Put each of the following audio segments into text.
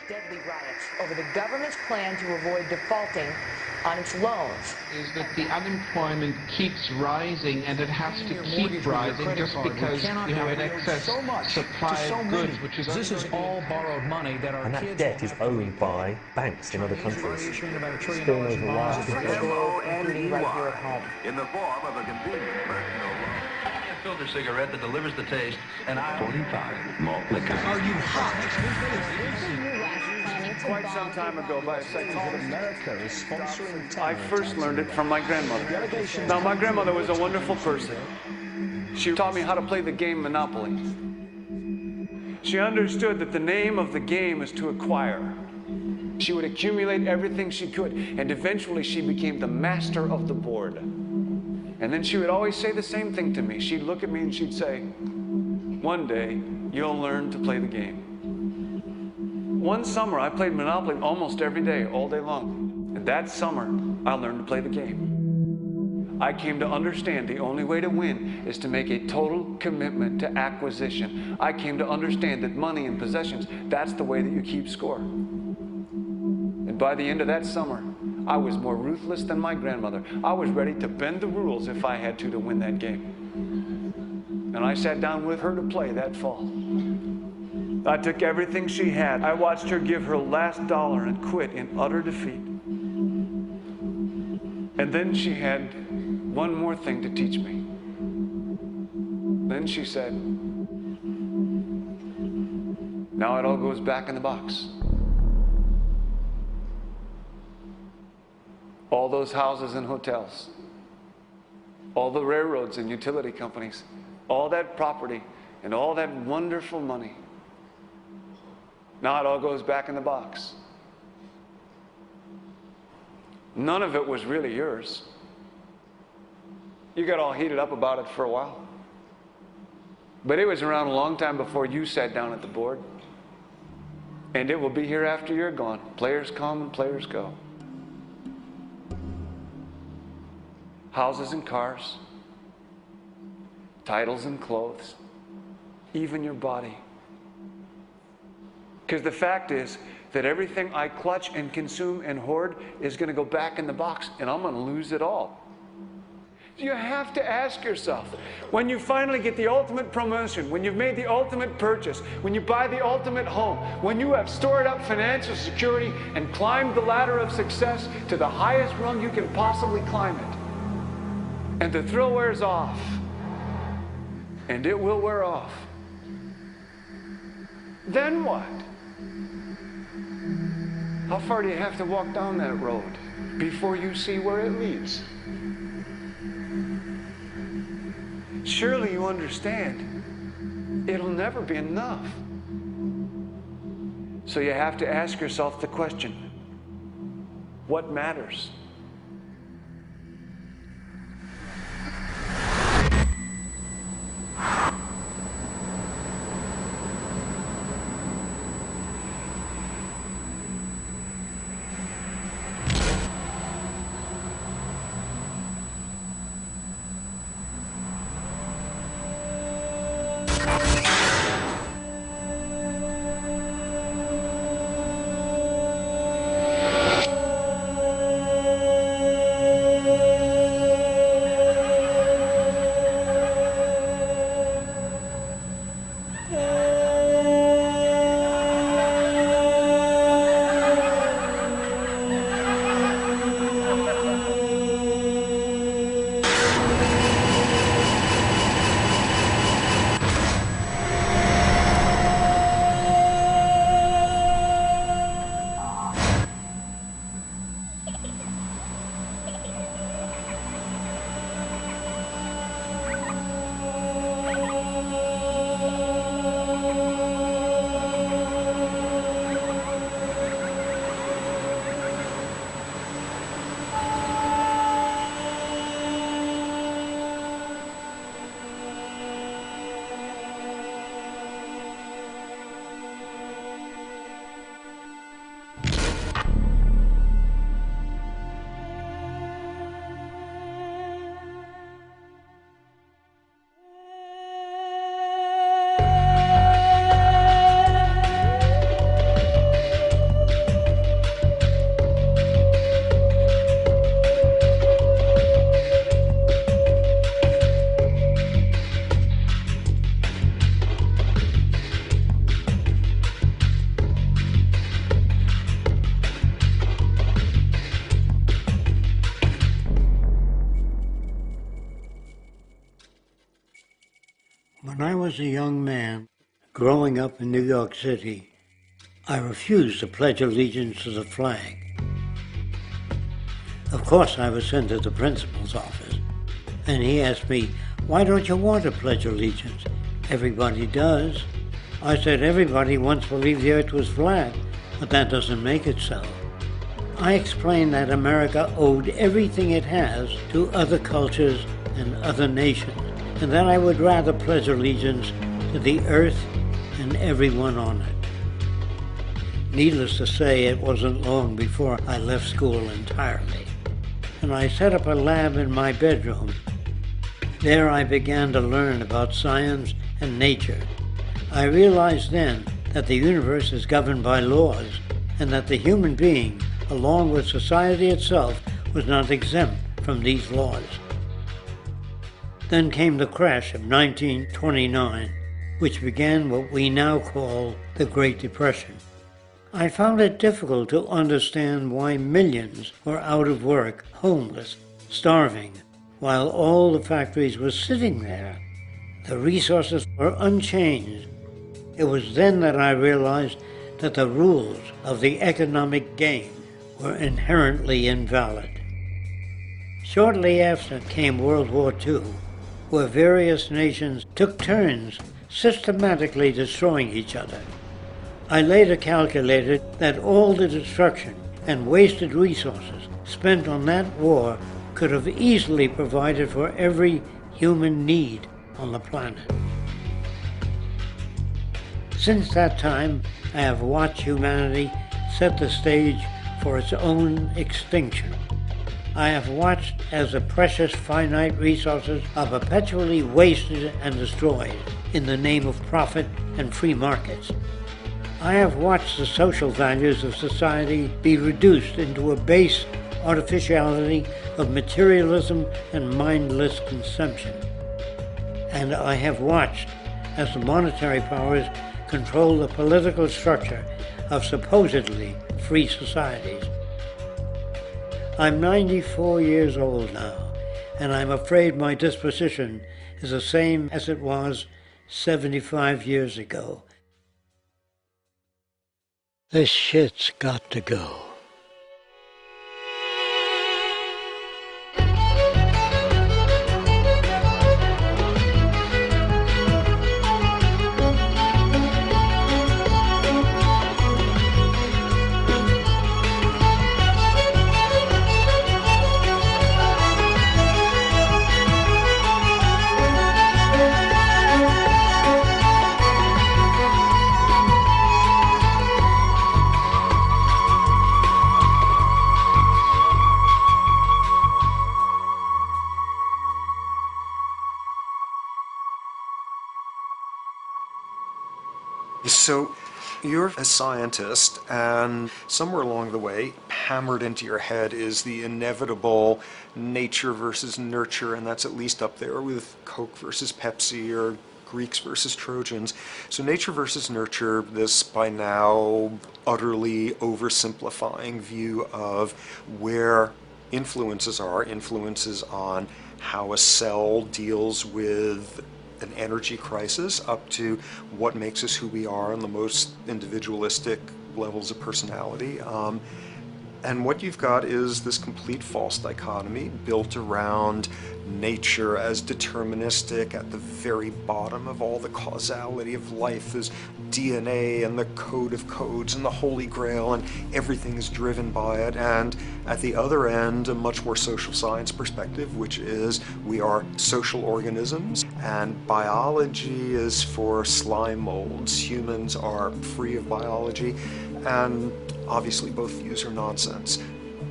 deadly riots over the government's plan to avoid defaulting on its loans. Is that the unemployment keeps rising, and it has to keep rising just because you have an excess supply of goods, which is this is all borrowed money that our and that debt is owned by banks in other countries. It's been over M-O-N-E-Y in the form of a convenient personal loan. A filter cigarette that delivers the taste, and 45 malt liquor. Are you hot? Quite some time ago, by a second, America is sponsoring I first learned it from my grandmother. Now, my grandmother was a wonderful person. She taught me how to play the game Monopoly. She understood that the name of the game is to acquire. She would accumulate everything she could, and eventually she became the master of the board. And then she would always say the same thing to me. She'd look at me and she'd say, "One day, you'll learn to play the game." One summer, I played Monopoly almost every day, all day long. And that summer, I learned to play the game. I came to understand the only way to win is to make a total commitment to acquisition. I came to understand that money and possessions, that's the way that you keep score. And by the end of that summer, I was more ruthless than my grandmother. I was ready to bend the rules if I had to win that game. And I sat down with her to play that fall. I took everything she had. I watched her give her last dollar and quit in utter defeat. And then she had one more thing to teach me. Then she said, "Now it all goes back in the box." All those houses and hotels, all the railroads and utility companies, all that property and all that wonderful money. Now it all goes back in the box. None of it was really yours. You got all heated up about it for a while. But it was around a long time before you sat down at the board. And it will be here after you're gone. Players come and players go. Houses and cars, titles and clothes, even your body. Because the fact is that everything I clutch and consume and hoard is going to go back in the box, and I'm going to lose it all. You have to ask yourself, when you finally get the ultimate promotion, when you've made the ultimate purchase, when you buy the ultimate home, when you have stored up financial security and climbed the ladder of success to the highest rung you can possibly climb it, and the thrill wears off, and it will wear off, then what? How far do you have to walk down that road before you see where it leads? Surely you understand, it'll never be enough. So you have to ask yourself the question, what matters? was a young man growing up in New York City, I refused to pledge allegiance to the flag. Of course, I was sent to the principal's office, and he asked me, "Why don't you want to pledge allegiance? Everybody does." I said, "Everybody once believed the earth was flat, but that doesn't make it so." I explained that America owed everything it has to other cultures and other nations, and that I would rather pledge allegiance to the earth and everyone on it. Needless to say, it wasn't long before I left school entirely, and I set up a lab in my bedroom. There I began to learn about science and nature. I realized then that the universe is governed by laws, and that the human being, along with society itself, was not exempt from these laws. Then came the crash of 1929, which began what we now call the Great Depression. I found it difficult to understand why millions were out of work, homeless, starving, while all the factories were sitting there. The resources were unchanged. It was then that I realized that the rules of the economic game were inherently invalid. Shortly after came World War II, where various nations took turns systematically destroying each other. I later calculated that all the destruction and wasted resources spent on that war could have easily provided for every human need on the planet. Since that time, I have watched humanity set the stage for its own extinction. I have watched as the precious finite resources are perpetually wasted and destroyed in the name of profit and free markets. I have watched the social values of society be reduced into a base artificiality of materialism and mindless consumption. And I have watched as the monetary powers control the political structure of supposedly free societies. I'm 94 years old now, and I'm afraid my disposition is the same as it was 75 years ago. This shit's got to go. So you're a scientist, and somewhere along the way, hammered into your head is the inevitable nature versus nurture, and that's at least up there with Coke versus Pepsi or Greeks versus Trojans. So nature versus nurture, this by now utterly oversimplifying view of where influences are, influences on how a cell deals with an energy crisis, up to what makes us who we are on the most individualistic levels of personality. And what you've got is this complete false dichotomy built around nature as deterministic. At the very bottom of all the causality of life is DNA and the code of codes and the Holy Grail, and everything is driven by it. And at the other end, a much more social science perspective, which is we are social organisms, and biology is for slime molds. Humans are free of biology, and obviously both views are nonsense.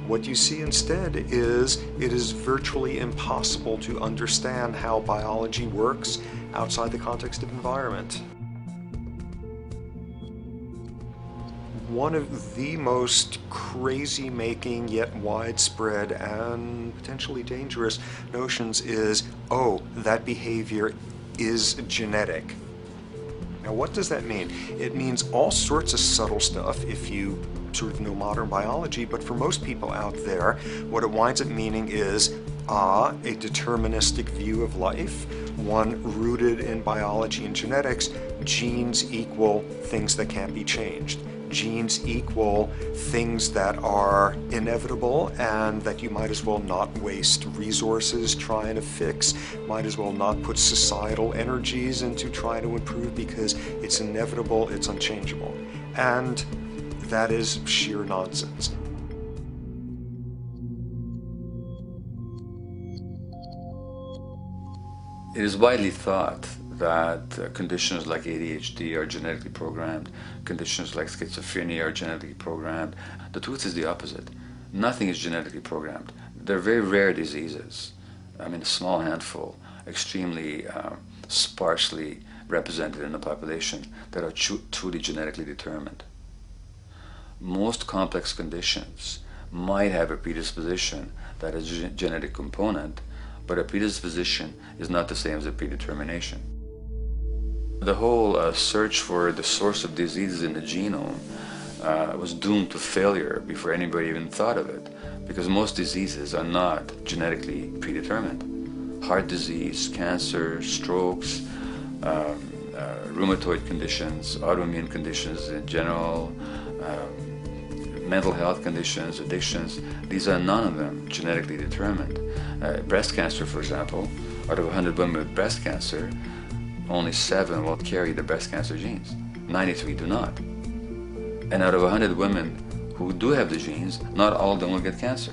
What you see instead is it is virtually impossible to understand how biology works outside the context of environment. One of the most crazy-making yet widespread and potentially dangerous notions is, oh, that behavior is genetic. Now, what does that mean? It means all sorts of subtle stuff if you sort of know modern biology, but for most people out there, what it winds up meaning is, a deterministic view of life, one rooted in biology and genetics. Genes equal things that can't be changed. Genes equal things that are inevitable and that you might as well not waste resources trying to fix, might as well not put societal energies into trying to improve because it's inevitable, it's unchangeable. And that is sheer nonsense. It is widely thought that conditions like ADHD are genetically programmed, conditions like schizophrenia are genetically programmed. The truth is the opposite. Nothing is genetically programmed. They're very rare diseases. I mean, a small handful, extremely sparsely represented in the population, that are truly genetically determined. Most complex conditions might have a predisposition that is a genetic component, but a predisposition is not the same as a predetermination. The whole search for the source of diseases in the genome was doomed to failure before anybody even thought of it, because most diseases are not genetically predetermined. Heart disease, cancer, strokes, rheumatoid conditions, autoimmune conditions in general, mental health conditions, addictions, these are none of them genetically determined. Breast cancer, for example, out of 100 women with breast cancer, only 7 will carry the breast cancer genes. 93 do not. And out of 100 women who do have the genes, not all of them will get cancer.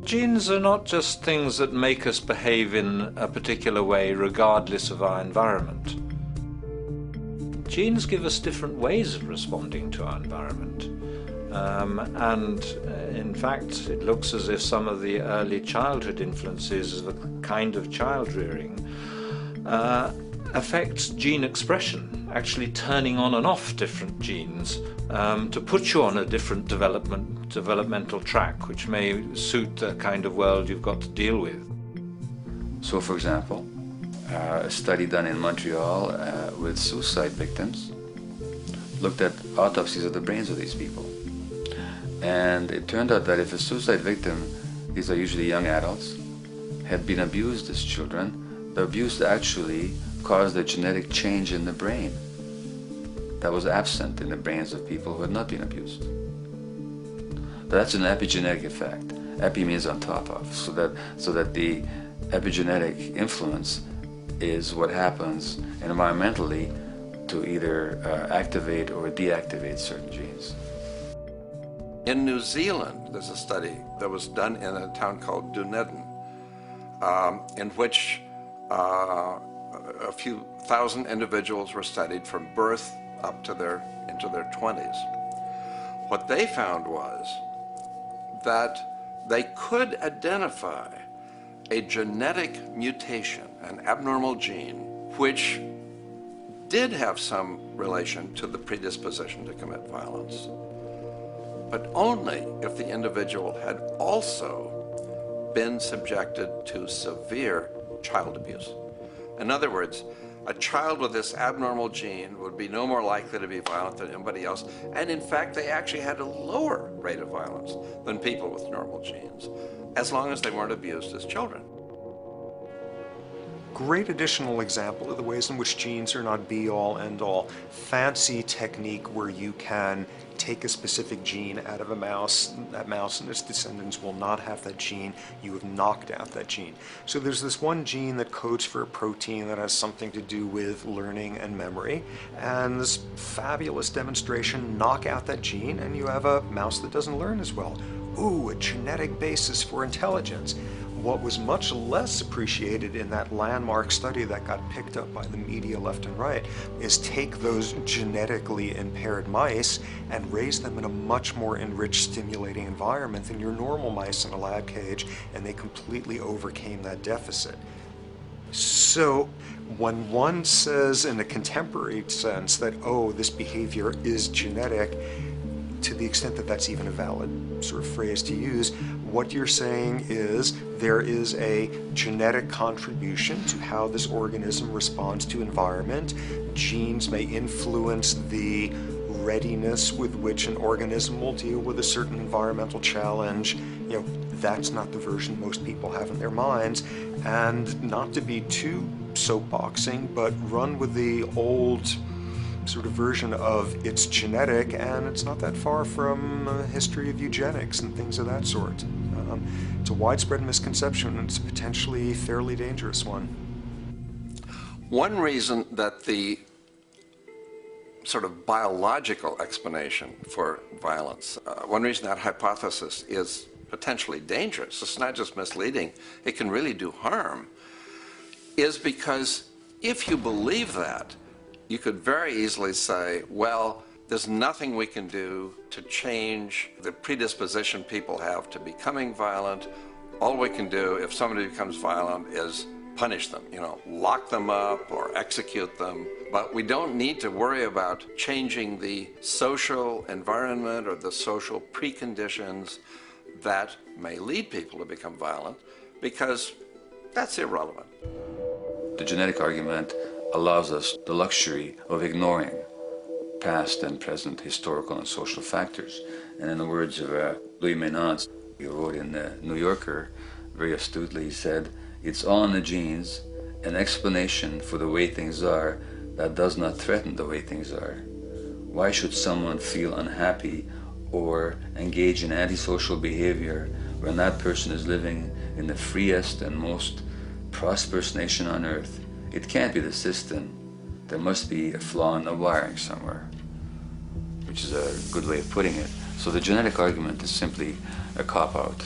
Genes are not just things that make us behave in a particular way regardless of our environment. Genes give us different ways of responding to our environment. In fact, it looks as if some of the early childhood influences of the kind of child rearing affect gene expression, actually turning on and off different genes to put you on a different developmental track, which may suit the kind of world you've got to deal with. So, for example, a study done in Montreal with suicide victims looked at autopsies of the brains of these people. And it turned out that if a suicide victim, these are usually young adults, had been abused as children, the abuse actually caused a genetic change in the brain that was absent in the brains of people who had not been abused. That's an epigenetic effect. Epi means on top of, so that the epigenetic influence is what happens environmentally to either activate or deactivate certain genes. In New Zealand, there's a study that was done in a town called Dunedin, in which a few thousand individuals were studied from birth up to into their 20s. What they found was that they could identify a genetic mutation, an abnormal gene, which did have some relation to the predisposition to commit violence, but only if the individual had also been subjected to severe child abuse. In other words, a child with this abnormal gene would be no more likely to be violent than anybody else, and in fact they actually had a lower rate of violence than people with normal genes, as long as they weren't abused as children. Great additional example of the ways in which genes are not be-all, end-all. Fancy technique where you can take a specific gene out of a mouse, that mouse and its descendants will not have that gene, you have knocked out that gene. So there's this one gene that codes for a protein that has something to do with learning and memory, and this fabulous demonstration, knock out that gene and you have a mouse that doesn't learn as well. Ooh, a genetic basis for intelligence. What was much less appreciated in that landmark study that got picked up by the media left and right is take those genetically impaired mice and raise them in a much more enriched, stimulating environment than your normal mice in a lab cage, and they completely overcame that deficit. So when one says in a contemporary sense that, oh, this behavior is genetic, to the extent that that's even a valid sort of phrase to use, what you're saying is there is a genetic contribution to how this organism responds to environment. Genes may influence the readiness with which an organism will deal with a certain environmental challenge. You know, that's not the version most people have in their minds. And not to be too soapboxing, but run with the old sort of version of it's genetic, and it's not that far from a history of eugenics and things of that sort. It's a widespread misconception, and it's a potentially fairly dangerous one. One reason that the sort of biological explanation for violence, one reason that hypothesis is potentially dangerous, it's not just misleading, it can really do harm, is because if you believe that, you could very easily say, well, there's nothing we can do to change the predisposition people have to becoming violent. All we can do if somebody becomes violent is punish them, you know, lock them up or execute them. But we don't need to worry about changing the social environment or the social preconditions that may lead people to become violent, because that's irrelevant. The genetic argument allows us the luxury of ignoring past and present historical and social factors. And in the words of Louis Menand, he wrote in the New Yorker, very astutely, he said, "It's all in the genes, an explanation for the way things are that does not threaten the way things are. Why should someone feel unhappy or engage in antisocial behavior when that person is living in the freest and most prosperous nation on earth? It can't be the system. There must be a flaw in the wiring somewhere," which is a good way of putting it. So the genetic argument is simply a cop-out,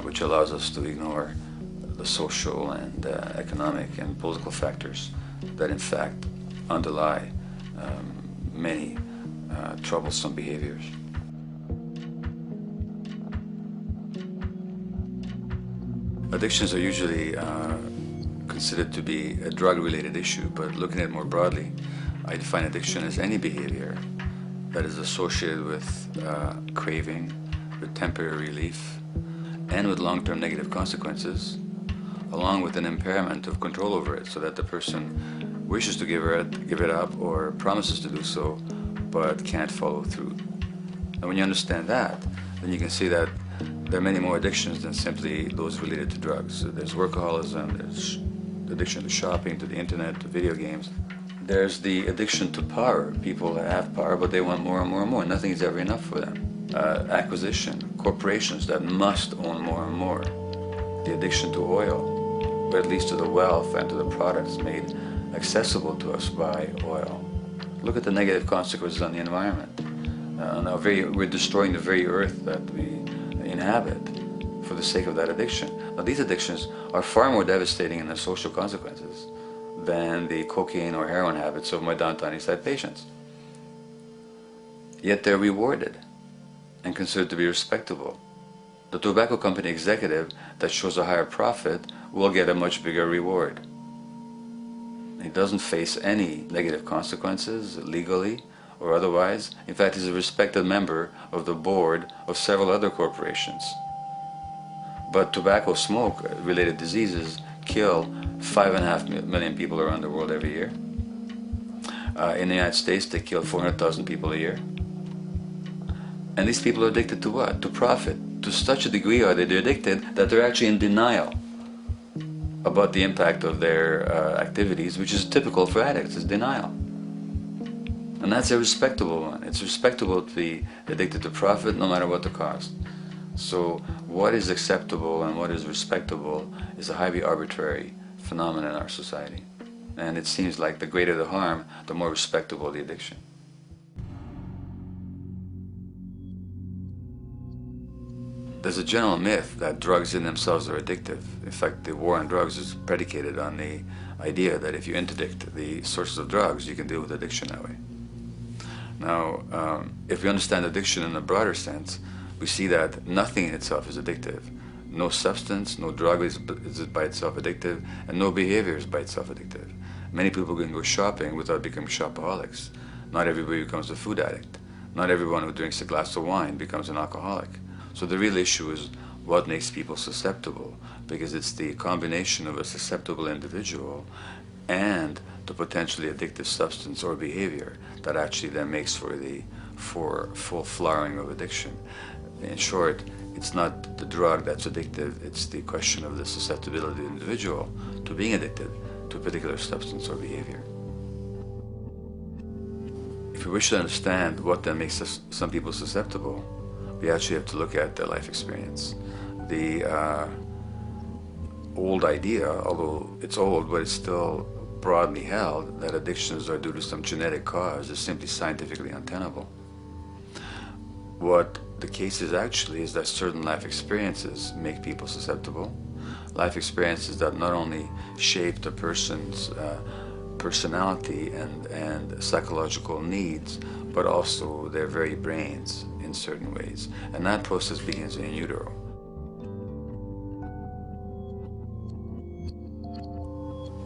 which allows us to ignore the social and economic and political factors that in fact underlie many troublesome behaviors. Addictions are usually considered to be a drug-related issue, but looking at it more broadly, I define addiction as any behavior that is associated with craving, with temporary relief, and with long-term negative consequences, along with an impairment of control over it, so that the person wishes to give it up or promises to do so, but can't follow through. And when you understand that, then you can see that there are many more addictions than simply those related to drugs. So there's workaholism, there's addiction to shopping, to the internet, to video games. There's the addiction to power. People have power, but they want more and more and more. Nothing is ever enough for them. Acquisition, corporations that must own more and more. The addiction to oil, or at least to the wealth and to the products made accessible to us by oil. Look at the negative consequences on the environment. We're destroying the very earth that we inhabit for the sake of that addiction. Now, these addictions are far more devastating in their social consequences than the cocaine or heroin habits of my downtown East Side patients. Yet they're rewarded and considered to be respectable. The tobacco company executive that shows a higher profit will get a much bigger reward. He doesn't face any negative consequences legally or otherwise. In fact, he's a respected member of the board of several other corporations. But tobacco smoke-related diseases kill 5.5 million people around the world every year. In the United States, they kill 400,000 people a year. And these people are addicted to what? To profit. To such a degree are they addicted that they're actually in denial about the impact of their activities, which is typical for addicts, is denial. And that's a respectable one. It's respectable to be addicted to profit no matter what the cost. So what is acceptable and what is respectable is a highly arbitrary phenomenon in our society. And it seems like the greater the harm, the more respectable the addiction. There's a general myth that drugs in themselves are addictive. In fact, the war on drugs is predicated on the idea that if you interdict the sources of drugs, you can deal with addiction that way. Now, if we understand addiction in a broader sense, we see that nothing in itself is addictive. No substance, no drug is by itself addictive, and no behavior is by itself addictive. Many people can go shopping without becoming shopaholics. Not everybody becomes a food addict. Not everyone who drinks a glass of wine becomes an alcoholic. So the real issue is what makes people susceptible, because it's the combination of a susceptible individual and to potentially addictive substance or behavior that actually then makes for full flowering of addiction. In short, it's not the drug that's addictive, it's the question of the susceptibility of the individual to being addicted to a particular substance or behavior. If we wish to understand what then makes some people susceptible, we actually have to look at their life experience. The old idea, although it's old, but it's still broadly held, that addictions are due to some genetic cause is simply scientifically untenable. What the case is actually is that certain life experiences make people susceptible. Life experiences that not only shape the person's personality and psychological needs, but also their very brains in certain ways. And that process begins in utero.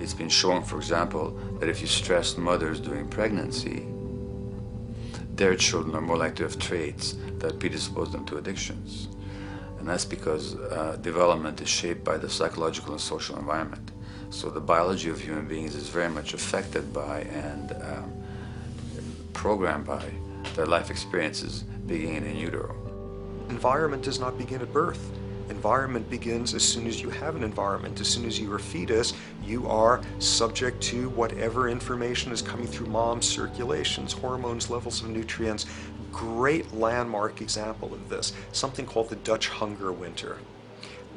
It's been shown, for example, that if you stress mothers during pregnancy, their children are more likely to have traits that predispose them to addictions. And that's because development is shaped by the psychological and social environment. So the biology of human beings is very much affected by and programmed by their life experiences beginning in utero. Environment does not begin at birth. Environment begins as soon as you have an environment. As soon as you are a fetus, you are subject to whatever information is coming through mom's circulations, hormones, levels of nutrients. Great landmark example of this, something called the Dutch hunger winter.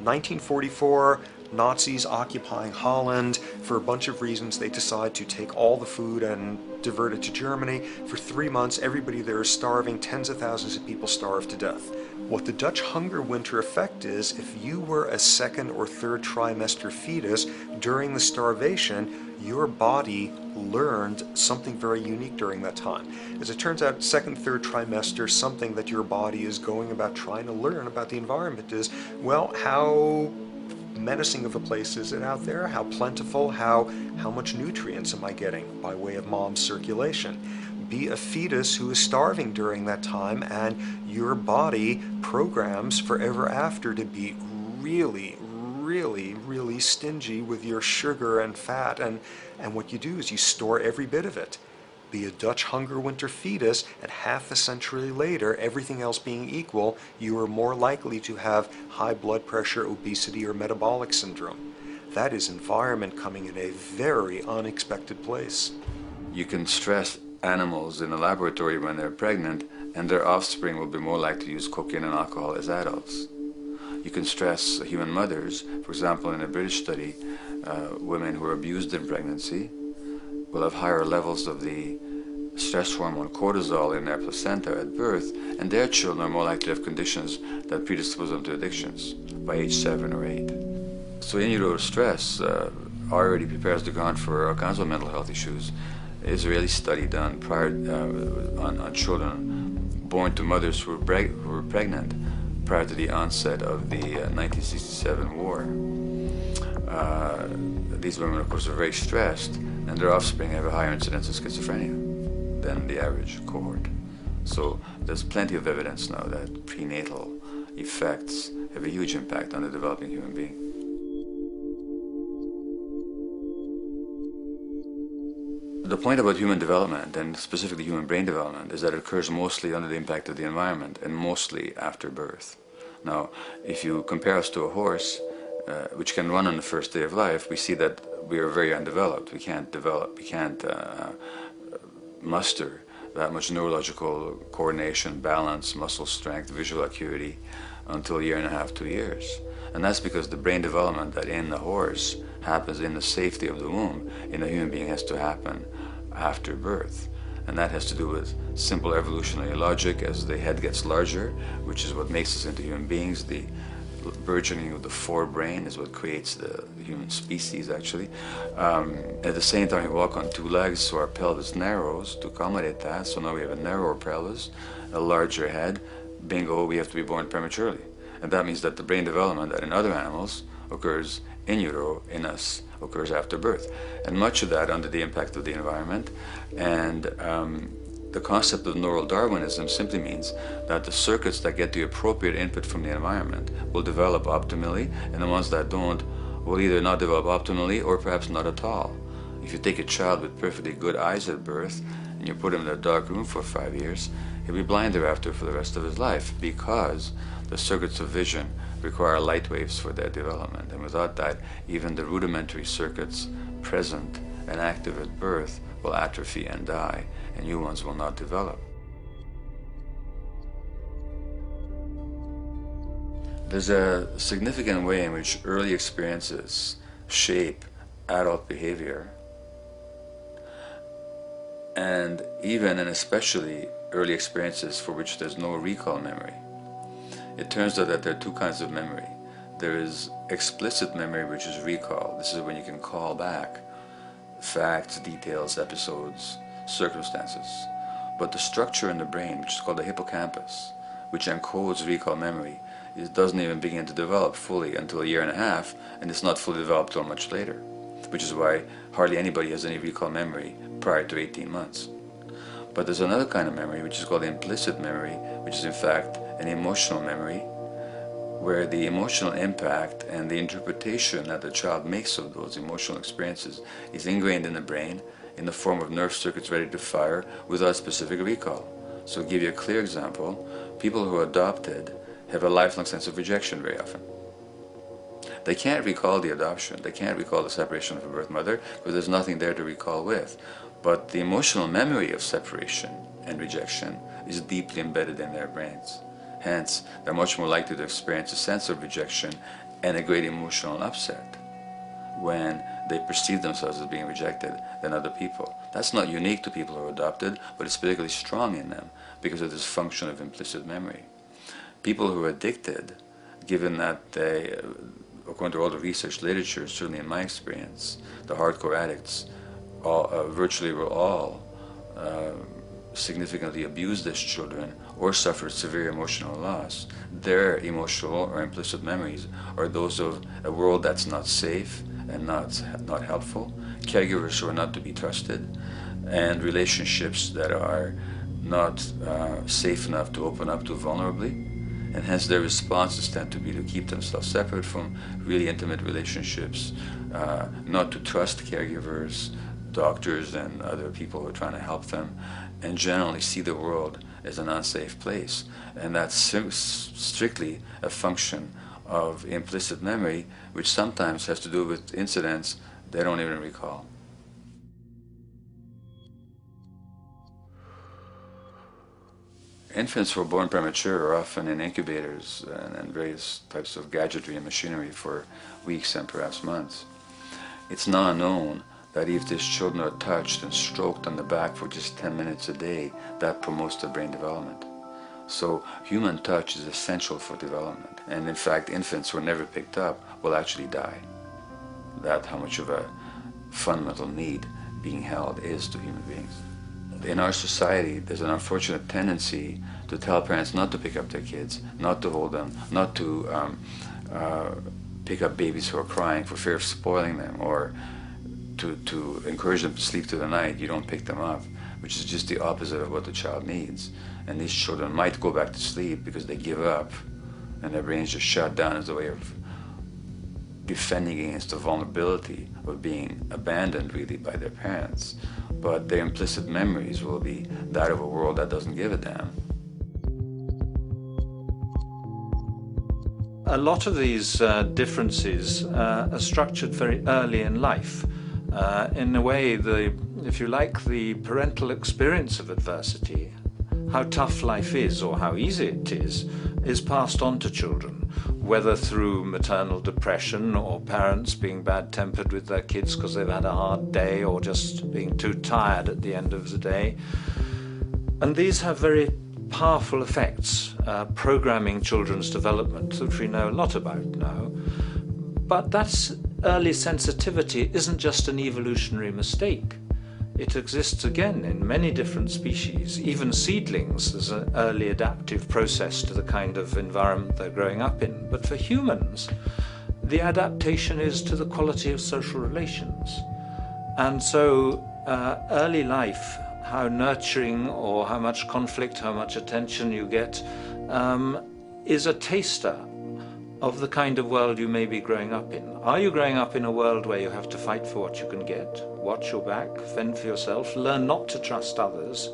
1944, Nazis occupying Holland. For a bunch of reasons, they decide to take all the food and divert it to Germany. For 3 months, everybody there is starving. Tens of thousands of people starve to death. What the Dutch hunger winter effect is, if you were a second or third trimester fetus during the starvation, your body learned something very unique during that time. As it turns out, second, third trimester, something that your body is going about trying to learn about the environment is, well, how menacing of a place is it out there? How plentiful? How much nutrients am I getting by way of mom's circulation? Be a fetus who is starving during that time, and your body programs forever after to be really, really, really stingy with your sugar and fat, and what you do is you store every bit of it. Be a Dutch hunger winter fetus, and half a century later, everything else being equal, you are more likely to have high blood pressure, obesity, or metabolic syndrome. That is environment coming in a very unexpected place. You can stress animals in a laboratory when they're pregnant, and their offspring will be more likely to use cocaine and alcohol as adults. You can stress human mothers. For example, in a British study, women who are abused in pregnancy will have higher levels of the stress hormone cortisol in their placenta at birth, and their children are more likely to have conditions that predispose them to addictions by age 7 or 8. So in utero stress already prepares the ground for all kinds of mental health issues. Israeli study done prior on children born to mothers who were pregnant prior to the onset of the 1967 war. These women, of course, are very stressed, and their offspring have a higher incidence of schizophrenia than the average cohort. So there's plenty of evidence now that prenatal effects have a huge impact on the developing human being. The point about human development, and specifically human brain development, is that it occurs mostly under the impact of the environment and mostly after birth. Now, if you compare us to a horse, which can run on the first day of life, we see that we are very undeveloped. We can't muster that much neurological coordination, balance, muscle strength, visual acuity until a year and a half, 2 years. And that's because the brain development that in the horse happens in the safety of the womb, in a human being has to happen after birth. And that has to do with simple evolutionary logic. As the head gets larger, which is what makes us into human beings, the burgeoning of the forebrain is what creates the human species, actually. At the same time, we walk on 2 legs, so our pelvis narrows to accommodate that. So now we have a narrower pelvis, a larger head. Bingo, we have to be born prematurely. And that means that the brain development that in other animals occurs in utero, in us, occurs after birth. And much of that under the impact of the environment. And the concept of neural Darwinism simply means that the circuits that get the appropriate input from the environment will develop optimally, and the ones that don't will either not develop optimally or perhaps not at all. If you take a child with perfectly good eyes at birth and you put him in a dark room for 5 years, he'll be blind thereafter for the rest of his life, because the circuits of vision require light waves for their development. And without that, even the rudimentary circuits present and active at birth will atrophy and die, and new ones will not develop. There's a significant way in which early experiences shape adult behavior, and even and especially early experiences for which there's no recall memory. It turns out that there are two kinds of memory. There is explicit memory, which is recall. This is when you can call back facts, details, episodes, circumstances. But the structure in the brain, which is called the hippocampus, which encodes recall memory, it doesn't even begin to develop fully until a year and a half, and it's not fully developed until much later, which is why hardly anybody has any recall memory prior to 18 months. But there's another kind of memory, which is called implicit memory, which is in fact an emotional memory, where the emotional impact and the interpretation that the child makes of those emotional experiences is ingrained in the brain in the form of nerve circuits ready to fire without specific recall. So to give you a clear example, people who are adopted have a lifelong sense of rejection very often. They can't recall the adoption, they can't recall the separation of a birth mother, because there's nothing there to recall with. But the emotional memory of separation and rejection is deeply embedded in their brains. Hence, they're much more likely to experience a sense of rejection and a great emotional upset when they perceive themselves as being rejected than other people. That's not unique to people who are adopted, but it's particularly strong in them because of this function of implicit memory. People who are addicted, given that they, according to all the research literature, certainly in my experience, the hardcore addicts virtually were all significantly abused as children or suffered severe emotional loss. Their emotional or implicit memories are those of a world that's not safe and not helpful, caregivers who are not to be trusted, and relationships that are not safe enough to open up to vulnerably. And hence their responses tend to be to keep themselves separate from really intimate relationships, not to trust caregivers, doctors and other people who are trying to help them, and generally see the world as an unsafe place. And that's strictly a function of implicit memory, which sometimes has to do with incidents they don't even recall. Infants who are born premature are often in incubators and various types of gadgetry and machinery for weeks and perhaps months. It's now known that if these children are touched and stroked on the back for just 10 minutes a day, that promotes their brain development. So human touch is essential for development. And in fact, infants who are never picked up will actually die. That's how much of a fundamental need being held is to human beings. In our society, there's an unfortunate tendency to tell parents not to pick up their kids, not to hold them, not to pick up babies who are crying for fear of spoiling them, or to encourage them to sleep through the night. You don't pick them up, which is just the opposite of what the child needs. And these children might go back to sleep because they give up and their brains just shut down as a way of defending against the vulnerability of being abandoned really by their parents. But their implicit memories will be that of a world that doesn't give a damn. A lot of these differences are structured very early in life. In a way, if you like, the parental experience of adversity, how tough life is or how easy it is passed on to children, whether through maternal depression or parents being bad-tempered with their kids because they've had a hard day or just being too tired at the end of the day. And these have very powerful effects, programming children's development, which we know a lot about now. But that's early sensitivity isn't just an evolutionary mistake. It exists again in many different species. Even seedlings, there's an early adaptive process to the kind of environment they're growing up in. But for humans, the adaptation is to the quality of social relations. And so early life, how nurturing or how much conflict, how much attention you get, is a taster of the kind of world you may be growing up in. Are you growing up in a world where you have to fight for what you can get? watch your back, fend for yourself, learn not to trust others?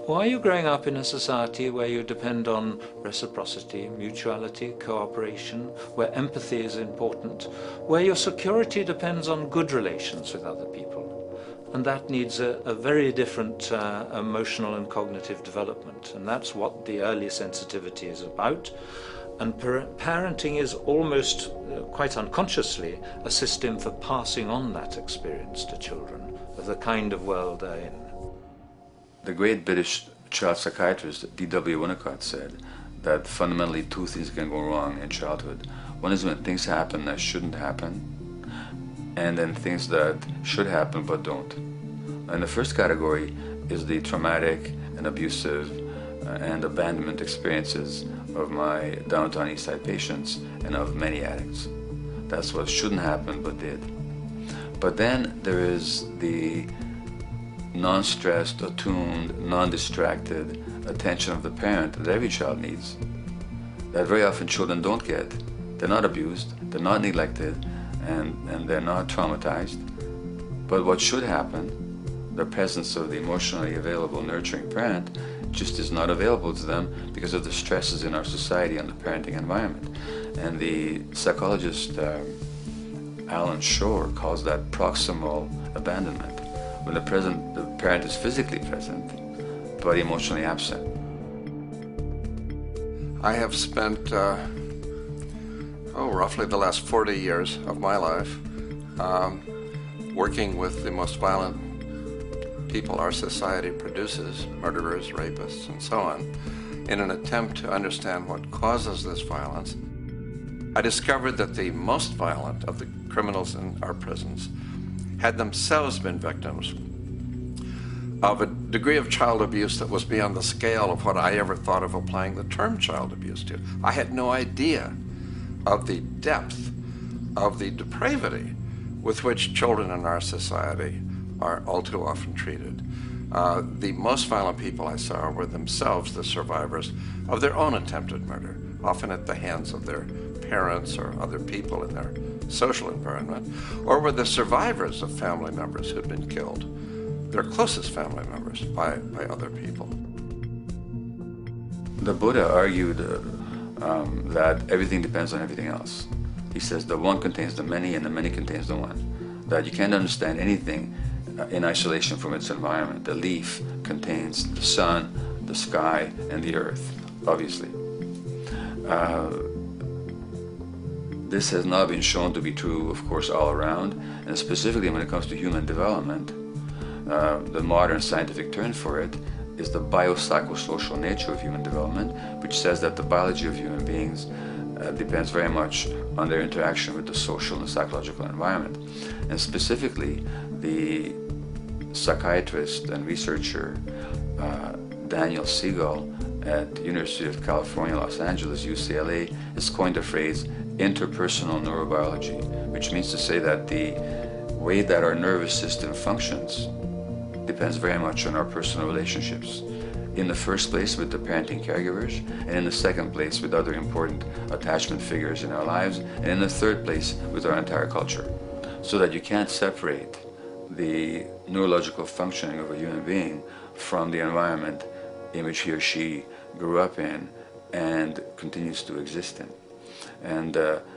Or are you growing up in a society where you depend on reciprocity, mutuality, cooperation, where empathy is important, where your security depends on good relations with other people? And that needs a very different emotional and cognitive development. And that's what the early sensitivity is about. And parenting is almost, quite unconsciously, a system for passing on that experience to children of the kind of world they're in. The great British child psychiatrist D.W. Winnicott said that fundamentally two things can go wrong in childhood. One is when things happen that shouldn't happen, and then things that should happen but don't. And the first category is the traumatic and abusive and abandonment experiences of my downtown East Side patients and of many addicts. That's what shouldn't happen but did. But then there is the non-stressed, attuned, non-distracted attention of the parent that every child needs, that very often children don't get. They're not abused, they're not neglected, and they're not traumatized. But what should happen, the presence of the emotionally available, nurturing parent, just is not available to them because of the stresses in our society and the parenting environment. And the psychologist Alan Shore calls that proximal abandonment, when the parent is physically present but emotionally absent. I have spent roughly the last 40 years of my life working with the most violent people our society produces, murderers, rapists, and so on, in an attempt to understand what causes this violence. I discovered that the most violent of the criminals in our prisons had themselves been victims of a degree of child abuse that was beyond the scale of what I ever thought of applying the term child abuse to. I had no idea of the depth of the depravity with which children in our society are all too often treated. The most violent people I saw were themselves the survivors of their own attempted murder, often at the hands of their parents or other people in their social environment, or were the survivors of family members who'd been killed, their closest family members, by other people. The Buddha argued that everything depends on everything else. He says the one contains the many and the many contains the one. That you can't understand anything in isolation from its environment. The leaf contains the sun, the sky, and the earth, obviously. This has not been shown to be true, of course, all around, and specifically when it comes to human development. The modern scientific term for it is the biopsychosocial nature of human development, which says that the biology of human beings depends very much on their interaction with the social and psychological environment. And specifically, the psychiatrist and researcher Daniel Siegel at the University of California, Los Angeles, UCLA, has coined the phrase interpersonal neurobiology, which means to say that the way that our nervous system functions depends very much on our personal relationships. In the first place with the parenting caregivers, and in the second place with other important attachment figures in our lives, and in the third place with our entire culture. So that you can't separate the neurological functioning of a human being from the environment in which he or she grew up in and continues to exist in. And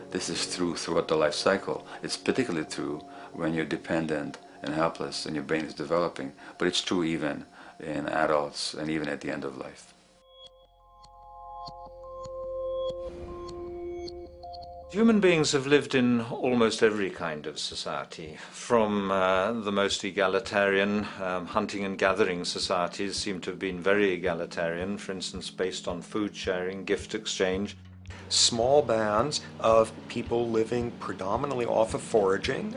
this is true throughout the life cycle. It's particularly true when you're dependent and helpless and your brain is developing, but it's true even in adults and even at the end of life. Human beings have lived in almost every kind of society, from the most egalitarian, hunting and gathering societies seem to have been very egalitarian, for instance based on food sharing, gift exchange. Small bands of people living predominantly off of foraging,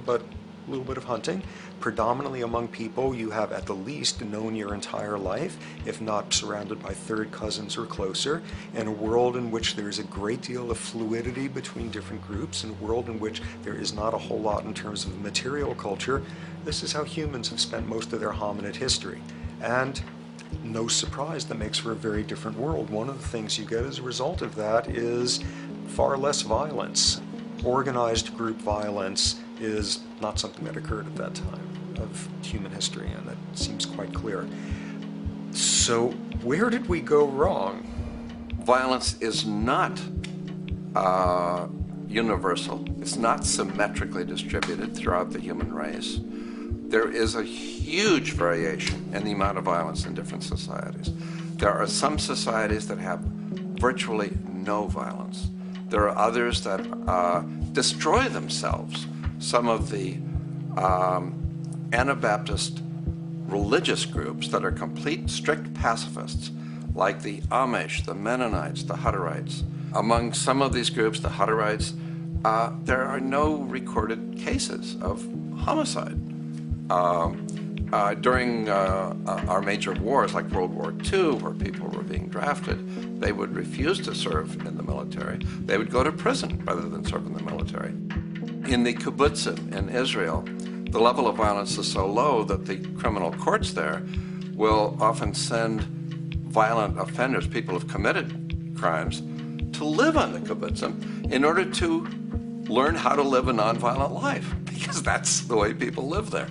but a little bit of hunting. Predominantly among people you have at the least known your entire life, if not surrounded by third cousins or closer, in a world in which there is a great deal of fluidity between different groups, in a world in which there is not a whole lot in terms of material culture. This is how humans have spent most of their hominid history. And no surprise, that makes for a very different world. One of the things you get as a result of that is far less violence. Organized group violence is not something that occurred at that time. of human history, and that seems quite clear. So where did we go wrong? Violence is not universal. It's not symmetrically distributed throughout the human race. There is a huge variation in the amount of violence in different societies. There are some societies that have virtually no violence. There are others that destroy themselves. Some of the Anabaptist religious groups that are complete strict pacifists, like the Amish, the Mennonites, the Hutterites. Among some of these groups, the Hutterites, there are no recorded cases of homicide. During our major wars, like World War II, where people were being drafted, they would refuse to serve in the military. They would go to prison rather than serve in the military. In the kibbutzim in Israel, the level of violence is so low that the criminal courts there will often send violent offenders, people who've committed crimes, to live on the kibbutzim in order to learn how to live a nonviolent life, because that's the way people live there.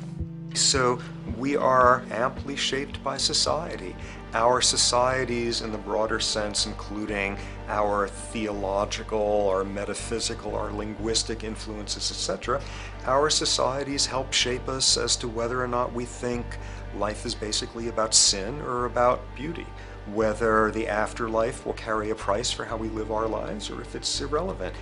So we are amply shaped by society. Our societies in the broader sense, including our theological, our metaphysical, our linguistic influences, etc., our societies help shape us as to whether or not we think life is basically about sin or about beauty, whether the afterlife will carry a price for how we live our lives or if it's irrelevant.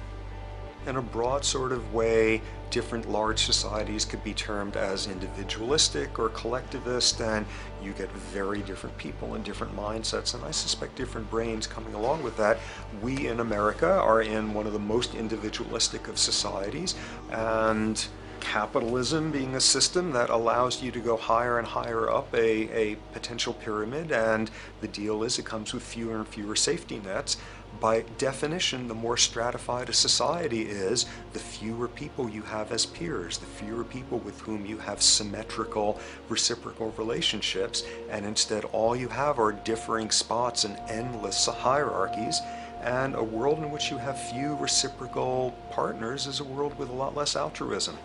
In a broad sort of way, different large societies could be termed as individualistic or collectivist, and you get very different people and different mindsets, and I suspect different brains coming along with that. We in America are in one of the most individualistic of societies, and capitalism being a system that allows you to go higher and higher up a potential pyramid, and the deal is it comes with fewer and fewer safety nets. By definition, the more stratified a society is, the fewer people you have as peers, the fewer people with whom you have symmetrical, reciprocal relationships, and instead all you have are differing spots and endless hierarchies. And a world in which you have few reciprocal partners is a world with a lot less altruism.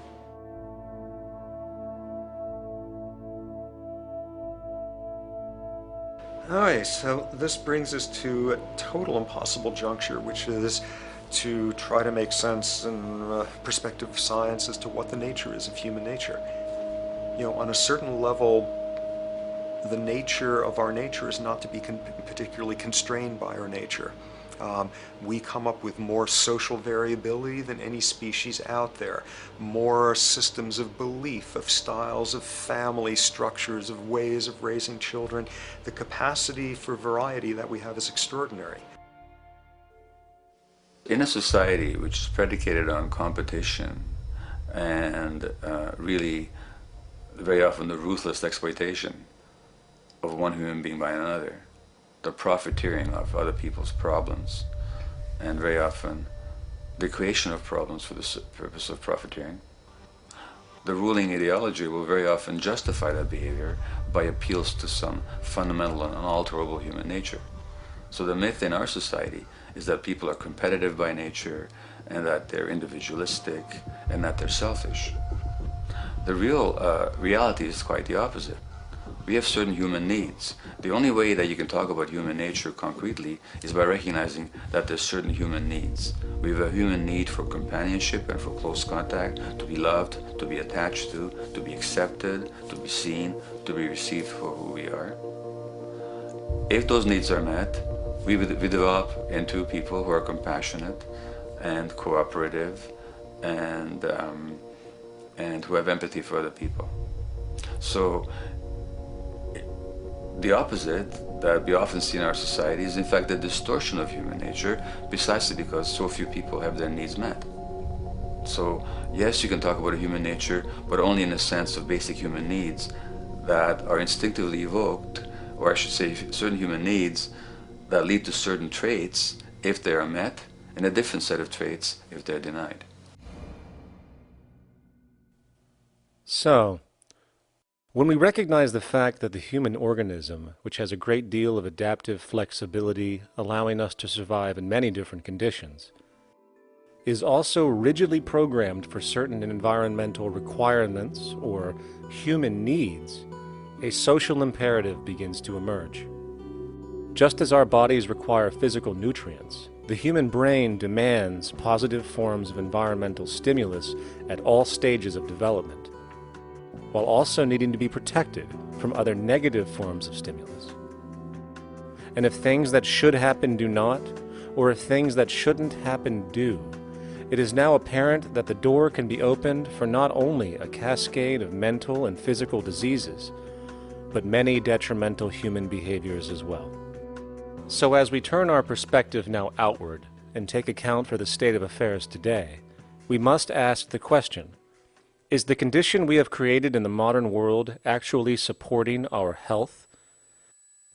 Alright, so this brings us to a total impossible juncture, which is to try to make sense in perspective of science as to what the nature is of human nature. You know, on a certain level, the nature of our nature is not to be particularly constrained by our nature. We come up with more social variability than any species out there, more systems of belief, of styles of family structures, of ways of raising children. The capacity for variety that we have is extraordinary. In a society which is predicated on competition and really very often the ruthless exploitation of one human being by another, the profiteering of other people's problems, and very often the creation of problems for the purpose of profiteering, the ruling ideology will very often justify that behavior by appeals to some fundamental and unalterable human nature. So the myth in our society is that people are competitive by nature, and that they're individualistic, and that they're selfish. The real reality is quite the opposite. We have certain human needs. The only way that you can talk about human nature concretely is by recognizing that there's certain human needs. We have a human need for companionship and for close contact, to be loved, to be attached to be accepted, to be seen, to be received for who we are. If those needs are met, we develop into people who are compassionate and cooperative and who have empathy for other people. So the opposite that we often see in our society is in fact the distortion of human nature, precisely because so few people have their needs met. So yes, you can talk about a human nature, but only in the sense of basic human needs that are instinctively evoked, or I should say certain human needs that lead to certain traits if they are met, and a different set of traits if they're denied. So, when we recognize the fact that the human organism, which has a great deal of adaptive flexibility, allowing us to survive in many different conditions, is also rigidly programmed for certain environmental requirements or human needs, a social imperative begins to emerge. Just as our bodies require physical nutrients, the human brain demands positive forms of environmental stimulus at all stages of development, while also needing to be protected from other negative forms of stimulus. And if things that should happen do not, or if things that shouldn't happen do, it is now apparent that the door can be opened for not only a cascade of mental and physical diseases, but many detrimental human behaviors as well. So as we turn our perspective now outward and take account for the state of affairs today, we must ask the question, is the condition we have created in the modern world actually supporting our health?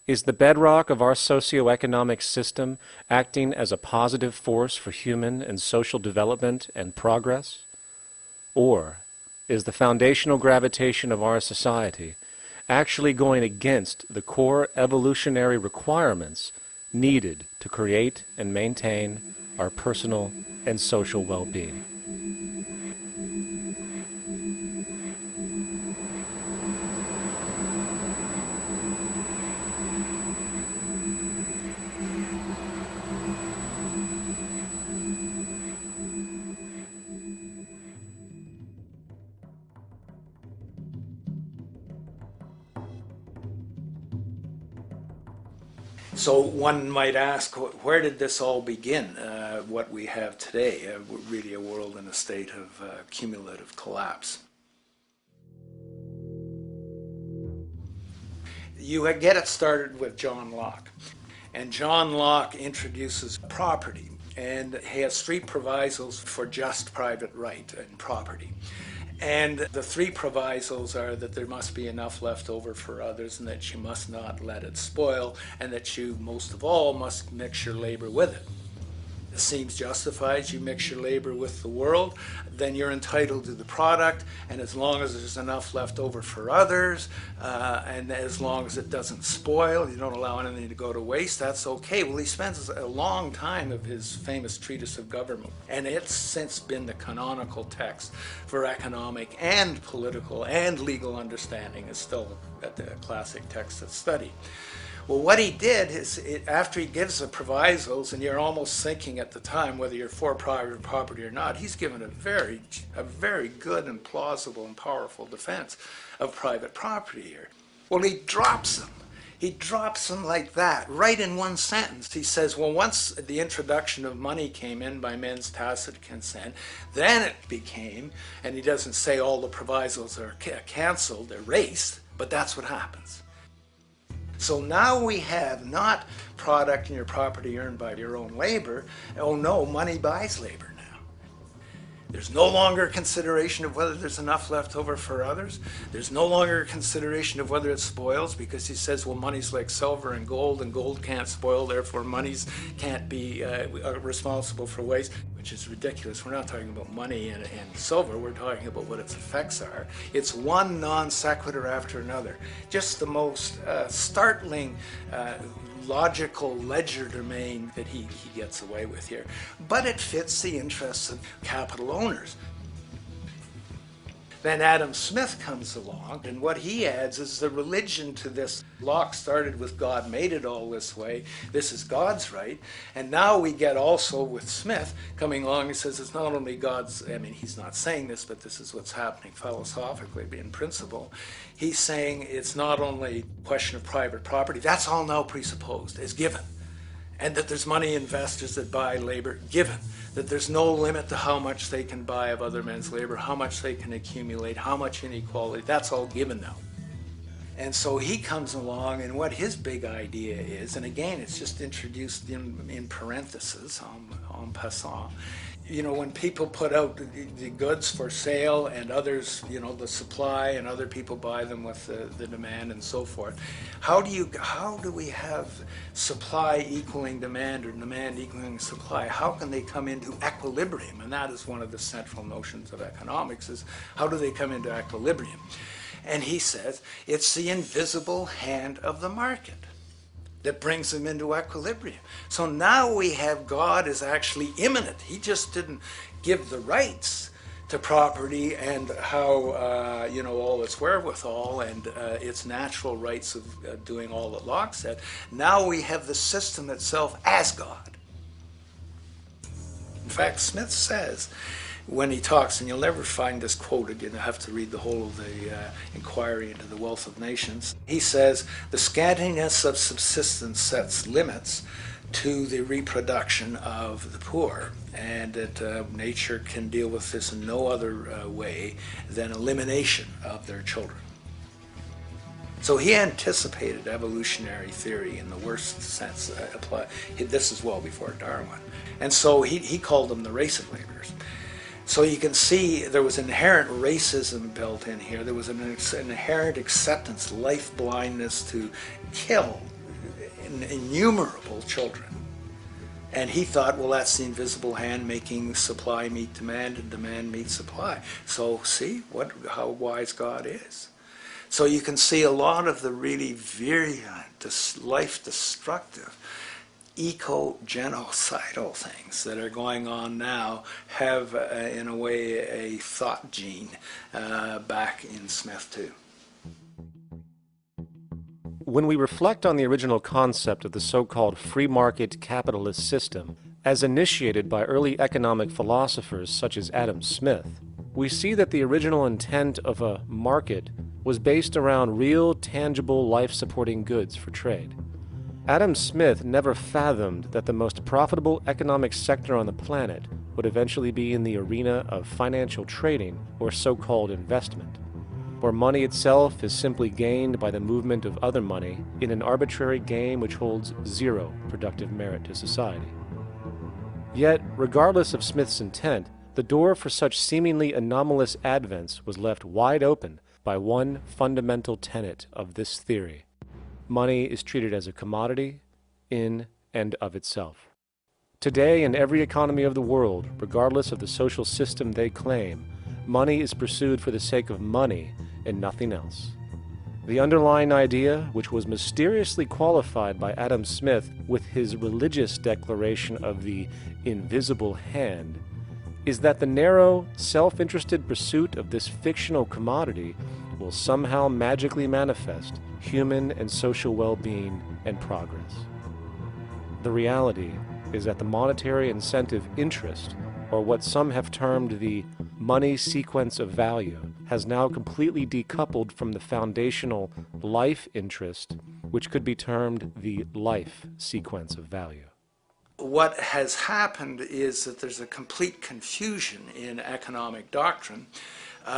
Is the bedrock of our socioeconomic system acting as a positive force for human and social development and progress? Or is the foundational gravitation of our society actually going against the core evolutionary requirements needed to create and maintain our personal and social well-being? So one might ask, where did this all begin, what we have today, really a world in a state of cumulative collapse? You get it started with John Locke. And John Locke introduces property, and he has three provisos for just private right and property. And the three provisos are that there must be enough left over for others, and that you must not let it spoil, and that you, most of all, must mix your labor with it. It seems justified. You mix your labor with the world, then you're entitled to the product, and as long as there's enough left over for others, and as long as it doesn't spoil, you don't allow anything to go to waste, that's okay. Well, he spends a long time of his famous treatise of government, and it's since been the canonical text for economic and political and legal understanding. Is still a classic text of study. Well, what he did is, after he gives the provisos, and you're almost thinking at the time whether you're for private property or not, he's given a very good and plausible and powerful defense of private property here. Well, he drops them. He drops them like that, right in one sentence. He says, well, once the introduction of money came in by men's tacit consent, then it became, and he doesn't say all the provisos are canceled, erased, but that's what happens. So now we have not product and your property earned by your own labor. Oh no, money buys labor now. There's no longer a consideration of whether there's enough left over for others. There's no longer a consideration of whether it spoils, because he says, well, money's like silver and gold can't spoil, therefore monies can't be responsible for waste, which is ridiculous. We're not talking about money and silver, we're talking about what its effects are. It's one non sequitur after another. Just the most startling logical legerdemain that he gets away with here. But it fits the interests of capital owners. Then Adam Smith comes along, and what he adds is the religion to this. Locke started with God made it all this way. This is God's right. And now we get also with Smith coming along, he says it's not only God's, I mean, he's not saying this, but this is what's happening philosophically in principle. He's saying it's not only a question of private property, that's all now presupposed, is given. And that there's money investors that buy labor, given. That there's no limit to how much they can buy of other men's labor, how much they can accumulate, how much inequality, that's all given now. And so he comes along, and what his big idea is, and again, it's just introduced in parentheses, en passant. You know, when people put out the goods for sale and others, you know, the supply, and other people buy them with the demand and so forth, how do we have supply equaling demand or demand equaling supply? How can they come into equilibrium? And that is one of the central notions of economics, is how do they come into equilibrium? And he says it's the invisible hand of the market. that brings them into equilibrium. So now we have God is actually immanent. He just didn't give the rights to property and how, you know, all its wherewithal and its natural rights of doing all that Locke said. Now we have the system itself as God. In fact, Smith says, when he talks, and you'll never find this quoted, you have to read the whole of the Inquiry into the Wealth of Nations. He says, the scantiness of subsistence sets limits to the reproduction of the poor, and that nature can deal with this in no other way than elimination of their children. So he anticipated evolutionary theory in the worst sense. This is well before Darwin. And so he called them the race of laborers. So you can see there was inherent racism built in here. There was an inherent acceptance, life blindness to kill innumerable children. And he thought, well, that's the invisible hand making supply meet demand and demand meet supply. So see how wise God is. So you can see a lot of the really virulent, life-destructive, eco-genocidal things that are going on now have, in a way, a thought gene back in Smith too. When we reflect on the original concept of the so-called free market capitalist system, as initiated by early economic philosophers such as Adam Smith, we see that the original intent of a market was based around real, tangible, life-supporting goods for trade. Adam Smith never fathomed that the most profitable economic sector on the planet would eventually be in the arena of financial trading or so-called investment, where money itself is simply gained by the movement of other money in an arbitrary game which holds zero productive merit to society. Yet, regardless of Smith's intent, the door for such seemingly anomalous advents was left wide open by one fundamental tenet of this theory. Money is treated as a commodity in and of itself. Today, in every economy of the world, regardless of the social system they claim, money is pursued for the sake of money and nothing else. The underlying idea, which was mysteriously qualified by Adam Smith with his religious declaration of the invisible hand, is that the narrow, self-interested pursuit of this fictional commodity will somehow magically manifest human and social well-being and progress. The reality is that the monetary incentive interest, or what some have termed the money sequence of value, has now completely decoupled from the foundational life interest, which could be termed the life sequence of value. What has happened is that there's a complete confusion in economic doctrine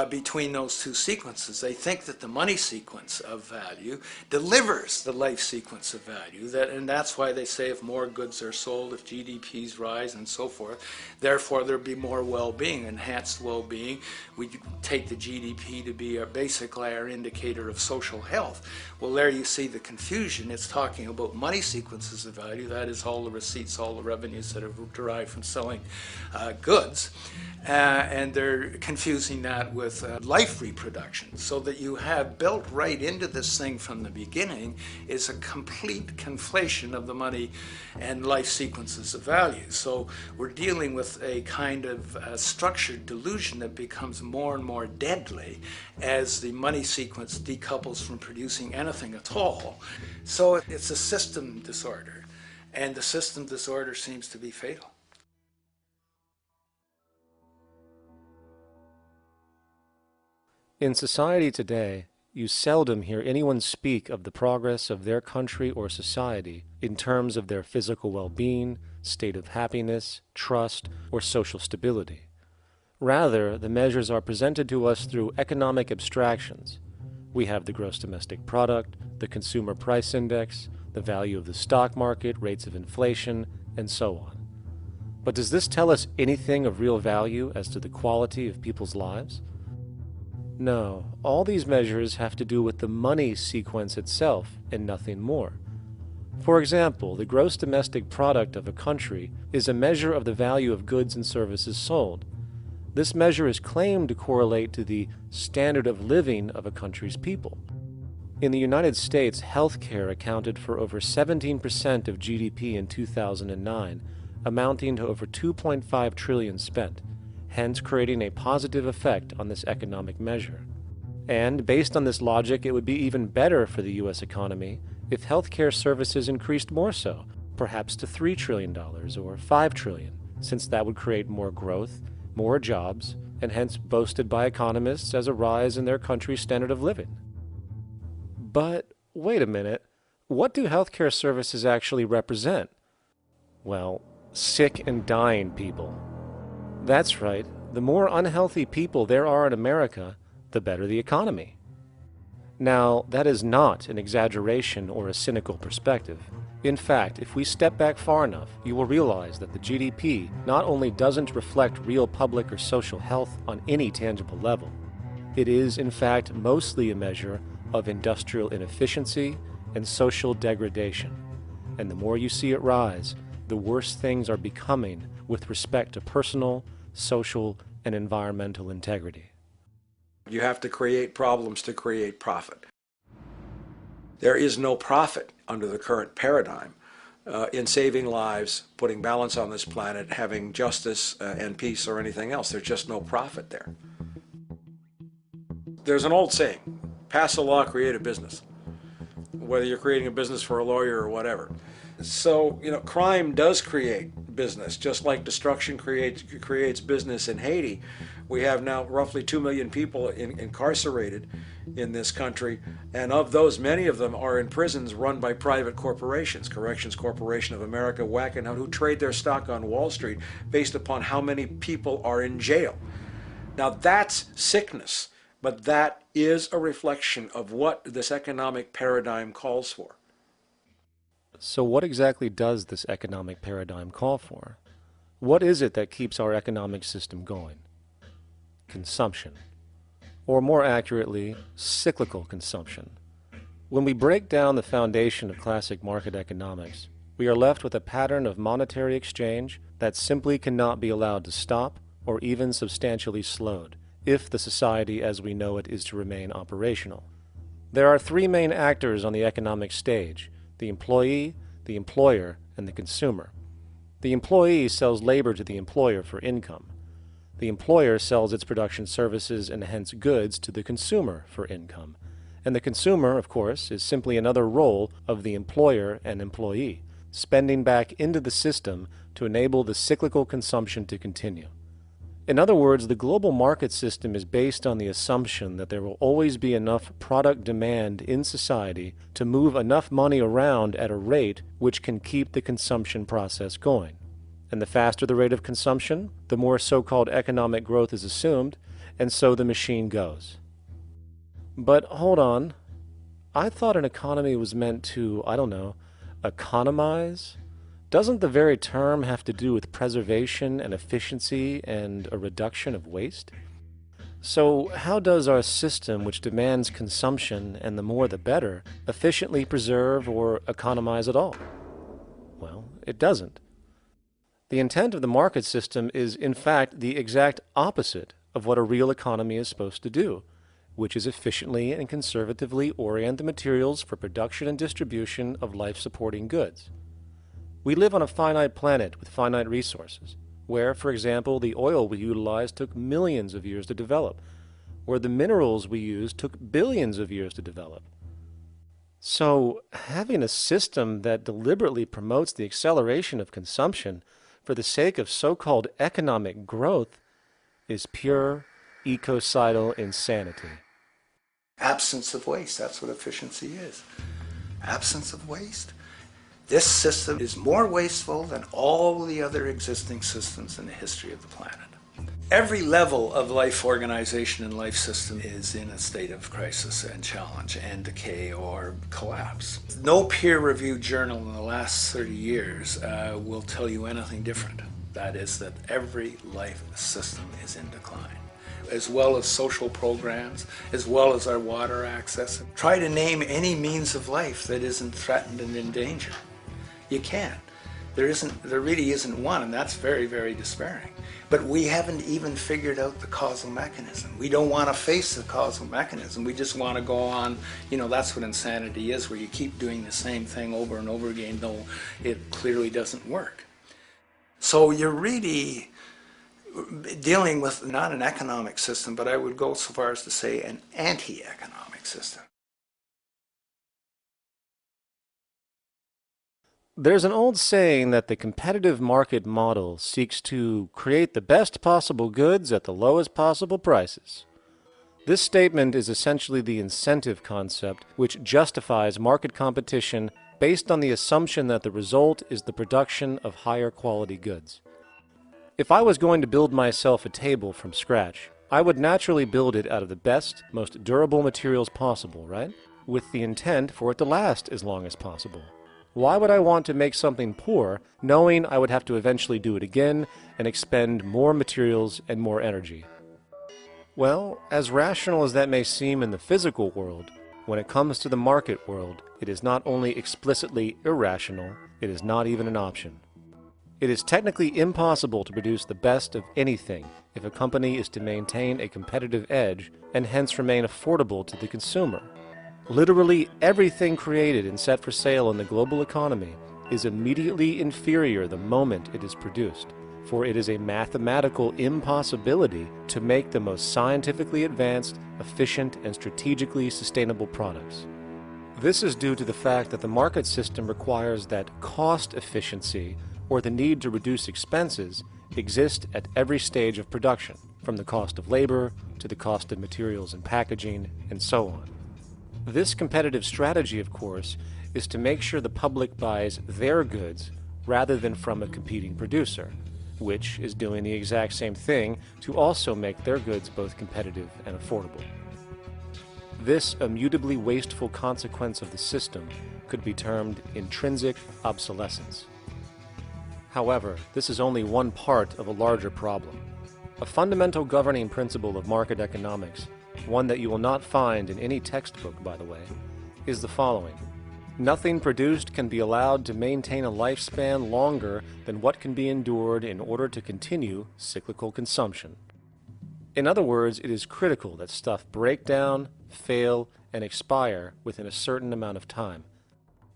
between those two sequences. They think that the money sequence of value delivers the life sequence of value, and that's why they say if more goods are sold, if GDPs rise and so forth, therefore there'll be more well-being, enhanced well-being. We take the GDP to be basically our indicator of social health. Well, there you see the confusion. It's talking about money sequences of value, that is all the receipts, all the revenues that are derived from selling goods, and they're confusing that with life reproduction, so that you have built right into this thing from the beginning is a complete conflation of the money and life sequences of value. So we're dealing with a kind of structured delusion that becomes more and more deadly as the money sequence decouples from producing anything at all. So it's a system disorder, and the system disorder seems to be fatal. In society today, you seldom hear anyone speak of the progress of their country or society in terms of their physical well-being, state of happiness, trust, or social stability. Rather, the measures are presented to us through economic abstractions. We have the gross domestic product, the consumer price index, the value of the stock market, rates of inflation, and so on. But does this tell us anything of real value as to the quality of people's lives? No, all these measures have to do with the money sequence itself and nothing more. For example, the gross domestic product of a country is a measure of the value of goods and services sold. This measure is claimed to correlate to the standard of living of a country's people. In the United States, healthcare accounted for over 17% of GDP in 2009, amounting to over $2.5 trillion spent, hence creating a positive effect on this economic measure. And based on this logic, it would be even better for the U.S. economy if healthcare services increased more so, perhaps to $3 trillion or $5 trillion, since that would create more growth, more jobs, and hence boasted by economists as a rise in their country's standard of living. But wait a minute, what do healthcare services actually represent? Well, sick and dying people. That's right, the more unhealthy people there are in America, the better the economy. Now, that is not an exaggeration or a cynical perspective. In fact, if we step back far enough, you will realize that the GDP not only doesn't reflect real public or social health on any tangible level, it is, in fact, mostly a measure of industrial inefficiency and social degradation. And the more you see it rise, the worse things are becoming with respect to personal, social, and environmental integrity. You have to create problems to create profit. There is no profit under the current paradigm in saving lives, putting balance on this planet, having justice and peace or anything else. There's just no profit there. There's an old saying, pass a law, create a business, whether you're creating a business for a lawyer or whatever. So, crime does create business, just like destruction creates business in Haiti. We have now roughly 2 million people incarcerated in this country, and of those, many of them are in prisons run by private corporations, Corrections Corporation of America, Wackenhut, who trade their stock on Wall Street based upon how many people are in jail. Now that's sickness, but that is a reflection of what this economic paradigm calls for. So what exactly does this economic paradigm call for? What is it that keeps our economic system going? Consumption. Or more accurately, cyclical consumption. When we break down the foundation of classic market economics, we are left with a pattern of monetary exchange that simply cannot be allowed to stop or even substantially slowed, if the society as we know it is to remain operational. There are three main actors on the economic stage: the employee, the employer, and the consumer. The employee sells labor to the employer for income. The employer sells its production services and hence goods to the consumer for income. And the consumer, of course, is simply another role of the employer and employee, spending back into the system to enable the cyclical consumption to continue. In other words, the global market system is based on the assumption that there will always be enough product demand in society to move enough money around at a rate which can keep the consumption process going. And the faster the rate of consumption, the more so-called economic growth is assumed, and so the machine goes. But hold on, I thought an economy was meant to, economize? Doesn't the very term have to do with preservation and efficiency and a reduction of waste? So how does our system, which demands consumption and the more the better, efficiently preserve or economize at all? Well, it doesn't. The intent of the market system is, in fact, the exact opposite of what a real economy is supposed to do, which is efficiently and conservatively orient the materials for production and distribution of life-supporting goods. We live on a finite planet with finite resources, where, for example, the oil we utilize took millions of years to develop, where the minerals we use took billions of years to develop. So, having a system that deliberately promotes the acceleration of consumption for the sake of so-called economic growth is pure ecocidal insanity. Absence of waste, that's what efficiency is. Absence of waste. This system is more wasteful than all the other existing systems in the history of the planet. Every level of life organization and life system is in a state of crisis and challenge and decay or collapse. No peer-reviewed journal in the last 30 years will tell you anything different. That is that every life system is in decline, as well as social programs, as well as our water access. Try to name any means of life that isn't threatened and in danger. You can't. There really isn't one, and that's very, very despairing. But we haven't even figured out the causal mechanism. We don't want to face the causal mechanism. We just want to go on, that's what insanity is, where you keep doing the same thing over and over again, though it clearly doesn't work. So you're really dealing with not an economic system, but I would go so far as to say an anti-economic system. There's an old saying that the competitive market model seeks to create the best possible goods at the lowest possible prices. This statement is essentially the incentive concept, which justifies market competition based on the assumption that the result is the production of higher quality goods. If I was going to build myself a table from scratch, I would naturally build it out of the best, most durable materials possible, right? With the intent for it to last as long as possible. Why would I want to make something poor, knowing I would have to eventually do it again and expend more materials and more energy? Well, as rational as that may seem in the physical world, when it comes to the market world, it is not only explicitly irrational, it is not even an option. It is technically impossible to produce the best of anything if a company is to maintain a competitive edge and hence remain affordable to the consumer. Literally everything created and set for sale in the global economy is immediately inferior the moment it is produced, for it is a mathematical impossibility to make the most scientifically advanced, efficient, and strategically sustainable products. This is due to the fact that the market system requires that cost efficiency, or the need to reduce expenses, exist at every stage of production, from the cost of labor to the cost of materials and packaging, and so on. This competitive strategy, of course, is to make sure the public buys their goods rather than from a competing producer, which is doing the exact same thing to also make their goods both competitive and affordable. This immutably wasteful consequence of the system could be termed intrinsic obsolescence. However, this is only one part of a larger problem. A fundamental governing principle of market economics, one that you will not find in any textbook, by the way, is the following. Nothing produced can be allowed to maintain a lifespan longer than what can be endured in order to continue cyclical consumption. In other words, it is critical that stuff break down, fail, and expire within a certain amount of time.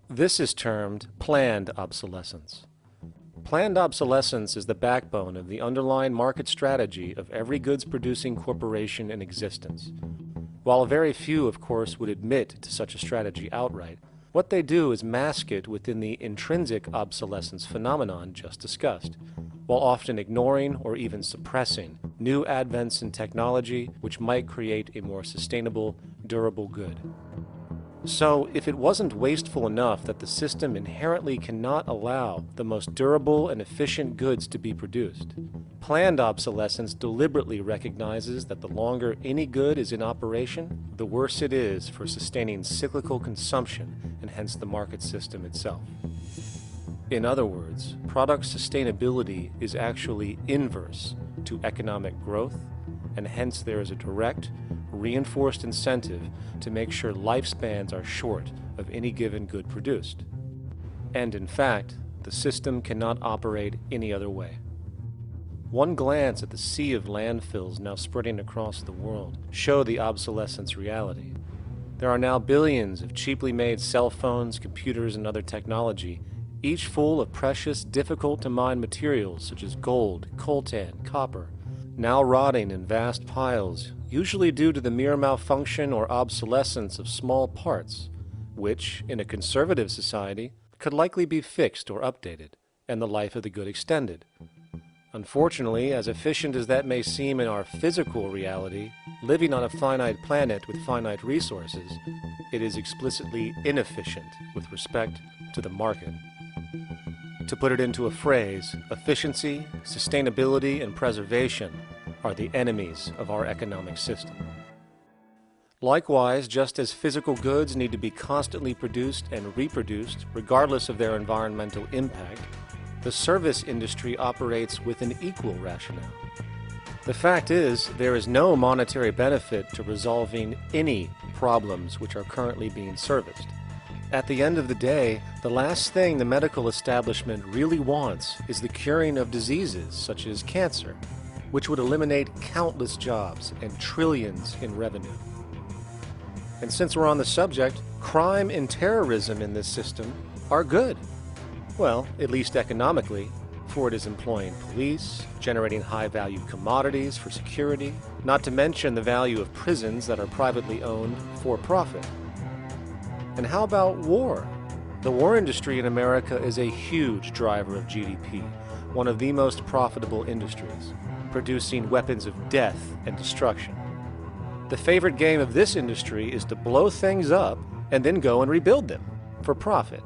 This is termed planned obsolescence. Planned obsolescence is the backbone of the underlying market strategy of every goods-producing corporation in existence. While very few, of course, would admit to such a strategy outright, what they do is mask it within the intrinsic obsolescence phenomenon just discussed, while often ignoring or even suppressing new advents in technology which might create a more sustainable, durable good. So, if it wasn't wasteful enough that the system inherently cannot allow the most durable and efficient goods to be produced, planned obsolescence deliberately recognizes that the longer any good is in operation, the worse it is for sustaining cyclical consumption and hence the market system itself. In other words, product sustainability is actually inverse to economic growth, and hence there is a direct, reinforced incentive to make sure lifespans are short of any given good produced. And in fact, the system cannot operate any other way. One glance at the sea of landfills now spreading across the world show the obsolescence reality. There are now billions of cheaply made cell phones, computers, and other technology, each full of precious, difficult-to-mine materials such as gold, coltan, copper, now rotting in vast piles, usually due to the mere malfunction or obsolescence of small parts, which, in a conservative society, could likely be fixed or updated, and the life of the good extended. Unfortunately, as efficient as that may seem in our physical reality, living on a finite planet with finite resources, it is explicitly inefficient with respect to the market. To put it into a phrase, efficiency, sustainability, and preservation are the enemies of our economic system. Likewise, just as physical goods need to be constantly produced and reproduced, regardless of their environmental impact, the service industry operates with an equal rationale. The fact is, there is no monetary benefit to resolving any problems which are currently being serviced, At the end of the day, the last thing the medical establishment really wants is the curing of diseases such as cancer, which would eliminate countless jobs and trillions in revenue. And since we're on the subject, crime and terrorism in this system are good. Well, at least economically, for it is employing police, generating high-value commodities for security, not to mention the value of prisons that are privately owned for profit. And how about war? The war industry in America is a huge driver of GDP, one of the most profitable industries, producing weapons of death and destruction. The favorite game of this industry is to blow things up and then go and rebuild them for profit.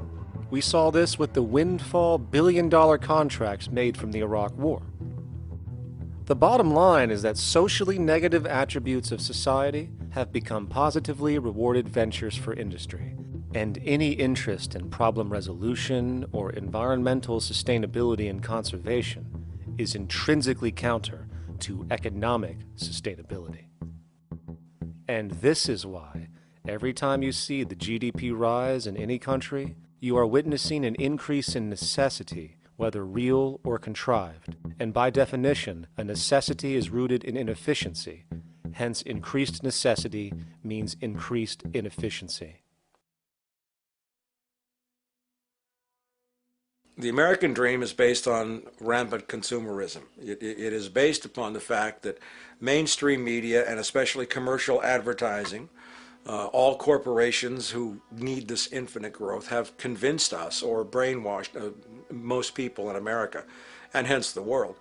We saw this with the windfall billion-dollar contracts made from the Iraq War. The bottom line is that socially negative attributes of society have become positively rewarded ventures for industry, and any interest in problem resolution or environmental sustainability and conservation is intrinsically counter to economic sustainability. And this is why, every time you see the GDP rise in any country, you are witnessing an increase in necessity, whether real or contrived. And by definition, a necessity is rooted in inefficiency. Hence, increased necessity means increased inefficiency. The American dream is based on rampant consumerism. It is based upon the fact that mainstream media, and especially commercial advertising, all corporations who need this infinite growth have convinced us or brainwashed most people in America, and hence the world,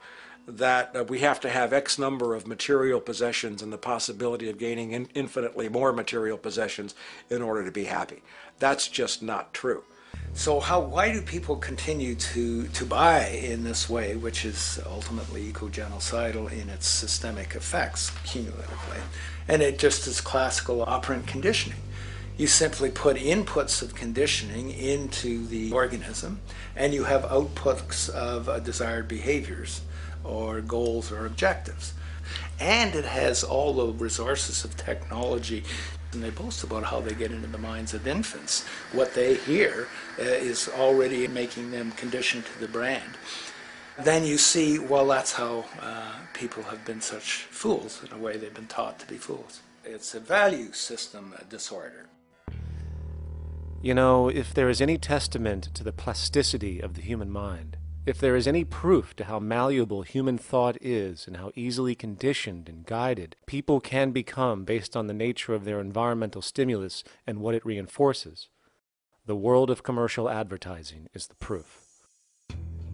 that we have to have X number of material possessions and the possibility of gaining infinitely more material possessions in order to be happy. That's just not true. So why do people continue to buy in this way, which is ultimately eco-genocidal in its systemic effects cumulatively? And it just is classical operant conditioning. You simply put inputs of conditioning into the organism, and you have outputs of desired behaviors or goals or objectives. And it has all the resources of technology. And they boast about how they get into the minds of infants. What they hear is already making them conditioned to the brand. Then you see, well, that's how people have been such fools. In a way, they've been taught to be fools. It's a value system disorder. You know, if there is any testament to the plasticity of the human mind, if there is any proof to how malleable human thought is and how easily conditioned and guided people can become based on the nature of their environmental stimulus and what it reinforces, the world of commercial advertising is the proof.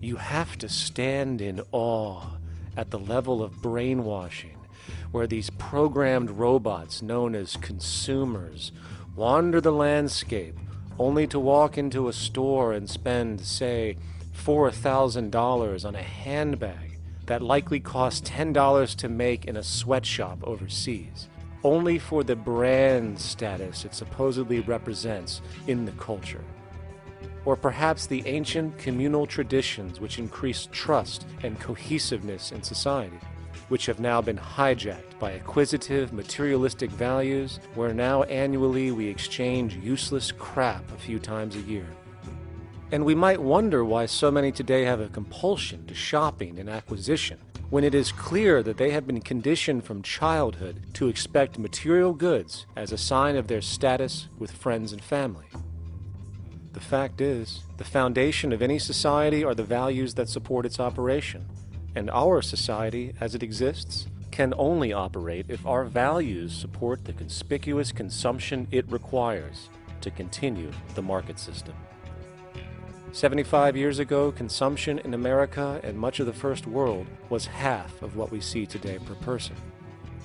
You have to stand in awe at the level of brainwashing where these programmed robots known as consumers wander the landscape only to walk into a store and spend, say, $4,000 on a handbag that likely costs $10 to make in a sweatshop overseas, only for the brand status it supposedly represents in the culture. Or perhaps the ancient communal traditions which increased trust and cohesiveness in society, which have now been hijacked by acquisitive, materialistic values, where now annually we exchange useless crap a few times a year. And we might wonder why so many today have a compulsion to shopping and acquisition, when it is clear that they have been conditioned from childhood to expect material goods as a sign of their status with friends and family. The fact is, the foundation of any society are the values that support its operation, and our society, as it exists, can only operate if our values support the conspicuous consumption it requires to continue the market system. 75 years ago, consumption in America and much of the First World was half of what we see today per person.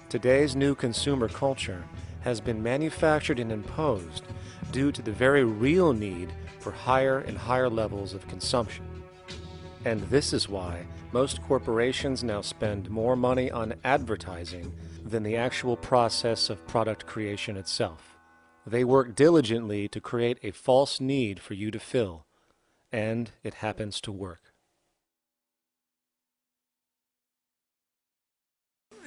Today's new consumer culture has been manufactured and imposed due to the very real need for higher and higher levels of consumption. And this is why most corporations now spend more money on advertising than the actual process of product creation itself. They work diligently to create a false need for you to fill, and it happens to work.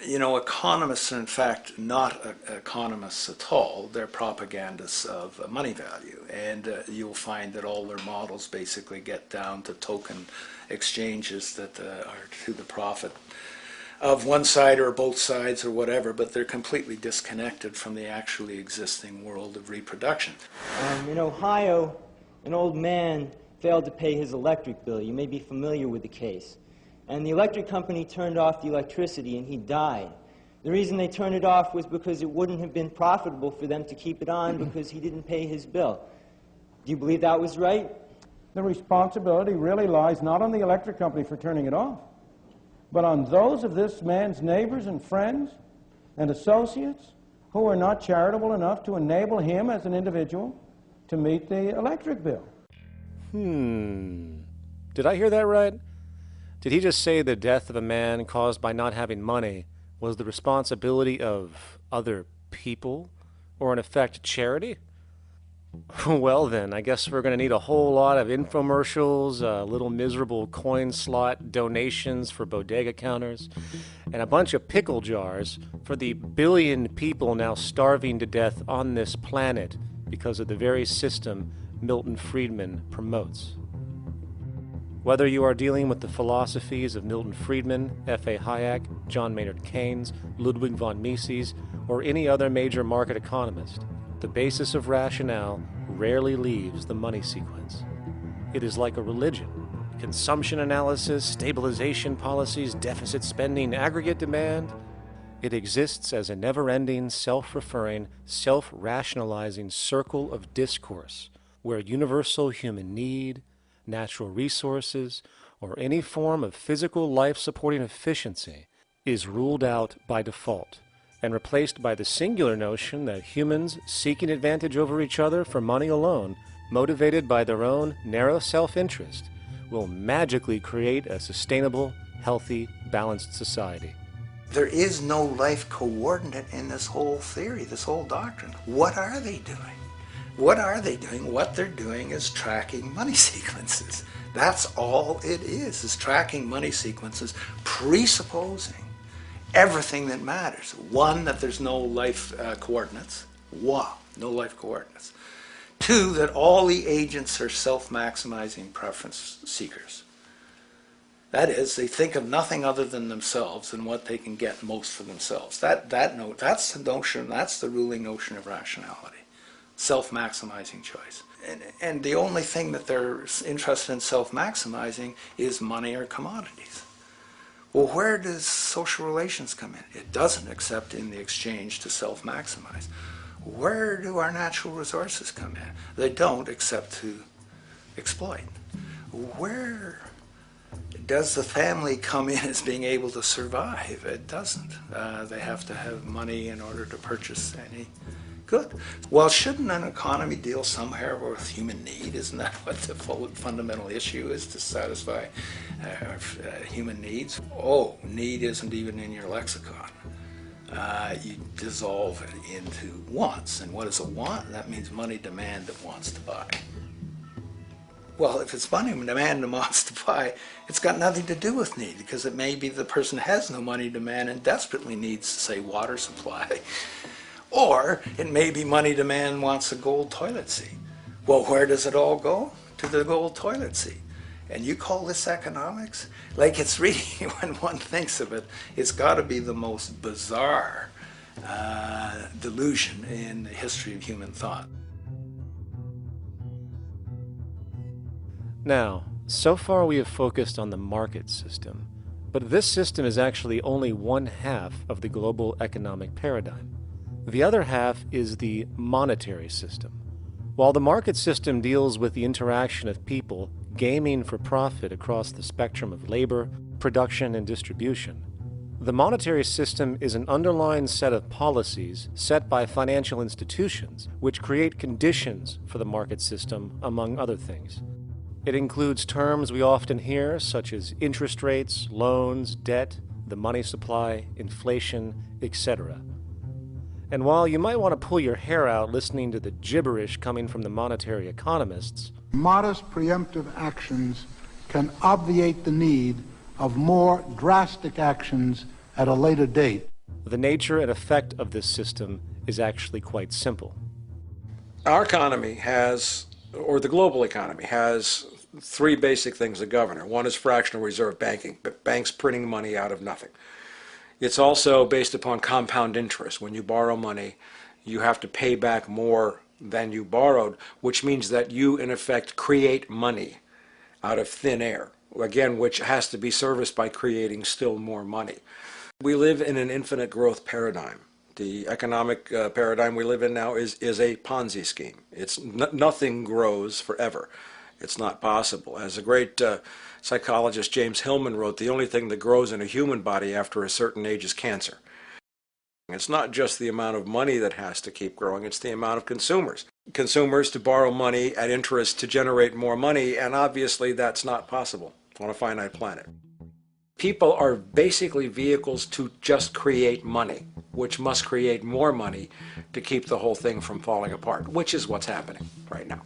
You know, economists are in fact not economists at all. They're propagandists of money value, and you'll find that all their models basically get down to token exchanges that are to the profit of one side or both sides or whatever, but they're completely disconnected from the actually existing world of reproduction. In Ohio, an old man failed to pay his electric bill. You may be familiar with the case. And the electric company turned off the electricity and he died. The reason they turned it off was because it wouldn't have been profitable for them to keep it on because he didn't pay his bill. Do you believe that was right? The responsibility really lies not on the electric company for turning it off, but on those of this man's neighbors and friends and associates who are not charitable enough to enable him as an individual to meet the electric bill. Did I hear that right? Did he just say the death of a man caused by not having money was the responsibility of other people, or in effect, charity? Well then, I guess we're going to need a whole lot of infomercials, little miserable coin slot donations for bodega counters, and a bunch of pickle jars for the billion people now starving to death on this planet because of the very system Milton Friedman promotes. Whether you are dealing with the philosophies of Milton Friedman, F.A. Hayek, John Maynard Keynes, Ludwig von Mises, or any other major market economist, the basis of rationale rarely leaves the money sequence. It is like a religion. Consumption analysis, stabilization policies, deficit spending, aggregate demand. It exists as a never-ending, self-referring, self-rationalizing circle of discourse where universal human need, natural resources, or any form of physical life-supporting efficiency is ruled out by default and replaced by the singular notion that humans seeking advantage over each other for money alone, motivated by their own narrow self-interest, will magically create a sustainable, healthy, balanced society. There is no life coordinate in this whole theory, this whole doctrine. What are they doing? What are they doing? What they're doing is tracking money sequences. That's all it is tracking money sequences, presupposing everything that matters. One, that there's no life coordinates. Wow, no life coordinates. Two, that all the agents are self-maximizing preference seekers. That is, they think of nothing other than themselves and what they can get most for themselves. That's the notion, that's the ruling notion of rationality. Self-maximizing choice. And the only thing that they're interested in self-maximizing is money or commodities. Well, where does social relations come in? It doesn't, except in the exchange to self-maximize. Where do our natural resources come in? They don't, except to exploit. Where does the family come in as being able to survive? It doesn't. They have to have money in order to purchase any good. Well, shouldn't an economy deal somewhere with human need? Isn't that what the fundamental issue is, to satisfy human needs? Oh, need isn't even in your lexicon. You dissolve it into wants. And what is a want? That means money demand that wants to buy. Well, if it's money demand that wants to buy, it's got nothing to do with need, because it may be the person has no money demand and desperately needs, say, water supply. Or it may be money demand wants a gold toilet seat. Well, where does it all go? To the gold toilet seat. And you call this economics? Like, it's really, when one thinks of it, it's got to be the most bizarre delusion in the history of human thought. Now, so far we have focused on the market system, but this system is actually only one half of the global economic paradigm. The other half is the monetary system. While the market system deals with the interaction of people gaming for profit across the spectrum of labor, production, and distribution, the monetary system is an underlying set of policies set by financial institutions which create conditions for the market system, among other things. It includes terms we often hear, such as interest rates, loans, debt, the money supply, inflation, etc. And while you might want to pull your hair out listening to the gibberish coming from the monetary economists, modest preemptive actions can obviate the need of more drastic actions at a later date. The nature and effect of this system is actually quite simple. Our economy has, or the global economy has, three basic things that govern it. One is fractional reserve banking, banks printing money out of nothing. It's also based upon compound interest. When you borrow money, you have to pay back more than you borrowed, which means that you, in effect, create money out of thin air, again, which has to be serviced by creating still more money. We live in an infinite growth paradigm. The economic paradigm we live in now is a Ponzi scheme. Nothing grows forever. It's not possible. As a great psychologist James Hillman wrote, the only thing that grows in a human body after a certain age is cancer. It's not just the amount of money that has to keep growing, it's the amount of consumers. Consumers to borrow money at interest to generate more money, and obviously that's not possible on a finite planet. People are basically vehicles to just create money, which must create more money to keep the whole thing from falling apart, which is what's happening right now.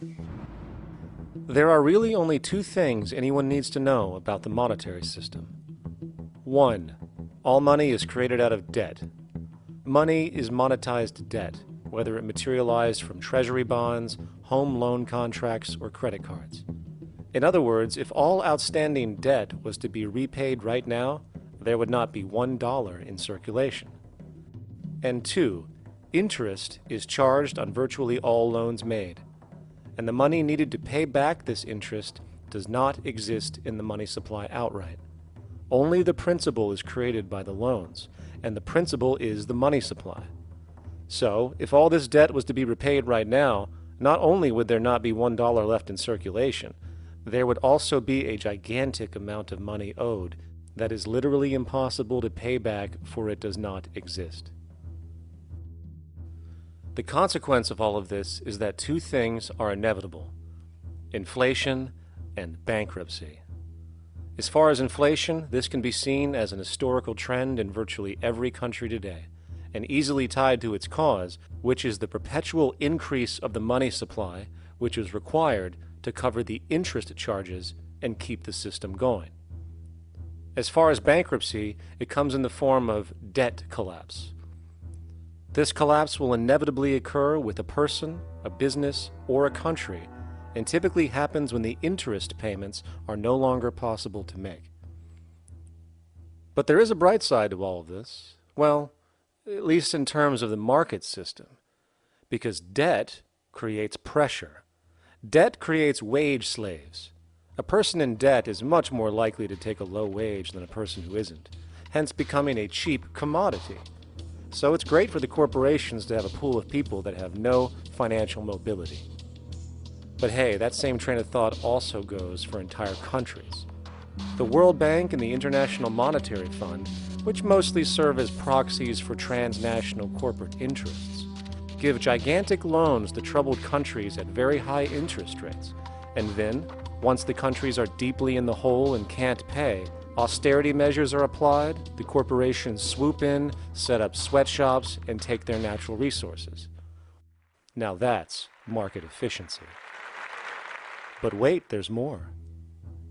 There are really only two things anyone needs to know about the monetary system. 1. All money is created out of debt. Money is monetized debt, whether it materialized from treasury bonds, home loan contracts, or credit cards. In other words, if all outstanding debt was to be repaid right now, there would not be $1 in circulation. And 2, interest is charged on virtually all loans made, and the money needed to pay back this interest does not exist in the money supply outright. Only the principal is created by the loans, and the principal is the money supply. So, if all this debt was to be repaid right now, not only would there not be $1 left in circulation, there would also be a gigantic amount of money owed that is literally impossible to pay back, for it does not exist. The consequence of all of this is that two things are inevitable: inflation and bankruptcy. As far as inflation, this can be seen as an historical trend in virtually every country today, and easily tied to its cause, which is the perpetual increase of the money supply, which is required to cover the interest charges and keep the system going. As far as bankruptcy, it comes in the form of debt collapse. This collapse will inevitably occur with a person, a business, or a country, and typically happens when the interest payments are no longer possible to make. But there is a bright side to all of this. Well, at least in terms of the market system, because debt creates pressure. Debt creates wage slaves. A person in debt is much more likely to take a low wage than a person who isn't, hence becoming a cheap commodity. So it's great for the corporations to have a pool of people that have no financial mobility. But hey, that same train of thought also goes for entire countries. The World Bank and the International Monetary Fund, which mostly serve as proxies for transnational corporate interests, give gigantic loans to troubled countries at very high interest rates, and then, once the countries are deeply in the hole and can't pay, austerity measures are applied, the corporations swoop in, set up sweatshops, and take their natural resources. Now that's market efficiency. But wait, there's more.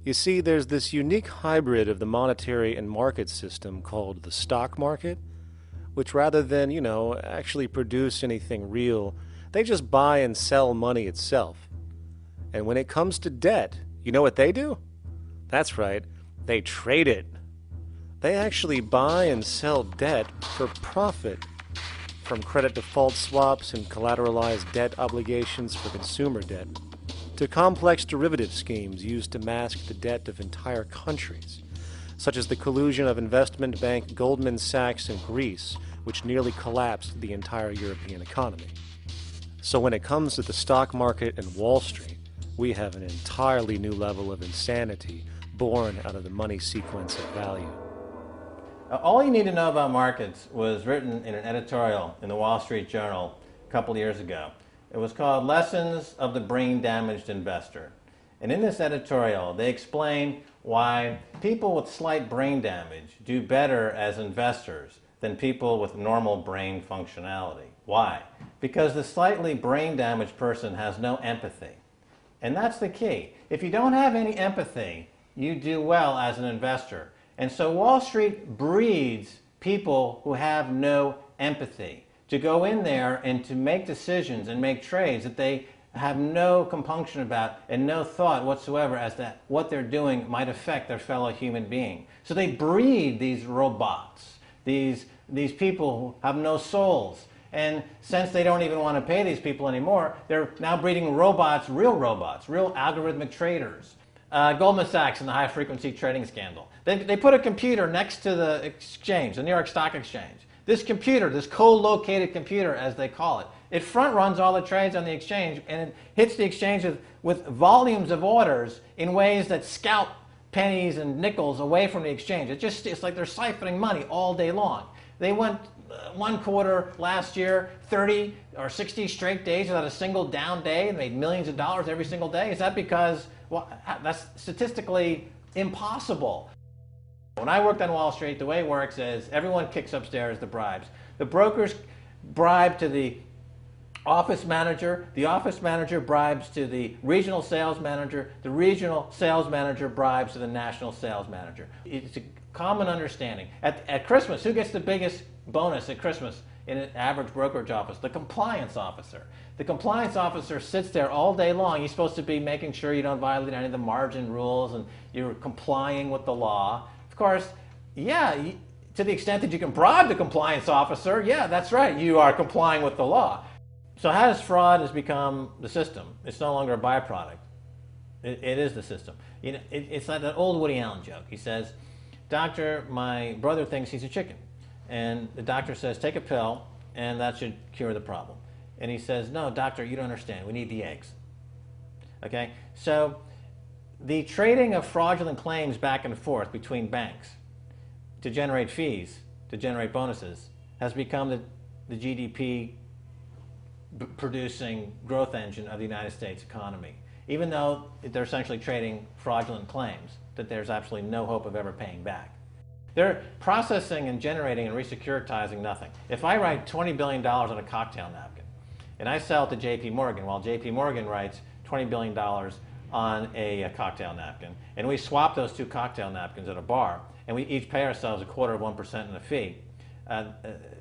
You see, there's this unique hybrid of the monetary and market system called the stock market, which rather than, actually produce anything real, they just buy and sell money itself. And when it comes to debt, you know what they do? That's right, they trade it. They actually buy and sell debt for profit, from credit default swaps and collateralized debt obligations for consumer debt, to complex derivative schemes used to mask the debt of entire countries, such as the collusion of investment bank Goldman Sachs in Greece, which nearly collapsed the entire European economy. So when it comes to the stock market and Wall Street, we have an entirely new level of insanity born out of the money sequence of value. All you need to know about markets was written in an editorial in the Wall Street Journal a couple of years ago. It was called Lessons of the Brain-Damaged Investor. And in this editorial, they explain why people with slight brain damage do better as investors than people with normal brain functionality. Why? Because the slightly brain-damaged person has no empathy. And that's the key. If you don't have any empathy, you do well as an investor. And so Wall Street breeds people who have no empathy, to go in there and to make decisions and make trades that they have no compunction about and no thought whatsoever as to what they're doing might affect their fellow human being. So they breed these robots, these people who have no souls. And since they don't even want to pay these people anymore, they're now breeding robots, real algorithmic traders. Goldman Sachs and the high-frequency trading scandal. They put a computer next to the exchange, the New York Stock Exchange. This computer, this co-located computer, as they call it, it front-runs all the trades on the exchange, and it hits the exchange with volumes of orders in ways that scalp pennies and nickels away from the exchange. It's like they're siphoning money all day long. They went one quarter last year, 30 or 60 straight days without a single down day and made millions of dollars every single day. Is that because, well, that's statistically impossible. When I worked on Wall Street, the way it works is everyone kicks upstairs the bribes. The brokers bribe to the office manager bribes to the regional sales manager bribes to the national sales manager. It's a common understanding. At Christmas, who gets the biggest bonus at Christmas in an average brokerage office? The compliance officer. The compliance officer sits there all day long. He's supposed to be making sure you don't violate any of the margin rules and you're complying with the law. Of course, yeah, to the extent that you can bribe the compliance officer, yeah, that's right, you are complying with the law. So as fraud has become the system, it's no longer a byproduct. It is the system. You know, it's like that old Woody Allen joke. He says, "Doctor, my brother thinks he's a chicken." And the doctor says, "Take a pill, and that should cure the problem." And he says, "No, doctor, you don't understand. We need the eggs." Okay? So the trading of fraudulent claims back and forth between banks to generate fees, to generate bonuses, has become the GDP producing growth engine of the United States economy. Even though they're essentially trading fraudulent claims that there's absolutely no hope of ever paying back. They're processing and generating and resecuritizing nothing. If I write $20 billion on a cocktail napkin and I sell it to JP Morgan while JP Morgan writes $20 billion on a cocktail napkin, and we swap those two cocktail napkins at a bar and we each pay ourselves 1/4% in a fee,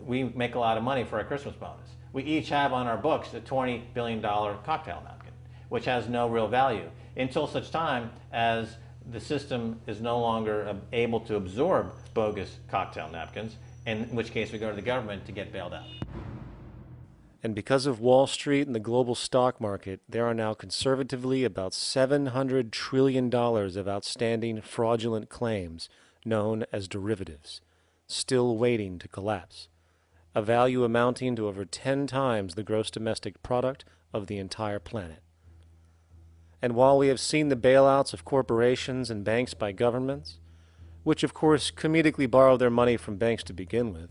we make a lot of money for our Christmas bonus. We each have on our books a $20 billion cocktail napkin, which has no real value until such time as the system is no longer able to absorb bogus cocktail napkins, in which case we go to the government to get bailed out. And because of Wall Street and the global stock market, there are now conservatively about $700 trillion of outstanding fraudulent claims known as derivatives, still waiting to collapse, a value amounting to over 10 times the gross domestic product of the entire planet. And while we have seen the bailouts of corporations and banks by governments, which of course comedically borrow their money from banks to begin with,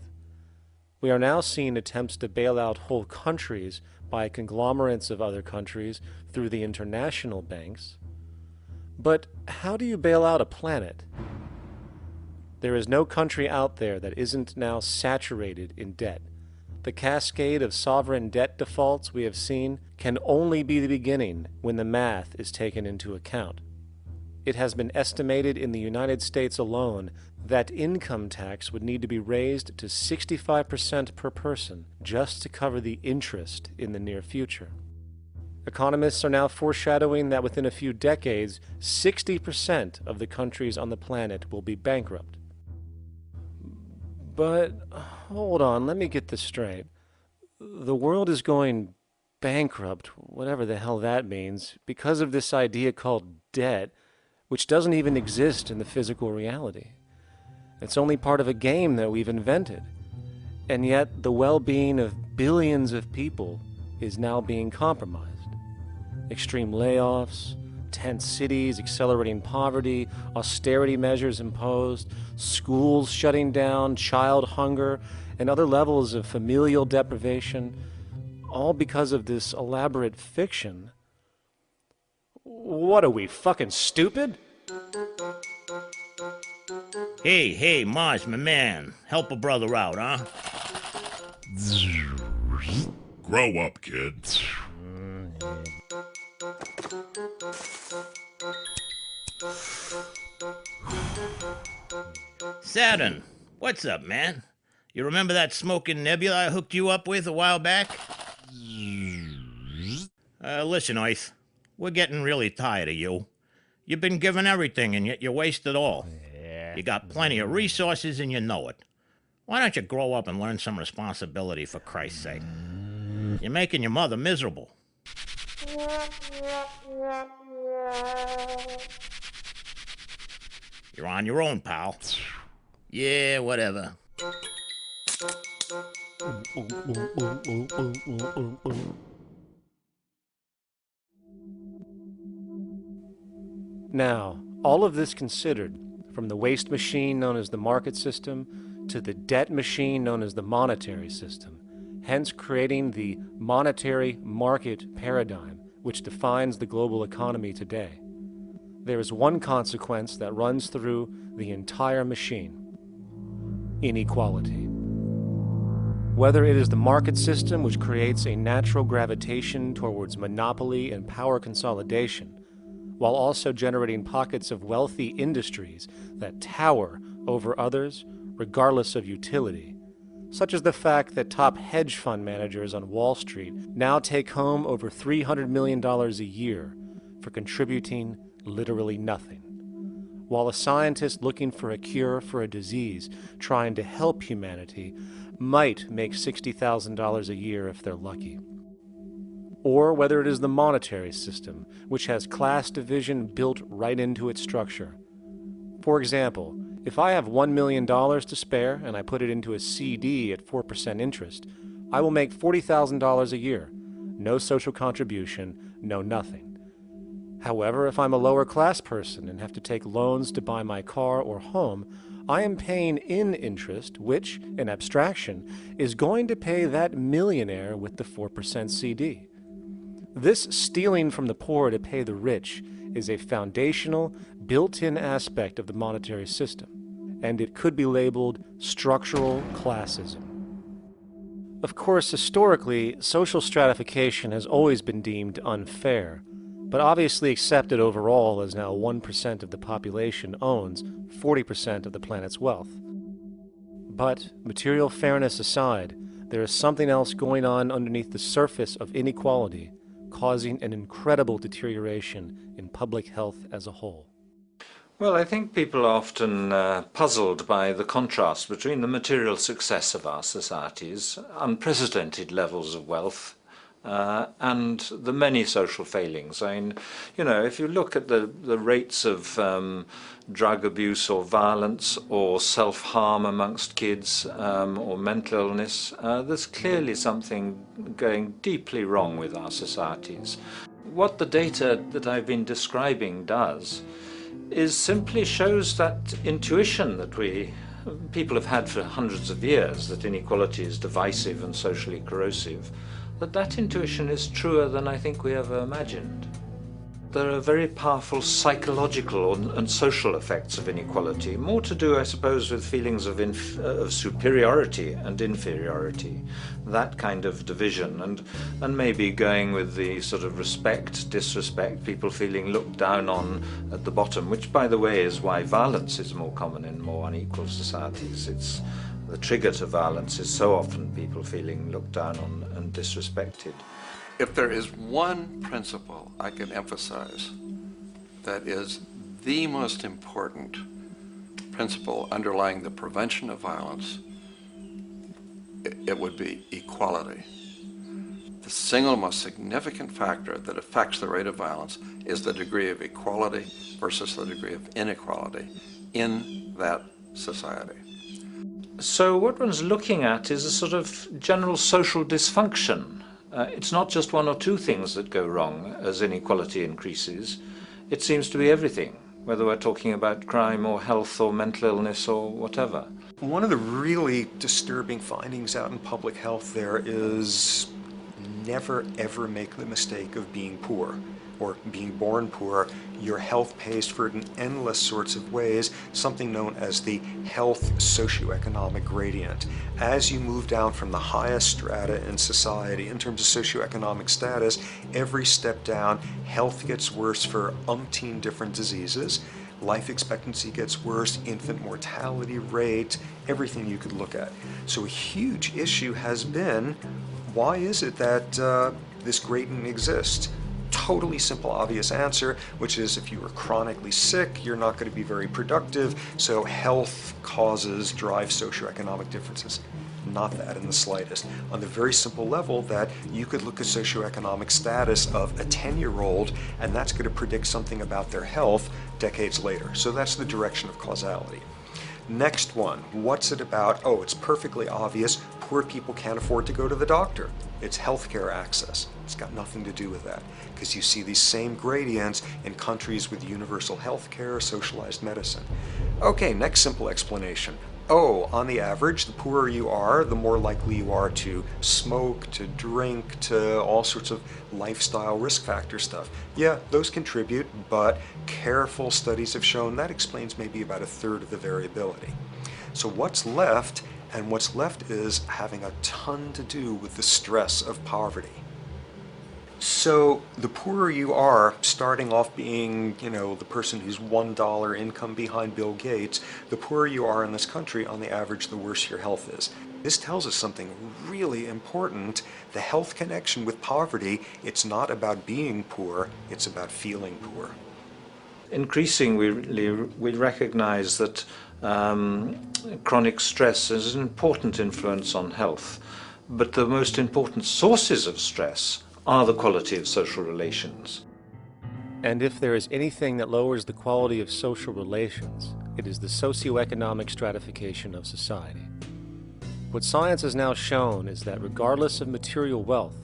we are now seeing attempts to bail out whole countries by conglomerates of other countries through the international banks. But how do you bail out a planet? There is no country out there that isn't now saturated in debt. The cascade of sovereign debt defaults we have seen can only be the beginning when the math is taken into account. It has been estimated in the United States alone that income tax would need to be raised to 65% per person just to cover the interest in the near future. Economists are now foreshadowing that within a few decades, 60% of the countries on the planet will be bankrupt. But hold on, let me get this straight. The world is going bankrupt, whatever the hell that means, because of this idea called debt, which doesn't even exist in the physical reality. It's only part of a game that we've invented. And yet the well-being of billions of people is now being compromised. Extreme layoffs, tent cities, accelerating poverty, austerity measures imposed, schools shutting down, child hunger, and other levels of familial deprivation, all because of this elaborate fiction. What are we, fucking stupid? Hey, Mars, my man. Help a brother out, huh? Grow up, kid. Saturn, what's up, man? You remember that smoking nebula I hooked you up with a while back? Listen, Earth, we're getting really tired of you. You've been given everything, and yet you waste it all. You got plenty of resources, and you know it. Why don't you grow up and learn some responsibility, for Christ's sake? You're making your mother miserable. You're on your own, pal. Yeah, whatever. Now, all of this considered, from the waste machine known as the market system to the debt machine known as the monetary system, hence creating the monetary market paradigm which defines the global economy today, there is one consequence that runs through the entire machine: inequality. Whether it is the market system which creates a natural gravitation towards monopoly and power consolidation, while also generating pockets of wealthy industries that tower over others regardless of utility, such as the fact that top hedge fund managers on Wall Street now take home over $300 million a year for contributing literally nothing, while a scientist looking for a cure for a disease trying to help humanity might make $60,000 a year if they're lucky. Or whether it is the monetary system, which has class division built right into its structure. For example, if I have $1 million to spare and I put it into a CD at 4% interest, I will make $40,000 a year. No social contribution, no nothing. However, if I'm a lower class person and have to take loans to buy my car or home, I am paying in interest, which, in abstraction, is going to pay that millionaire with the 4% CD. This stealing from the poor to pay the rich is a foundational, built-in aspect of the monetary system, and it could be labeled structural classism. Of course, historically, social stratification has always been deemed unfair, but obviously accepted overall as now 1% of the population owns 40% of the planet's wealth. But, material fairness aside, there is something else going on underneath the surface of inequality, causing an incredible deterioration in public health as a whole. Well, I think people are often puzzled by the contrast between the material success of our societies, unprecedented levels of wealth, and the many social failings. I mean, you know, if you look at the rates of drug abuse or violence or self-harm amongst kids or mental illness, there's clearly something going deeply wrong with our societies. What the data that I've been describing does is simply shows that intuition that people have had for hundreds of years, that inequality is divisive and socially corrosive, that intuition is truer than I think we ever imagined. There are very powerful psychological and social effects of inequality, more to do, I suppose, with feelings of superiority and inferiority, that kind of division, and maybe going with the sort of respect, disrespect, people feeling looked down on at the bottom, which, by the way, is why violence is more common in more unequal societies. It's the trigger to violence is so often people feeling looked down on and disrespected. If there is one principle I can emphasize that is the most important principle underlying the prevention of violence, it would be equality. The single most significant factor that affects the rate of violence is the degree of equality versus the degree of inequality in that society. So what one's looking at is a sort of general social dysfunction. It's not just one or two things that go wrong as inequality increases. It seems to be everything, whether we're talking about crime or health or mental illness or whatever. One of the really disturbing findings out in public health there is never ever make the mistake of being poor or being born poor. Your health pays for it in endless sorts of ways, something known as the health socioeconomic gradient. As you move down from the highest strata in society in terms of socioeconomic status, every step down, health gets worse for umpteen different diseases. life expectancy gets worse, infant mortality rate, everything you could look at. So a huge issue has been, why is it that this gradient exists? Totally simple, obvious answer, which is if you are chronically sick, you're not going to be very productive, so health causes drive socioeconomic differences. Not that in the slightest. On the very simple level that you could look at socioeconomic status of a 10-year-old, and that's going to predict something about their health decades later. So that's the direction of causality. Next one, what's it about? Oh, it's perfectly obvious. Poor people can't afford to go to the doctor. It's healthcare access. It's got nothing to do with that, because you see these same gradients in countries with universal healthcare, socialized medicine. Okay, next simple explanation. Oh, on the average, the poorer you are, the more likely you are to smoke, to drink, to all sorts of lifestyle risk factor stuff. Yeah, those contribute, but careful studies have shown that explains maybe about a third of the variability. So what's left? And what's left is having a ton to do with the stress of poverty. So the poorer you are, starting off being, the person who's $1 income behind Bill Gates, the poorer you are in this country, on the average, the worse your health is. This tells us something really important. The health connection with poverty, it's not about being poor, it's about feeling poor. Increasingly, we recognize that chronic stress is an important influence on health, but the most important sources of stress are the quality of social relations. And if there is anything that lowers the quality of social relations, it is the socioeconomic stratification of society. What science has now shown is that regardless of material wealth,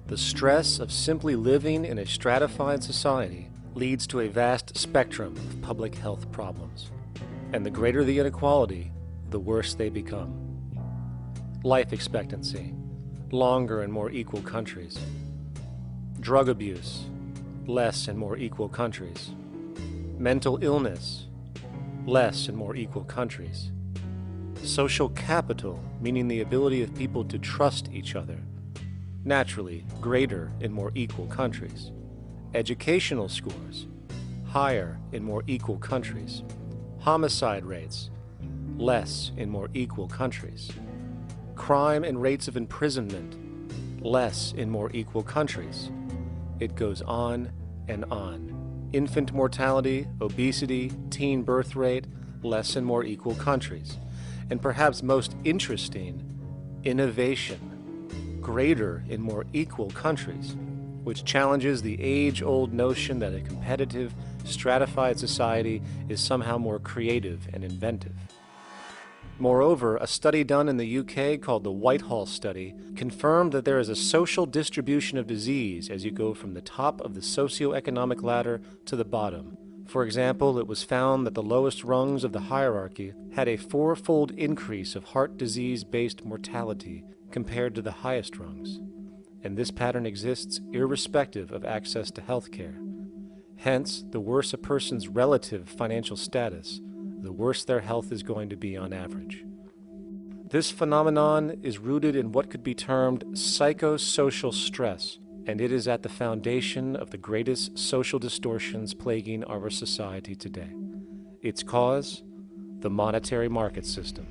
the stress of simply living in a stratified society leads to a vast spectrum of public health problems. And the greater the inequality, the worse they become. Life expectancy, longer in more equal countries. Drug abuse, less in more equal countries. Mental illness, less in more equal countries. Social capital, meaning the ability of people to trust each other, naturally greater in more equal countries. Educational scores, higher in more equal countries. Homicide rates, less in more equal countries. Crime and rates of imprisonment, less in more equal countries. It goes on and on. Infant mortality, obesity, teen birth rate, less in more equal countries. And perhaps most interesting, innovation, greater in more equal countries, which challenges the age-old notion that a competitive, stratified society is somehow more creative and inventive. Moreover, a study done in the UK called the Whitehall Study confirmed that there is a social distribution of disease as you go from the top of the socioeconomic ladder to the bottom. For example, it was found that the lowest rungs of the hierarchy had a 4-fold increase of heart disease-based mortality compared to the highest rungs. And this pattern exists irrespective of access to health care. Hence, the worse a person's relative financial status, the worse their health is going to be on average. This phenomenon is rooted in what could be termed psychosocial stress, and it is at the foundation of the greatest social distortions plaguing our society today. Its cause? The monetary market system.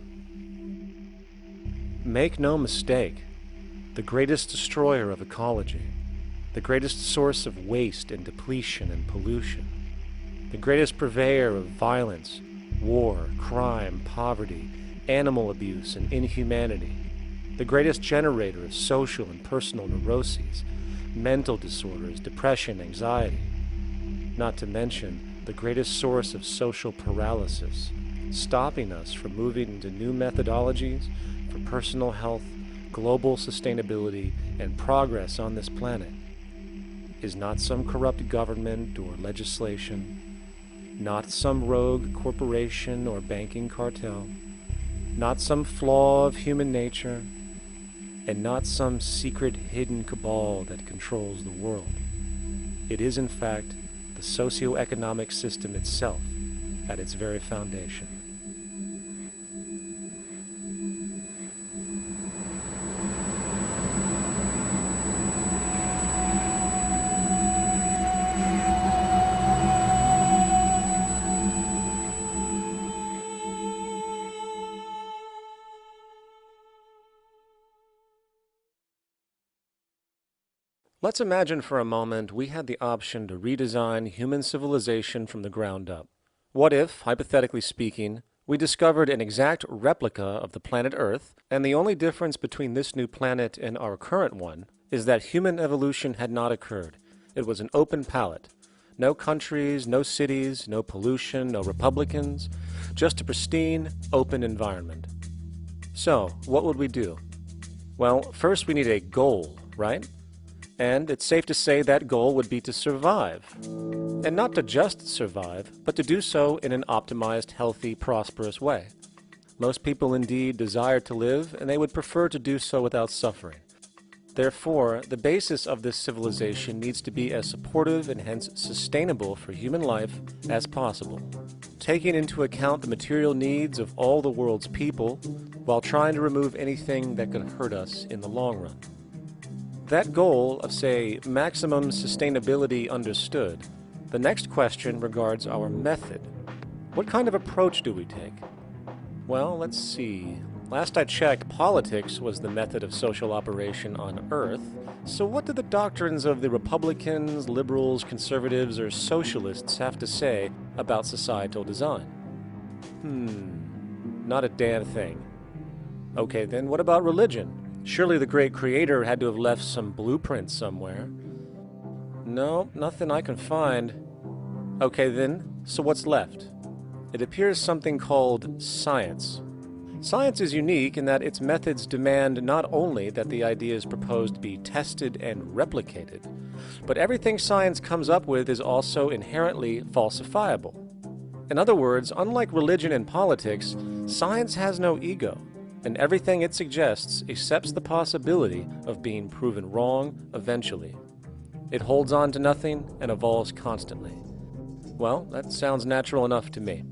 Make no mistake, the greatest destroyer of ecology, the greatest source of waste and depletion and pollution, the greatest purveyor of violence, war, crime, poverty, animal abuse, and inhumanity, the greatest generator of social and personal neuroses, mental disorders, depression, anxiety, not to mention the greatest source of social paralysis, stopping us from moving into new methodologies for personal health, global sustainability, and progress on this planet, is not some corrupt government or legislation, not some rogue corporation or banking cartel, not some flaw of human nature, and not some secret hidden cabal that controls the world. It is, in fact, the socio-economic system itself at its very foundation. Let's imagine for a moment we had the option to redesign human civilization from the ground up. What if, hypothetically speaking, we discovered an exact replica of the planet Earth, and the only difference between this new planet and our current one is that human evolution had not occurred. It was an open palette. No countries, no cities, no pollution, no Republicans, just a pristine, open environment. So, what would we do? Well, first we need a goal, right? And it's safe to say that goal would be to survive. And not to just survive, but to do so in an optimized, healthy, prosperous way. Most people indeed desire to live, and they would prefer to do so without suffering. Therefore, the basis of this civilization needs to be as supportive and hence sustainable for human life as possible, taking into account the material needs of all the world's people while trying to remove anything that could hurt us in the long run. That goal of, say, maximum sustainability understood, the next question regards our method. What kind of approach do we take? Well, let's see. Last I checked, politics was the method of social operation on Earth. So what do the doctrines of the Republicans, liberals, conservatives, or socialists have to say about societal design? Not a damn thing. Okay, then what about religion? Surely the great creator had to have left some blueprint somewhere. No, nothing I can find. Okay then, so what's left? It appears something called science. Science is unique in that its methods demand not only that the ideas proposed be tested and replicated, but everything science comes up with is also inherently falsifiable. In other words, unlike religion and politics, science has no ego, and everything it suggests accepts the possibility of being proven wrong eventually. It holds on to nothing and evolves constantly. Well, that sounds natural enough to me.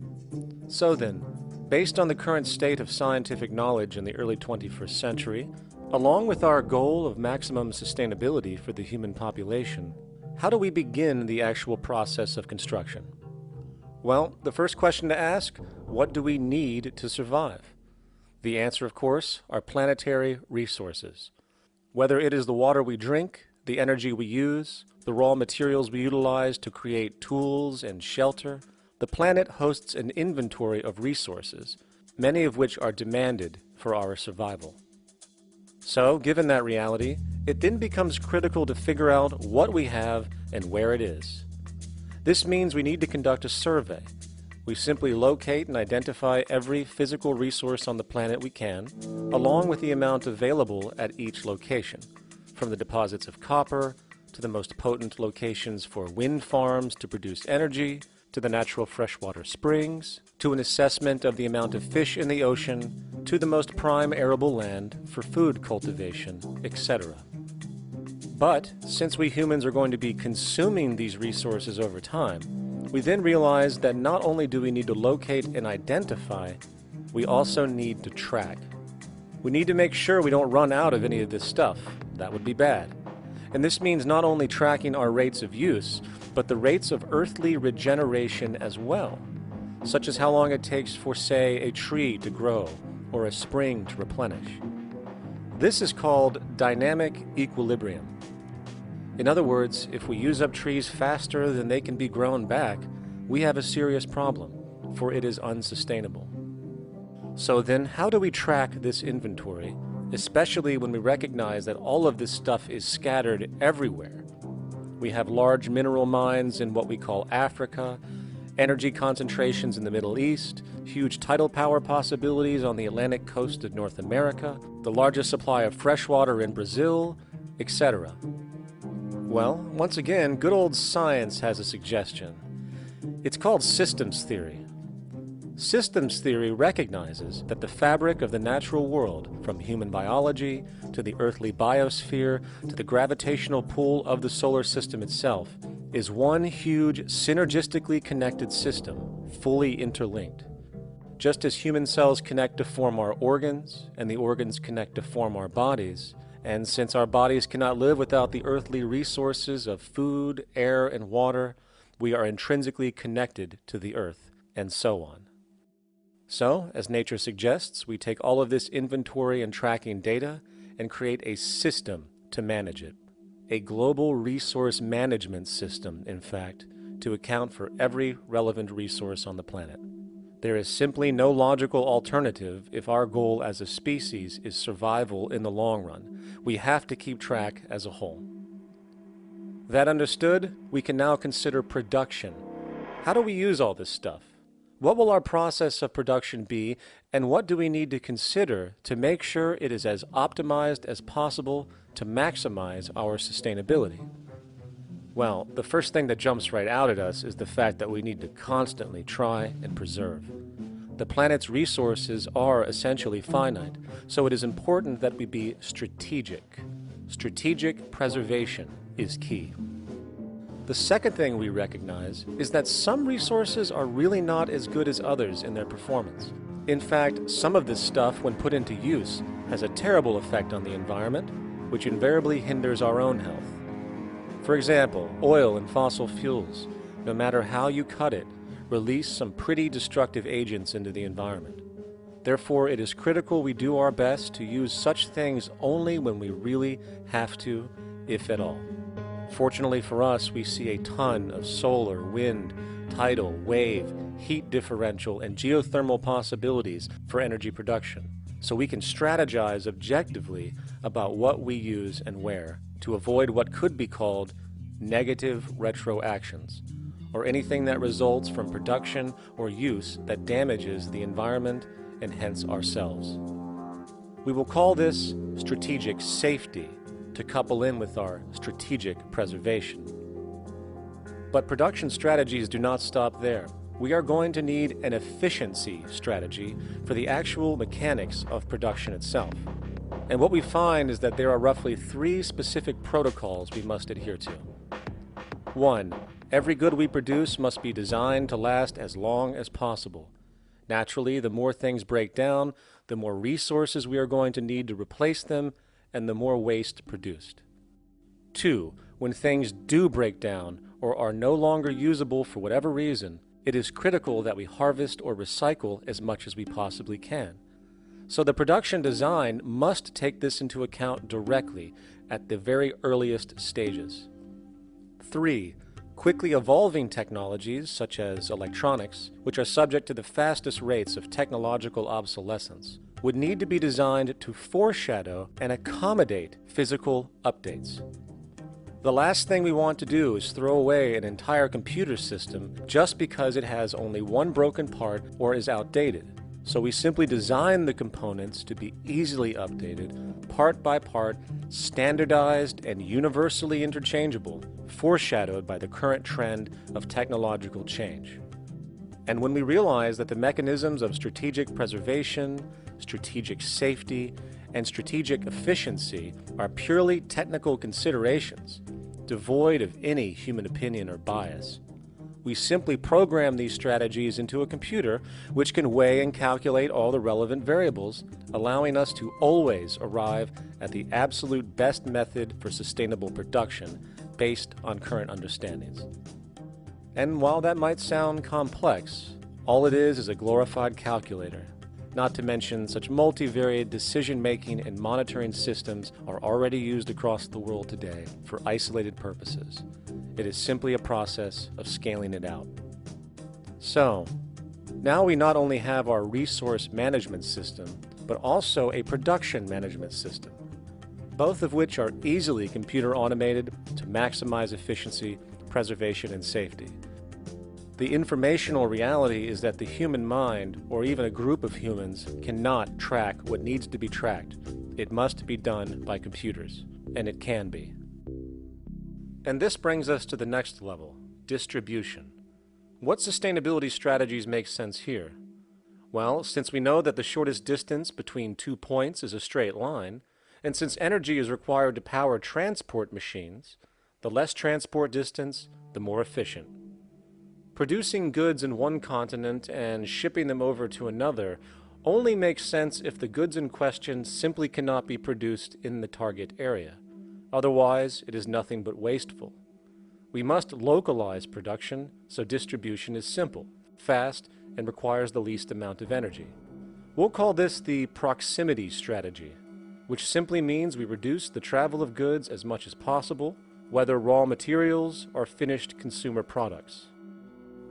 So then, based on the current state of scientific knowledge in the early 21st century, along with our goal of maximum sustainability for the human population, how do we begin the actual process of construction? Well, the first question to ask, what do we need to survive? The answer, of course, are planetary resources. Whether it is the water we drink, the energy we use, the raw materials we utilize to create tools and shelter, the planet hosts an inventory of resources, many of which are demanded for our survival. So, given that reality, it then becomes critical to figure out what we have and where it is. This means we need to conduct a survey. We simply locate and identify every physical resource on the planet we can, along with the amount available at each location, from the deposits of copper, to the most potent locations for wind farms to produce energy, to the natural freshwater springs, to an assessment of the amount of fish in the ocean, to the most prime arable land for food cultivation, etc. But, since we humans are going to be consuming these resources over time, we then realize that not only do we need to locate and identify, we also need to track. We need to make sure we don't run out of any of this stuff. That would be bad. And this means not only tracking our rates of use, but the rates of earthly regeneration as well, such as how long it takes for, say, a tree to grow or a spring to replenish. This is called dynamic equilibrium. In other words, if we use up trees faster than they can be grown back, we have a serious problem, for it is unsustainable. So then, how do we track this inventory, especially when we recognize that all of this stuff is scattered everywhere? We have large mineral mines in what we call Africa, energy concentrations in the Middle East, huge tidal power possibilities on the Atlantic coast of North America, the largest supply of freshwater in Brazil, etc. Well, once again, good old science has a suggestion. It's called systems theory. Systems theory recognizes that the fabric of the natural world, from human biology to the earthly biosphere to the gravitational pull of the solar system itself, is one huge synergistically connected system, fully interlinked. Just as human cells connect to form our organs, and the organs connect to form our bodies, and since our bodies cannot live without the earthly resources of food, air, and water, we are intrinsically connected to the earth, and so on. So, as nature suggests, we take all of this inventory and tracking data and create a system to manage it. a global resource management system, in fact, to account for every relevant resource on the planet. There is simply no logical alternative if our goal as a species is survival in the long run. We have to keep track as a whole. That understood, we can now consider production. How do we use all this stuff? What will our process of production be, and what do we need to consider to make sure it is as optimized as possible to maximize our sustainability? Well, the first thing that jumps right out at us is the fact that we need to constantly try and preserve. The planet's resources are essentially finite, so it is important that we be strategic. Strategic preservation is key. The second thing we recognize is that some resources are really not as good as others in their performance. In fact, some of this stuff, when put into use, has a terrible effect on the environment, which invariably hinders our own health. For example, oil and fossil fuels, no matter how you cut it, release some pretty destructive agents into the environment. Therefore, it is critical we do our best to use such things only when we really have to, if at all. Fortunately for us, we see a ton of solar, wind, tidal, wave, heat differential, and geothermal possibilities for energy production, so we can strategize objectively about what we use and where to avoid what could be called negative retroactions, or anything that results from production or use that damages the environment and hence ourselves. We will call this strategic safety, to couple in with our strategic preservation. But production strategies do not stop there. We are going to need an efficiency strategy for the actual mechanics of production itself. And what we find is that there are roughly 3 specific protocols we must adhere to. 1. Every good we produce must be designed to last as long as possible. Naturally, the more things break down, the more resources we are going to need to replace them, and the more waste produced. 2. When things do break down or are no longer usable for whatever reason, it is critical that we harvest or recycle as much as we possibly can. So the production design must take this into account directly at the very earliest stages. 3. Quickly evolving technologies, such as electronics, which are subject to the fastest rates of technological obsolescence, would need to be designed to foreshadow and accommodate physical updates. The last thing we want to do is throw away an entire computer system just because it has only one broken part or is outdated. So we simply design the components to be easily updated, part by part, standardized and universally interchangeable, foreshadowed by the current trend of technological change. And when we realize that the mechanisms of strategic preservation, strategic safety, and strategic efficiency are purely technical considerations, devoid of any human opinion or bias, we simply program these strategies into a computer which can weigh and calculate all the relevant variables, allowing us to always arrive at the absolute best method for sustainable production based on current understandings. And while that might sound complex, all it is a glorified calculator. Not to mention such multivariate decision-making and monitoring systems are already used across the world today for isolated purposes. It is simply a process of scaling it out. So, now we not only have our resource management system, but also a production management system, both of which are easily computer automated to maximize efficiency, preservation, and safety. The informational reality is that the human mind, or even a group of humans, cannot track what needs to be tracked. It must be done by computers, and it can be. And this brings us to the next level, distribution. What sustainability strategies make sense here? Well, since we know that the shortest distance between 2 points is a straight line, and since energy is required to power transport machines, the less transport distance, the more efficient. Producing goods in one continent and shipping them over to another only makes sense if the goods in question simply cannot be produced in the target area. Otherwise, it is nothing but wasteful. We must localize production so distribution is simple, fast, and requires the least amount of energy. We'll call this the proximity strategy. which simply means we reduce the travel of goods as much as possible, whether raw materials or finished consumer products.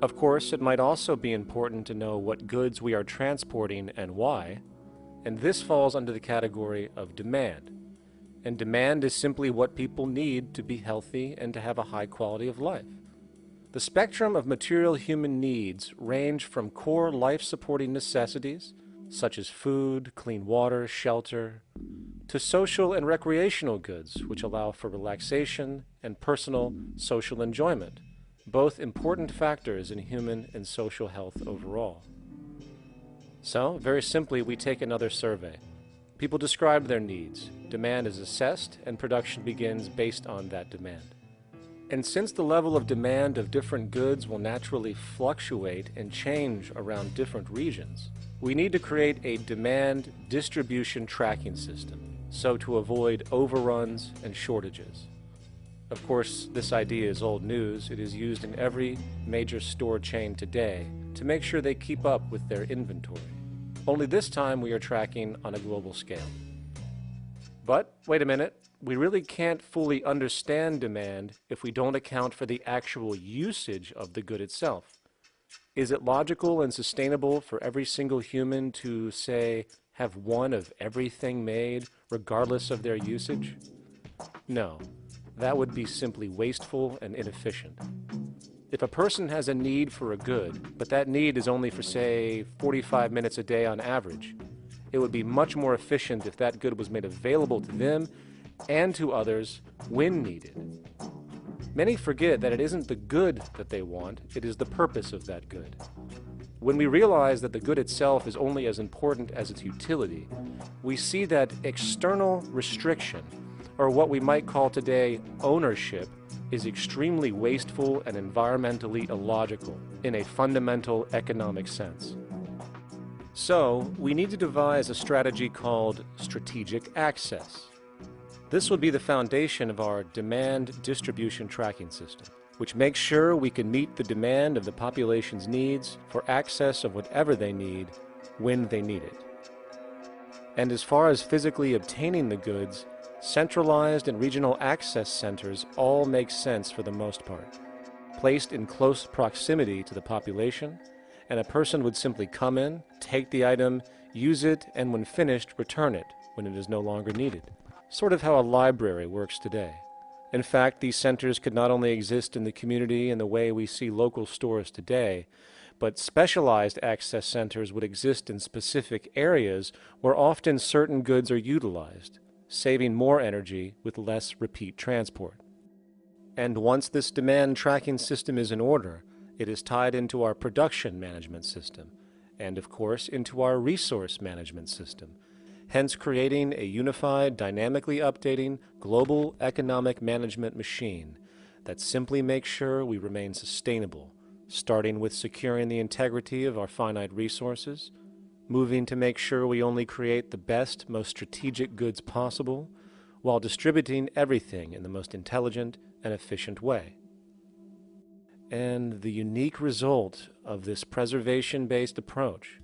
Of course, it might also be important to know what goods we are transporting and why, and this falls under the category of demand. And demand is simply what people need to be healthy and to have a high quality of life. The spectrum of material human needs range from core life-supporting necessities, such as food, clean water, shelter, to social and recreational goods, which allow for relaxation and personal social enjoyment, both important factors in human and social health overall. So, very simply, we take another survey. People describe their needs. Demand is assessed, and production begins based on that demand. And since the level of demand of different goods will naturally fluctuate and change around different regions, we need to create a demand distribution tracking system, so to avoid overruns and shortages. Of course, this idea is old news. It is used in every major store chain today to make sure they keep up with their inventory. Only this time we are tracking on a global scale. But, wait a minute, we really can't fully understand demand if we don't account for the actual usage of the good itself. Is it logical and sustainable for every single human to, say, have one of everything made, regardless of their usage? No, that would be simply wasteful and inefficient. If a person has a need for a good, but that need is only for, say, 45 minutes a day on average, it would be much more efficient if that good was made available to them and to others when needed. Many forget that it isn't the good that they want, it is the purpose of that good. When we realize that the good itself is only as important as its utility, we see that external restriction, or what we might call today ownership, is extremely wasteful and environmentally illogical in a fundamental economic sense. So, we need to devise a strategy called strategic access. This will be the foundation of our demand distribution tracking system, which makes sure we can meet the demand of the population's needs for access of whatever they need when they need it. And as far as physically obtaining the goods, centralized and regional access centers all make sense for the most part, placed in close proximity to the population, and a person would simply come in, take the item, use it, and when finished, return it when it is no longer needed. Sort of how a library works today. In fact, these centers could not only exist in the community in the way we see local stores today, but specialized access centers would exist in specific areas where often certain goods are utilized, saving more energy with less repeat transport. And once this demand tracking system is in order, it is tied into our production management system, and of course into our resource management system, hence creating a unified, dynamically updating global economic management machine that simply makes sure we remain sustainable, starting with securing the integrity of our finite resources, moving to make sure we only create the best, most strategic goods possible, while distributing everything in the most intelligent and efficient way. And the unique result of this preservation-based approach,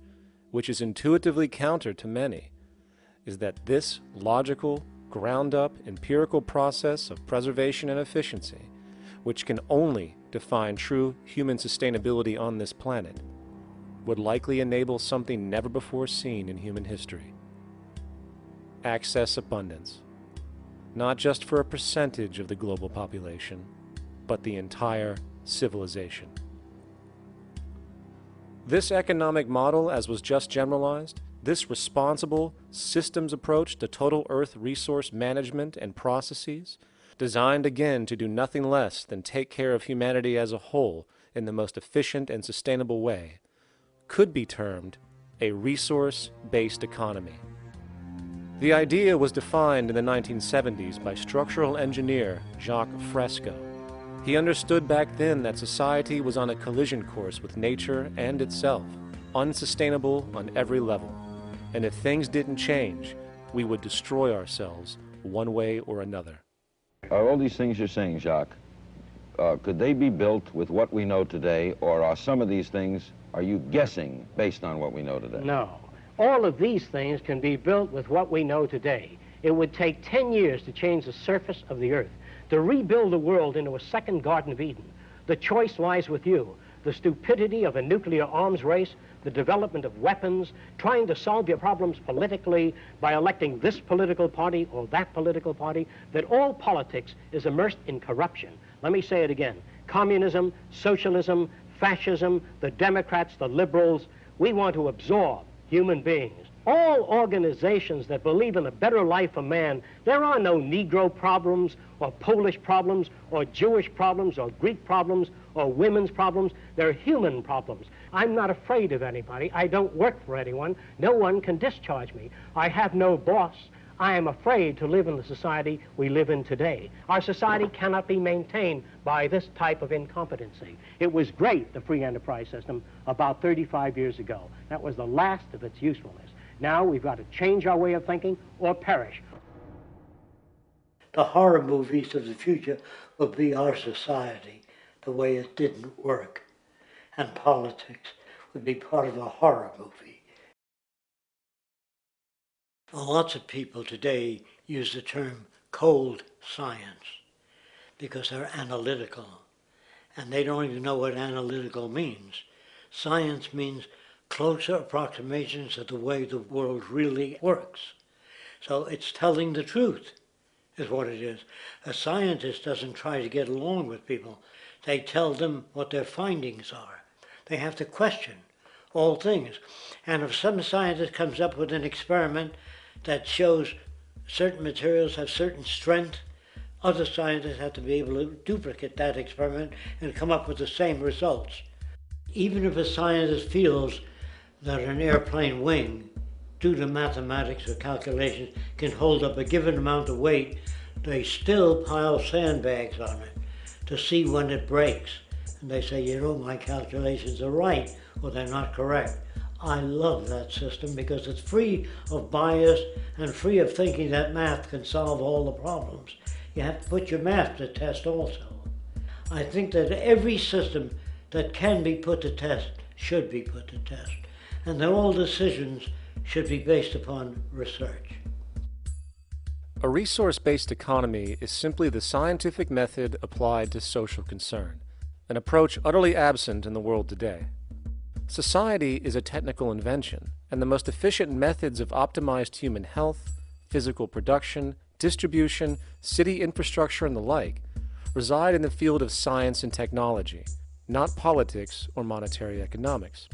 which is intuitively counter to many, is that this logical, ground-up, empirical process of preservation and efficiency, which can only define true human sustainability on this planet, would likely enable something never before seen in human history. Access abundance, not just for a percentage of the global population, but the entire civilization. This economic model, as was just generalized, this responsible systems approach to total Earth resource management and processes, designed again to do nothing less than take care of humanity as a whole in the most efficient and sustainable way, could be termed a resource-based economy. The idea was defined in the 1970s by structural engineer Jacques Fresco. He understood back then that society was on a collision course with nature and itself, unsustainable on every level. And if things didn't change, we would destroy ourselves one way or another. Are all these things you're saying, Jacques, could they be built with what we know today, or are some of these things, are you guessing based on what we know today? No. All of these things can be built with what we know today. It would take 10 years to change the surface of the earth, to rebuild the world into a second Garden of Eden. The choice lies with you. The stupidity of a nuclear arms race, the development of weapons, trying to solve your problems politically by electing this political party or that political party, that all politics is immersed in corruption. Let me say it again. Communism, socialism, fascism, the Democrats, the liberals, we want to absorb human beings. All organizations that believe in a better life for man, there are no Negro problems or Polish problems or Jewish problems or Greek problems or women's problems. They're human problems. I'm not afraid of anybody. I don't work for anyone. No one can discharge me. I have no boss. I am afraid to live in the society we live in today. Our society cannot be maintained by this type of incompetency. It was great, the free enterprise system, about 35 years ago. That was the last of its usefulness. Now we've got to change our way of thinking or perish. The horror movies of the future will be our society, the way it didn't work. And politics would be part of a horror movie. Lots of people today use the term cold science because they're analytical. And they don't even know what analytical means. Science means closer approximations of the way the world really works. So it's telling the truth, is what it is. A scientist doesn't try to get along with people. They tell them what their findings are. They have to question all things. And if some scientist comes up with an experiment that shows certain materials have certain strength, other scientists have to be able to duplicate that experiment and come up with the same results. Even if a scientist feels that an airplane wing, due to mathematics or calculations, can hold up a given amount of weight, they still pile sandbags on it to see when it breaks. And they say, you know, my calculations are right, or they're not correct. I love that system because it's free of bias and free of thinking that math can solve all the problems. You have to put your math to test also. I think that every system that can be put to test should be put to test. And that all decisions should be based upon research. A resource-based economy is simply the scientific method applied to social concern, an approach utterly absent in the world today. Society is a technical invention, and the most efficient methods of optimized human health, physical production, distribution, city infrastructure, and the like reside in the field of science and technology, not politics or monetary economics.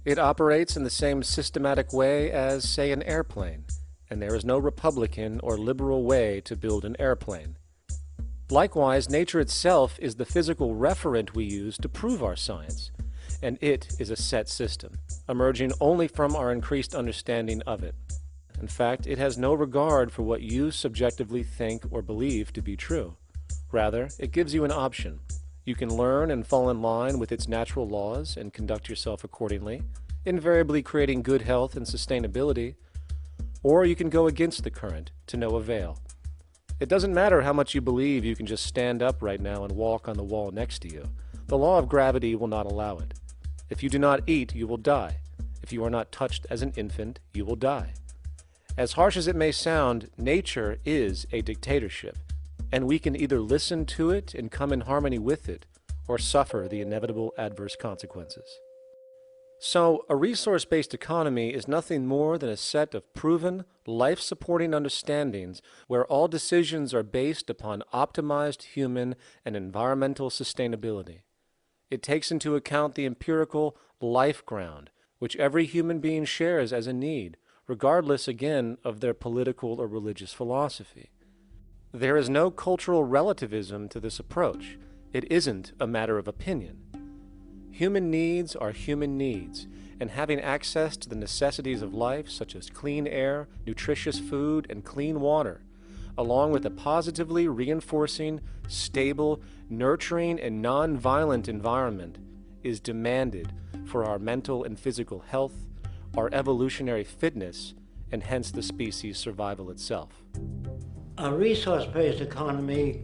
It operates in the same systematic way as, say, an airplane, and there is no Republican or liberal way to build an airplane. Likewise, nature itself is the physical referent we use to prove our science, and it is a set system, emerging only from our increased understanding of it. In fact, it has no regard for what you subjectively think or believe to be true. Rather, it gives you an option. You can learn and fall in line with its natural laws and conduct yourself accordingly, invariably creating good health and sustainability, or you can go against the current to no avail. It doesn't matter how much you believe you can just stand up right now and walk on the wall next to you. The law of gravity will not allow it. If you do not eat, you will die. If you are not touched as an infant, you will die. As harsh as it may sound, nature is a dictatorship, and we can either listen to it and come in harmony with it, or suffer the inevitable adverse consequences. So, a resource-based economy is nothing more than a set of proven, life-supporting understandings where all decisions are based upon optimized human and environmental sustainability. It takes into account the empirical life ground, which every human being shares as a need, regardless, again, of their political or religious philosophy. There is no cultural relativism to this approach. It isn't a matter of opinion. Human needs are human needs, and having access to the necessities of life, such as clean air, nutritious food, and clean water, along with a positively reinforcing, stable, nurturing, and non-violent environment, is demanded for our mental and physical health, our evolutionary fitness, and hence the species' survival itself. A resource-based economy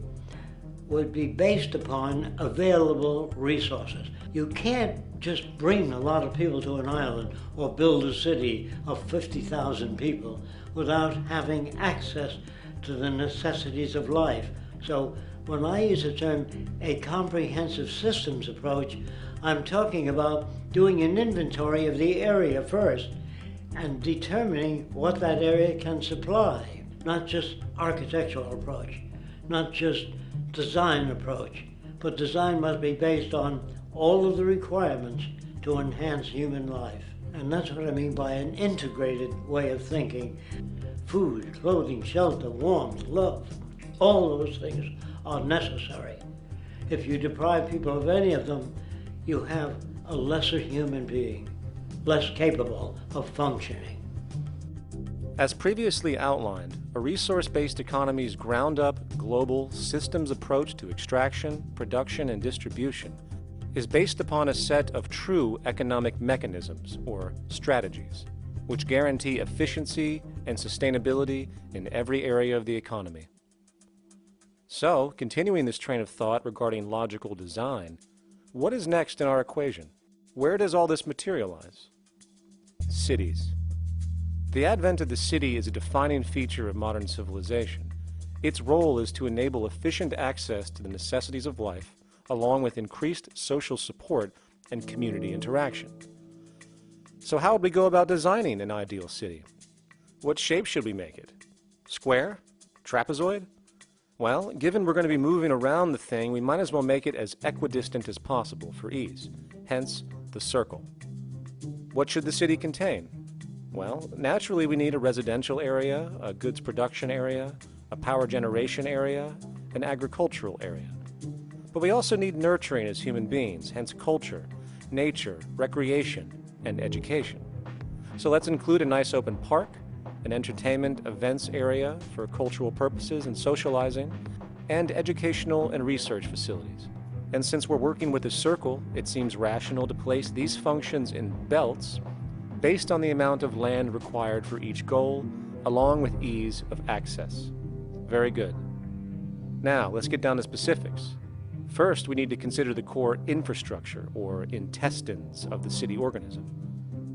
would be based upon available resources. You can't just bring a lot of people to an island or build a city of 50,000 people without having access to the necessities of life. So when I use the term a comprehensive systems approach, I'm talking about doing an inventory of the area first and determining what that area can supply, not just architectural approach, not just design approach, but design must be based on all of the requirements to enhance human life. And that's what I mean by an integrated way of thinking. Food, clothing, shelter, warmth, love, all those things are necessary. If you deprive people of any of them, you have a lesser human being, less capable of functioning. As previously outlined, a resource-based economy's ground-up, global, systems approach to extraction, production, and distribution is based upon a set of true economic mechanisms, or strategies, which guarantee efficiency and sustainability in every area of the economy. So, continuing this train of thought regarding logical design, what is next in our equation? Where does all this materialize? Cities. The advent of the city is a defining feature of modern civilization. Its role is to enable efficient access to the necessities of life, along with increased social support and community interaction. So how would we go about designing an ideal city? What shape should we make it? Square? Trapezoid? Well, given we're going to be moving around the thing, we might as well make it as equidistant as possible for ease, hence the circle. What should the city contain? Well, naturally we need a residential area, a goods production area, a power generation area, an agricultural area. But we also need nurturing as human beings, hence culture, nature, recreation, and education. So let's include a nice open park, an entertainment events area for cultural purposes and socializing, and educational and research facilities. And since we're working with a circle, it seems rational to place these functions in belts based on the amount of land required for each goal, along with ease of access. Very good. Now, let's get down to specifics. First, we need to consider the core infrastructure, or intestines, of the city organism.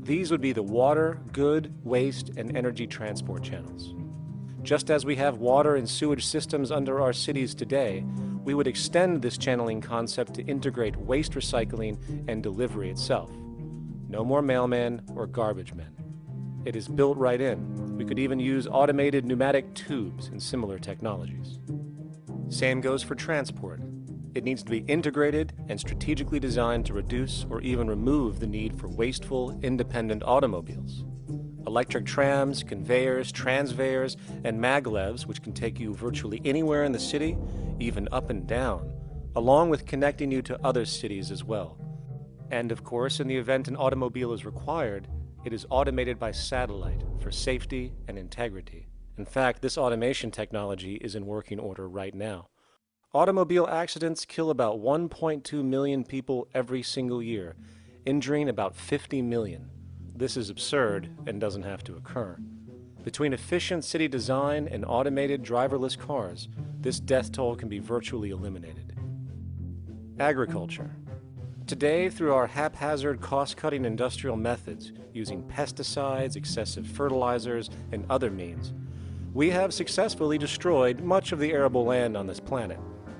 These would be the water, good, waste, and energy transport channels. Just as we have water and sewage systems under our cities today, we would extend this channeling concept to integrate waste recycling and delivery itself. No more mailmen or garbage men. It is built right in. We could even use automated pneumatic tubes and similar technologies. Same goes for transport. It needs to be integrated and strategically designed to reduce or even remove the need for wasteful, independent automobiles. Electric trams, conveyors, transveyors, and maglevs, which can take you virtually anywhere in the city, even up and down, along with connecting you to other cities as well. And of course, in the event an automobile is required, it is automated by satellite for safety and integrity. In fact, this automation technology is in working order right now. Automobile accidents kill about 1.2 million people every single year, injuring about 50 million. This is absurd and doesn't have to occur. Between efficient city design and automated driverless cars, this death toll can be virtually eliminated. Agriculture. Today, through our haphazard, cost-cutting industrial methods, using pesticides, excessive fertilizers, and other means, we have successfully destroyed much of the arable land on this planet,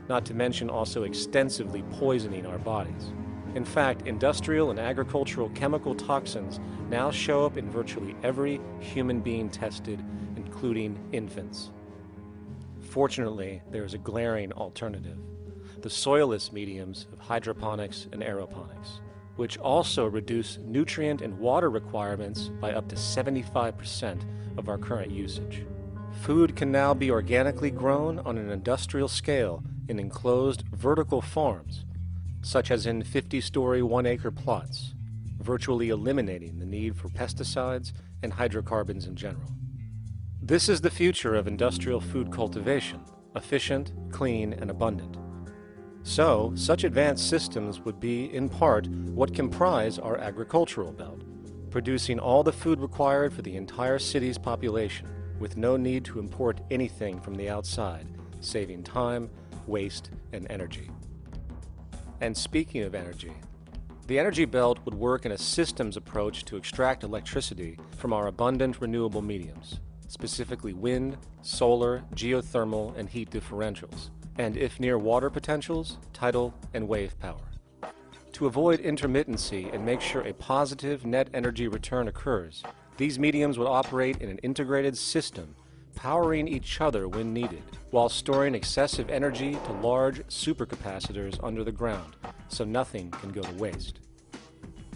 not to mention also extensively poisoning our bodies. In fact, industrial and agricultural chemical toxins now show up in virtually every human being tested, including infants. Fortunately, there is a glaring alternative: the soilless mediums of hydroponics and aeroponics, which also reduce nutrient and water requirements by up to 75% of our current usage. Food can now be organically grown on an industrial scale in enclosed vertical farms, such as in 50-story 1-acre plots, virtually eliminating the need for pesticides and hydrocarbons in general. This is the future of industrial food cultivation, efficient, clean, and abundant. So, such advanced systems would be, in part, what comprise our agricultural belt, producing all the food required for the entire city's population, with no need to import anything from the outside, saving time, waste, and energy. And speaking of energy, the energy belt would work in a systems approach to extract electricity from our abundant renewable mediums, specifically wind, solar, geothermal, and heat differentials, and if near water potentials, tidal and wave power. To avoid intermittency and make sure a positive net energy return occurs, these mediums would operate in an integrated system, powering each other when needed, while storing excessive energy to large supercapacitors under the ground, so nothing can go to waste.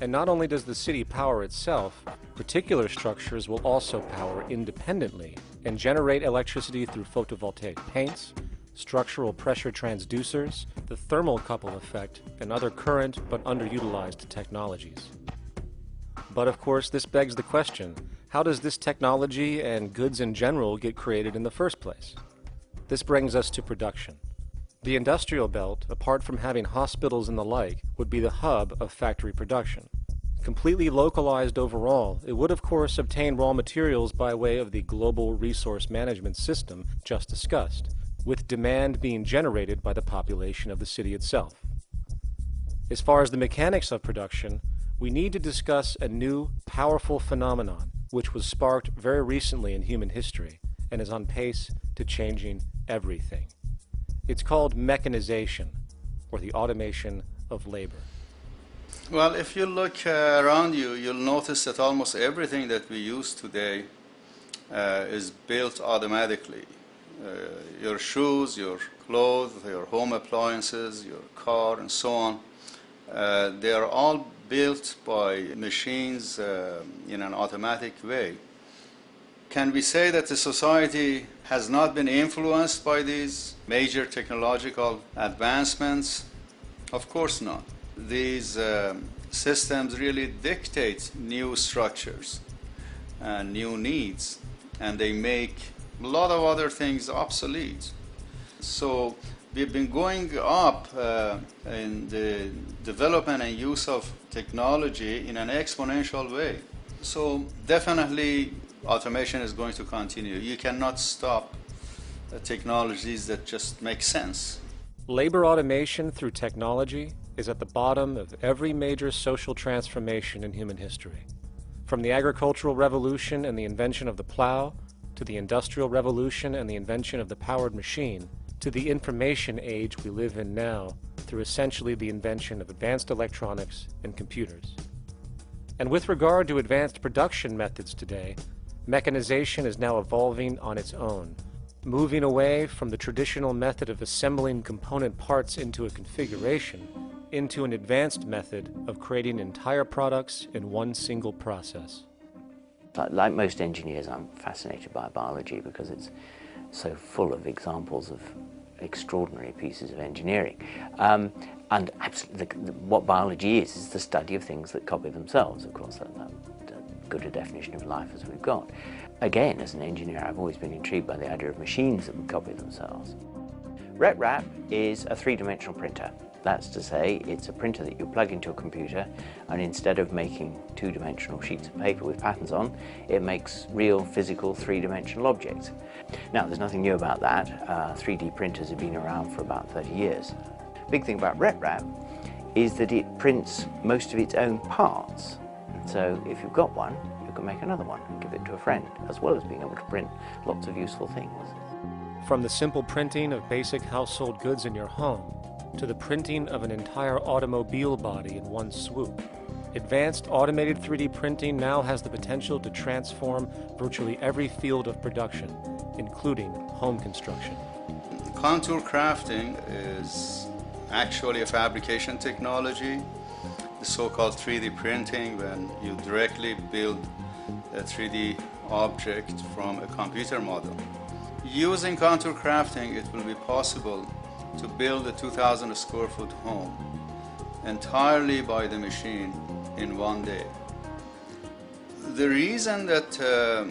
And not only does the city power itself, particular structures will also power independently and generate electricity through photovoltaic paints, structural pressure transducers, the thermocouple effect, and other current but underutilized technologies. But of course, this begs the question, how does this technology and goods in general get created in the first place? This brings us to production. The industrial belt, apart from having hospitals and the like, would be the hub of factory production. Completely localized overall, it would of course obtain raw materials by way of the global resource management system just discussed, with demand being generated by the population of the city itself. As far as the mechanics of production, we need to discuss a new, powerful phenomenon, which was sparked very recently in human history and is on pace to changing everything. It's called mechanization, or the automation of labor. Well, if you look around you, you'll notice that almost everything that we use today is built automatically. Your shoes, your clothes, your home appliances, your car, and so on, they are all built by machines in an automatic way. Can we say that the society has not been influenced by these major technological advancements? Of course not. These systems really dictate new structures and new needs, and they make a lot of other things obsolete. So we've been going up in the development and use of technology in an exponential way. So definitely automation is going to continue. You cannot stop technologies that just make sense. Labor automation through technology is at the bottom of every major social transformation in human history. From the agricultural revolution and the invention of the plow, to the industrial revolution and the invention of the powered machine, to the information age we live in now through essentially the invention of advanced electronics and computers. And with regard to advanced production methods today, mechanization is now evolving on its own, moving away from the traditional method of assembling component parts into a configuration into an advanced method of creating entire products in one single process. Like most engineers, I'm fascinated by biology because it's so full of examples of extraordinary pieces of engineering. And absolutely, what biology is the study of things that copy themselves. Of course, that's good a definition of life as we've got. Again, as an engineer, I've always been intrigued by the idea of machines that would copy themselves. RepRap is a three-dimensional printer. That's to say, it's a printer that you plug into a computer, and instead of making two-dimensional sheets of paper with patterns on, it makes real, physical, three-dimensional objects. Now, there's nothing new about that. 3D printers have been around for about 30 years. The big thing about RepRap is that it prints most of its own parts. So if you've got one, you can make another one and give it to a friend, as well as being able to print lots of useful things. From the simple printing of basic household goods in your home, to the printing of an entire automobile body in one swoop, advanced automated 3D printing now has the potential to transform virtually every field of production, including home construction. Contour crafting is actually a fabrication technology, the so-called 3D printing, when you directly build a 3D object from a computer model. Using contour crafting, it will be possible to build a 2,000 square foot home entirely by the machine in one day. The reason that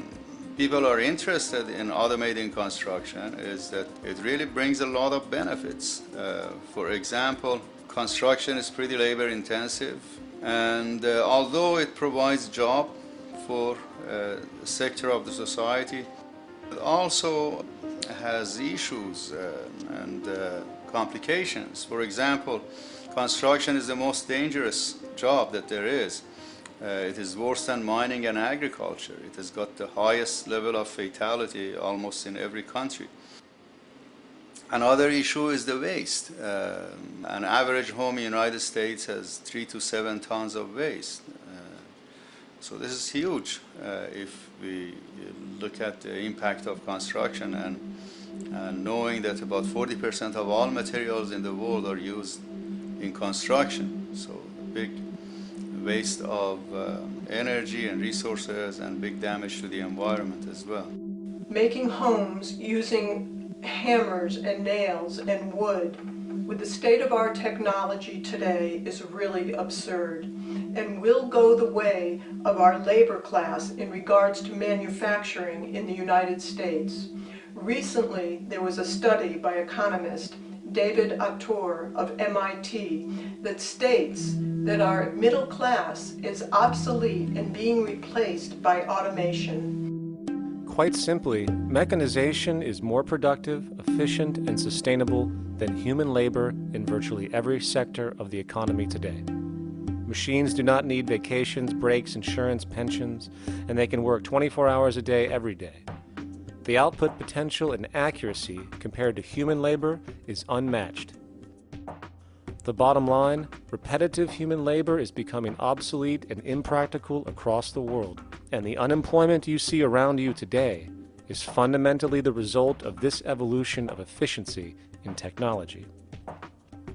people are interested in automating construction is that it really brings a lot of benefits. For example, construction is pretty labor intensive, and although it provides job for a sector of the society, it also has issues and complications. For example, construction is the most dangerous job that there is. It is worse than mining and agriculture. It has got the highest level of fatality almost in every country. Another issue is the waste. An average home in the United States has 3 to 7 tons of waste. So this is huge if we look at the impact of construction and knowing that about 40% of all materials in the world are used in construction. So big waste of energy and resources and big damage to the environment as well. Making homes using hammers and nails and wood with the state of our technology today is really absurd and will go the way of our labor class in regards to manufacturing in the United States. Recently, there was a study by economist David Autor of MIT that states that our middle class is obsolete and being replaced by automation. Quite simply, mechanization is more productive, efficient, and sustainable than human labor in virtually every sector of the economy today. Machines do not need vacations, breaks, insurance, pensions, and they can work 24 hours a day every day. The output potential and accuracy compared to human labor is unmatched. The bottom line, repetitive human labor is becoming obsolete and impractical across the world, and the unemployment you see around you today is fundamentally the result of this evolution of efficiency in technology.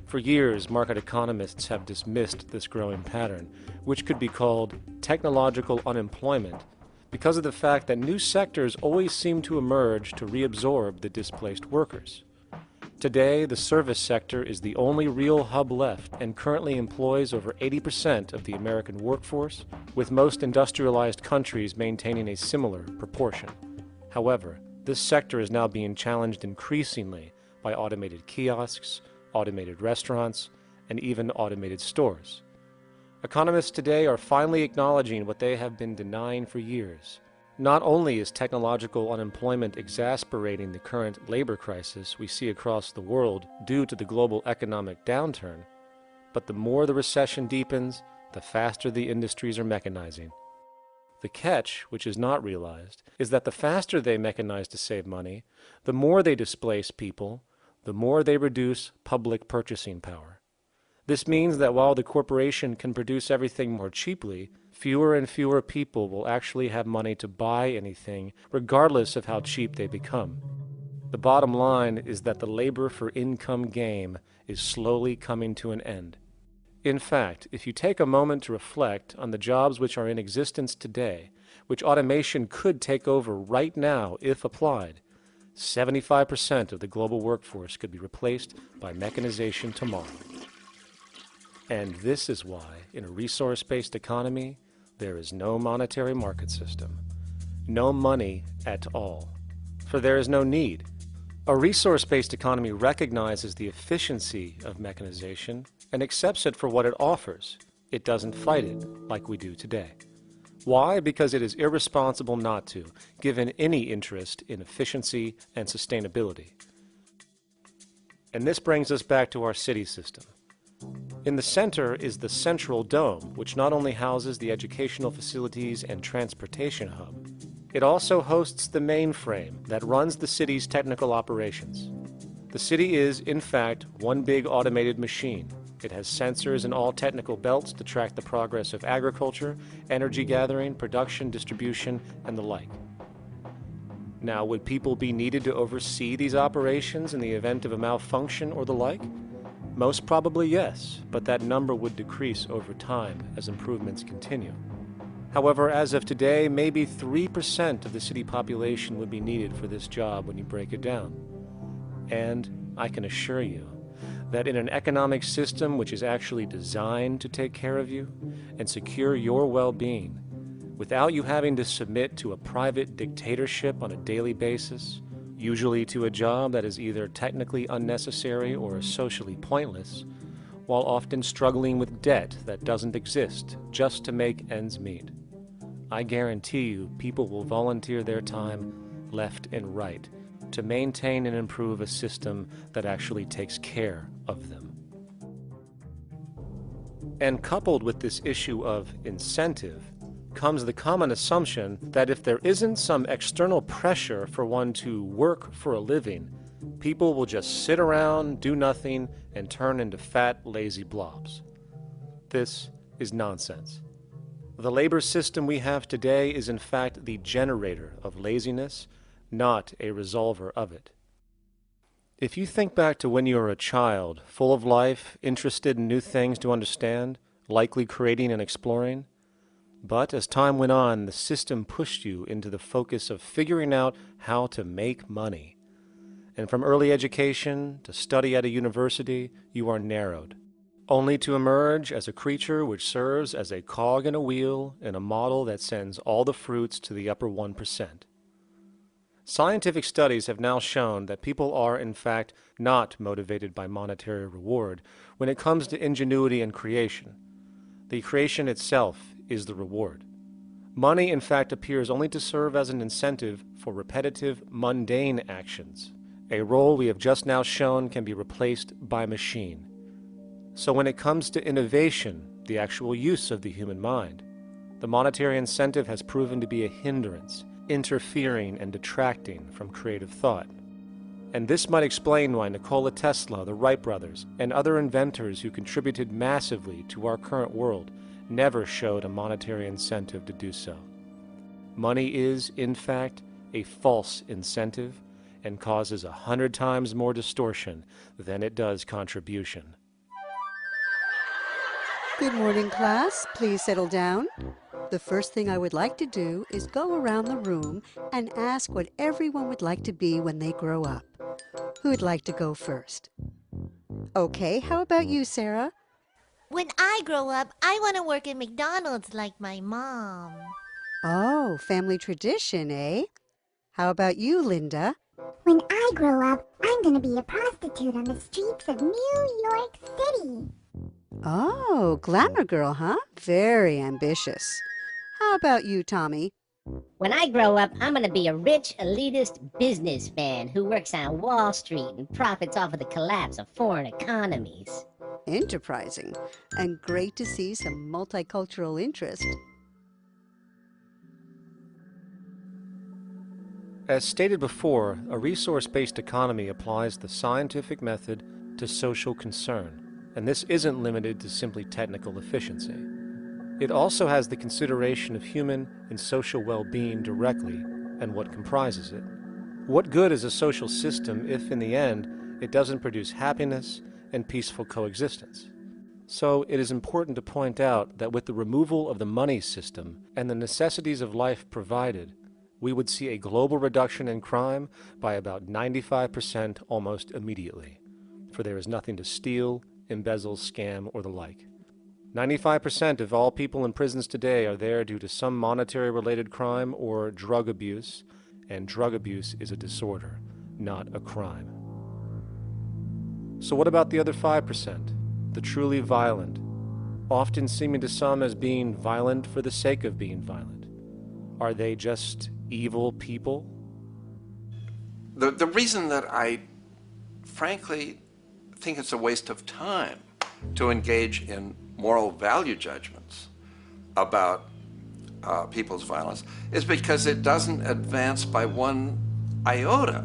For years, market economists have dismissed this growing pattern, which could be called technological unemployment, because of the fact that new sectors always seem to emerge to reabsorb the displaced workers. Today, the service sector is the only real hub left and currently employs over 80% of the American workforce, with most industrialized countries maintaining a similar proportion. However, this sector is now being challenged increasingly by automated kiosks, automated restaurants, and even automated stores. Economists today are finally acknowledging what they have been denying for years. Not only is technological unemployment exacerbating the current labor crisis we see across the world due to the global economic downturn, but the more the recession deepens, the faster the industries are mechanizing. The catch, which is not realized, is that the faster they mechanize to save money, the more they displace people, the more they reduce public purchasing power. This means that while the corporation can produce everything more cheaply, fewer and fewer people will actually have money to buy anything, regardless of how cheap they become. The bottom line is that the labor for income game is slowly coming to an end. In fact, if you take a moment to reflect on the jobs which are in existence today, which automation could take over right now if applied, 75% of the global workforce could be replaced by mechanization tomorrow. And this is why, in a resource-based economy, there is no monetary market system, no money at all, for there is no need. A resource-based economy recognizes the efficiency of mechanization and accepts it for what it offers. It doesn't fight it like we do today. Why? Because it is irresponsible not to, given any interest in efficiency and sustainability. And this brings us back to our city system. In the center is the Central Dome, which not only houses the educational facilities and transportation hub, it also hosts the mainframe that runs the city's technical operations. The city is, in fact, one big automated machine. It has sensors in all technical belts to track the progress of agriculture, energy gathering, production, distribution, and the like. Now, would people be needed to oversee these operations in the event of a malfunction or the like? Most probably yes, but that number would decrease over time as improvements continue. However, as of today, maybe 3% of the city population would be needed for this job when you break it down. And I can assure you that in an economic system which is actually designed to take care of you and secure your well-being, without you having to submit to a private dictatorship on a daily basis, usually to a job that is either technically unnecessary or socially pointless, while often struggling with debt that doesn't exist just to make ends meet. I guarantee you people will volunteer their time left and right to maintain and improve a system that actually takes care of them. And coupled with this issue of incentive comes the common assumption that if there isn't some external pressure for one to work for a living, people will just sit around, do nothing, and turn into fat, lazy blobs. This is nonsense. The labor system we have today is in fact the generator of laziness, not a resolver of it. If you think back to when you were a child, full of life, interested in new things to understand, likely creating and exploring, but as time went on, the system pushed you into the focus of figuring out how to make money. And from early education to study at a university, you are narrowed, only to emerge as a creature which serves as a cog in a wheel in a model that sends all the fruits to the upper 1%. Scientific studies have now shown that people are, in fact, not motivated by monetary reward when it comes to ingenuity and creation. The creation itself is the reward. Money, in fact, appears only to serve as an incentive for repetitive, mundane actions, a role we have just now shown can be replaced by machine. So when it comes to innovation, the actual use of the human mind, the monetary incentive has proven to be a hindrance, interfering and detracting from creative thought. And this might explain why Nikola Tesla, the Wright brothers, and other inventors who contributed massively to our current world never showed a monetary incentive to do so. Money is, in fact, a false incentive and causes 100 times more distortion than it does contribution. Good morning, class. Please settle down. The first thing I would like to do is go around the room and ask what everyone would like to be when they grow up. Who'd like to go first? Okay, how about you, Sarah? When I grow up, I want to work at McDonald's like my mom. Oh, family tradition, eh? How about you, Linda? When I grow up, I'm going to be a prostitute on the streets of New York City. Oh, glamour girl, huh? Very ambitious. How about you, Tommy? When I grow up, I'm going to be a rich, elitist businessman who works on Wall Street and profits off of the collapse of foreign economies. Enterprising, and great to see some multicultural interest. As stated before, a resource-based economy applies the scientific method to social concern, and this isn't limited to simply technical efficiency. It also has the consideration of human and social well-being directly and what comprises it. What good is a social system if, in the end, it doesn't produce happiness and peaceful coexistence? So it is important to point out that with the removal of the money system and the necessities of life provided, we would see a global reduction in crime by about 95% almost immediately, for there is nothing to steal, embezzle, scam, or the like. 95% of all people in prisons today are there due to some monetary-related crime or drug abuse, and drug abuse is a disorder, not a crime. So what about the other 5%, the truly violent, often seeming to some as being violent for the sake of being violent? Are they just evil people? The reason that I frankly think it's a waste of time to engage in moral value judgments about people's violence is because it doesn't advance by one iota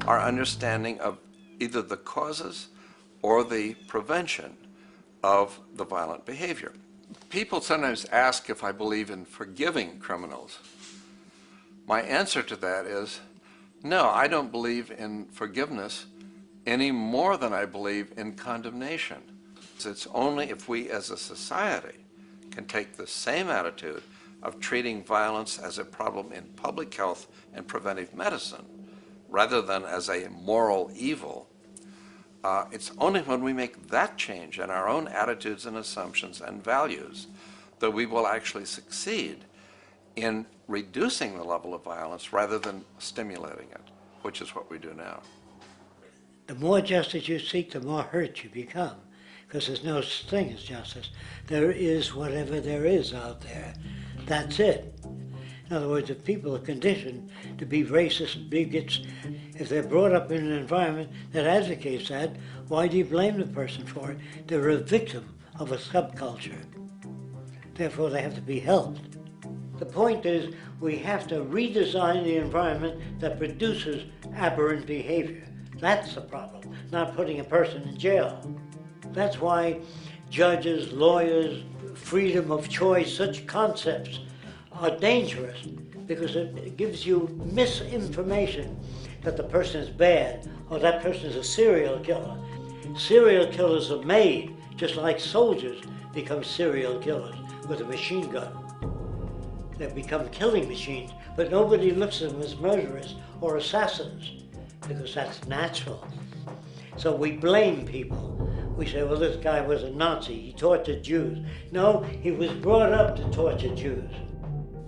our understanding of either the causes or the prevention of the violent behavior. People sometimes ask if I believe in forgiving criminals. My answer to that is, no, I don't believe in forgiveness any more than I believe in condemnation. It's only if we as a society can take the same attitude of treating violence as a problem in public health and preventive medicine rather than as a moral evil, it's only when we make that change in our own attitudes and assumptions and values that we will actually succeed in reducing the level of violence rather than stimulating it, which is what we do now. The more justice you seek, the more hurt you become, because there's no such thing as justice. There is whatever there is out there. That's it. In other words, if people are conditioned to be racist and bigots, if they're brought up in an environment that advocates that, why do you blame the person for it? They're a victim of a subculture. Therefore, they have to be helped. The point is, we have to redesign the environment that produces aberrant behavior. That's the problem, not putting a person in jail. That's why judges, lawyers, freedom of choice, such concepts are dangerous, because it gives you misinformation that the person is bad or that person is a serial killer. Serial killers are made, just like soldiers become serial killers with a machine gun. They become killing machines, but nobody looks at them as murderers or assassins, because that's natural. So we blame people. We say, well, this guy was a Nazi, he tortured Jews. No, he was brought up to torture Jews.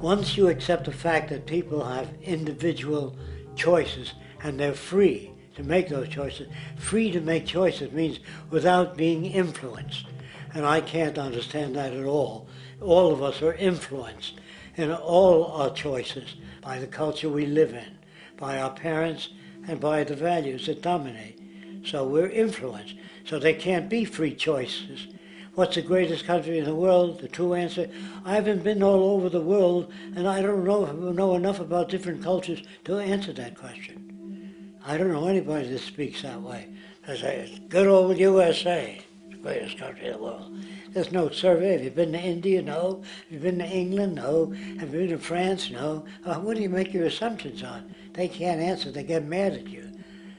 Once you accept the fact that people have individual choices and they're free to make those choices, free to make choices means without being influenced. And I can't understand that at all. All of us are influenced in all our choices by the culture we live in, by our parents, and by the values that dominate. So we're influenced. So there can't be free choices. What's the greatest country in the world? The true answer, I haven't been all over the world, and I don't know enough about different cultures to answer that question. I don't know anybody that speaks that way. They say, good old USA, the greatest country in the world. There's no survey. Have you been to India? No. Have you been to England? No. Have you been to France? No. What do you make your assumptions on? They can't answer. They get mad at you.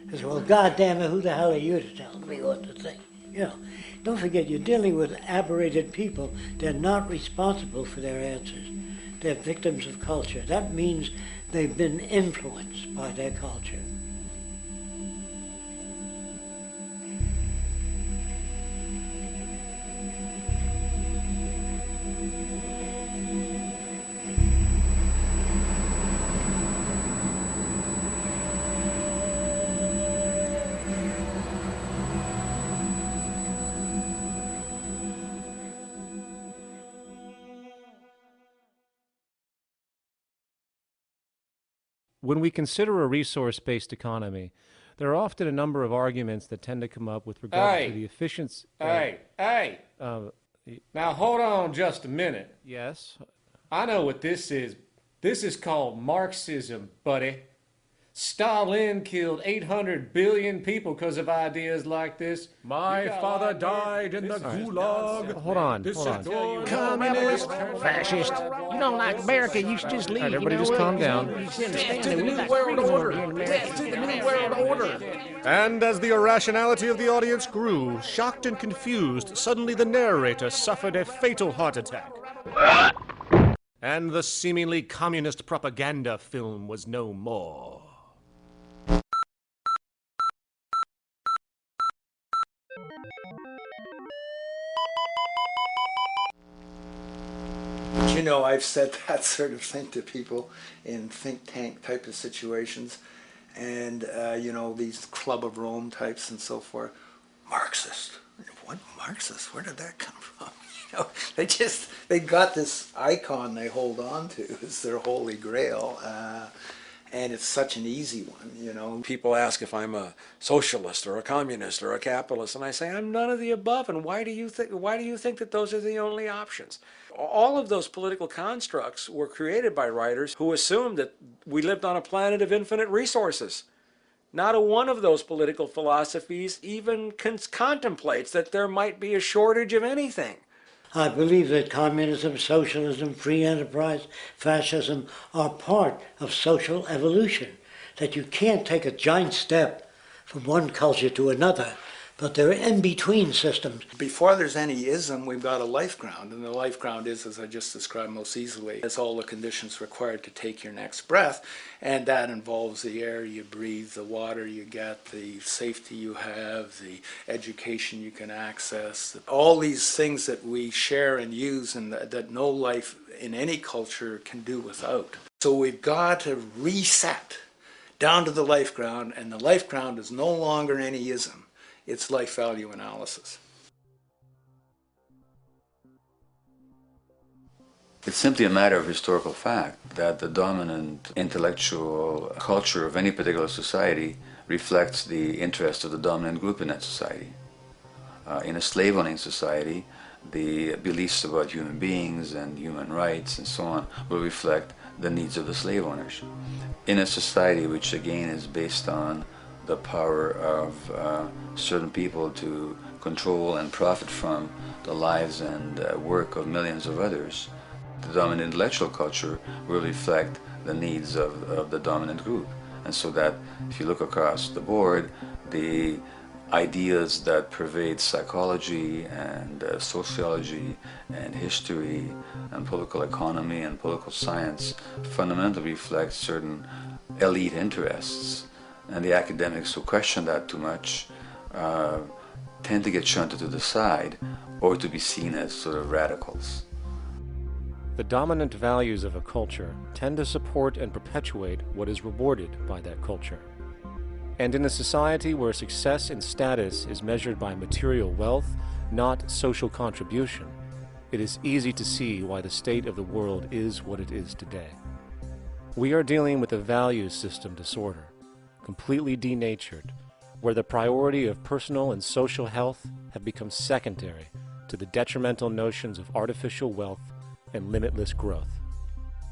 They say, well, goddamn it, who the hell are you to tell me what to think? You know, don't forget, you're dealing with aberrated people. They're not responsible for their answers. They're victims of culture. That means they've been influenced by their culture. When we consider a resource-based economy, there are often a number of arguments that tend to come up with regard to the efficiency. Now hold on just a minute. Yes? I know what this is. This is called Marxism, buddy. Stalin killed 800 billion people because of ideas like this. My father died in the gulag. Hold on. Communist, fascist. You don't like America, you should just leave. All right, everybody just calm down. Death to the New World Order. Death to the New World Order. And as the irrationality of the audience grew, shocked and confused, suddenly the narrator suffered a fatal heart attack. And the seemingly communist propaganda film was no more. You know, I've said that sort of thing to people in think tank type of situations, and you know, these Club of Rome types and so forth. Marxist. What Marxist? Where did that come from? You know, they got this icon they hold on to as their holy grail, and it's such an easy one, you know. People ask if I'm a socialist or a communist or a capitalist, and I say I'm none of the above. And why do you think that those are the only options? All of those political constructs were created by writers who assumed that we lived on a planet of infinite resources. Not a one of those political philosophies even contemplates that there might be a shortage of anything. I believe that communism, socialism, free enterprise, fascism are part of social evolution, that you can't take a giant step from one culture to another, but they're in-between systems. Before there's any ism, we've got a life ground, and the life ground is, as I just described most easily, it's all the conditions required to take your next breath, and that involves the air you breathe, the water you get, the safety you have, the education you can access, all these things that we share and use and that no life in any culture can do without. So we've got to reset down to the life ground, and the life ground is no longer any ism. It's life value analysis. It's simply a matter of historical fact that the dominant intellectual culture of any particular society reflects the interest of the dominant group in that society. In a slave-owning society, the beliefs about human beings and human rights and so on will reflect the needs of the slave owners. In a society which again is based on the power of certain people to control and profit from the lives and work of millions of others, the dominant intellectual culture will reflect the needs of the dominant group. And so that if you look across the board, the ideas that pervade psychology and sociology and history and political economy and political science fundamentally reflect certain elite interests. And the academics who question that too much tend to get shunted to the side or to be seen as sort of radicals. The dominant values of a culture tend to support and perpetuate what is rewarded by that culture. And in a society where success and status is measured by material wealth, not social contribution, it is easy to see why the state of the world is what it is today. We are dealing with a value system disorder, completely denatured, where the priority of personal and social health have become secondary to the detrimental notions of artificial wealth and limitless growth.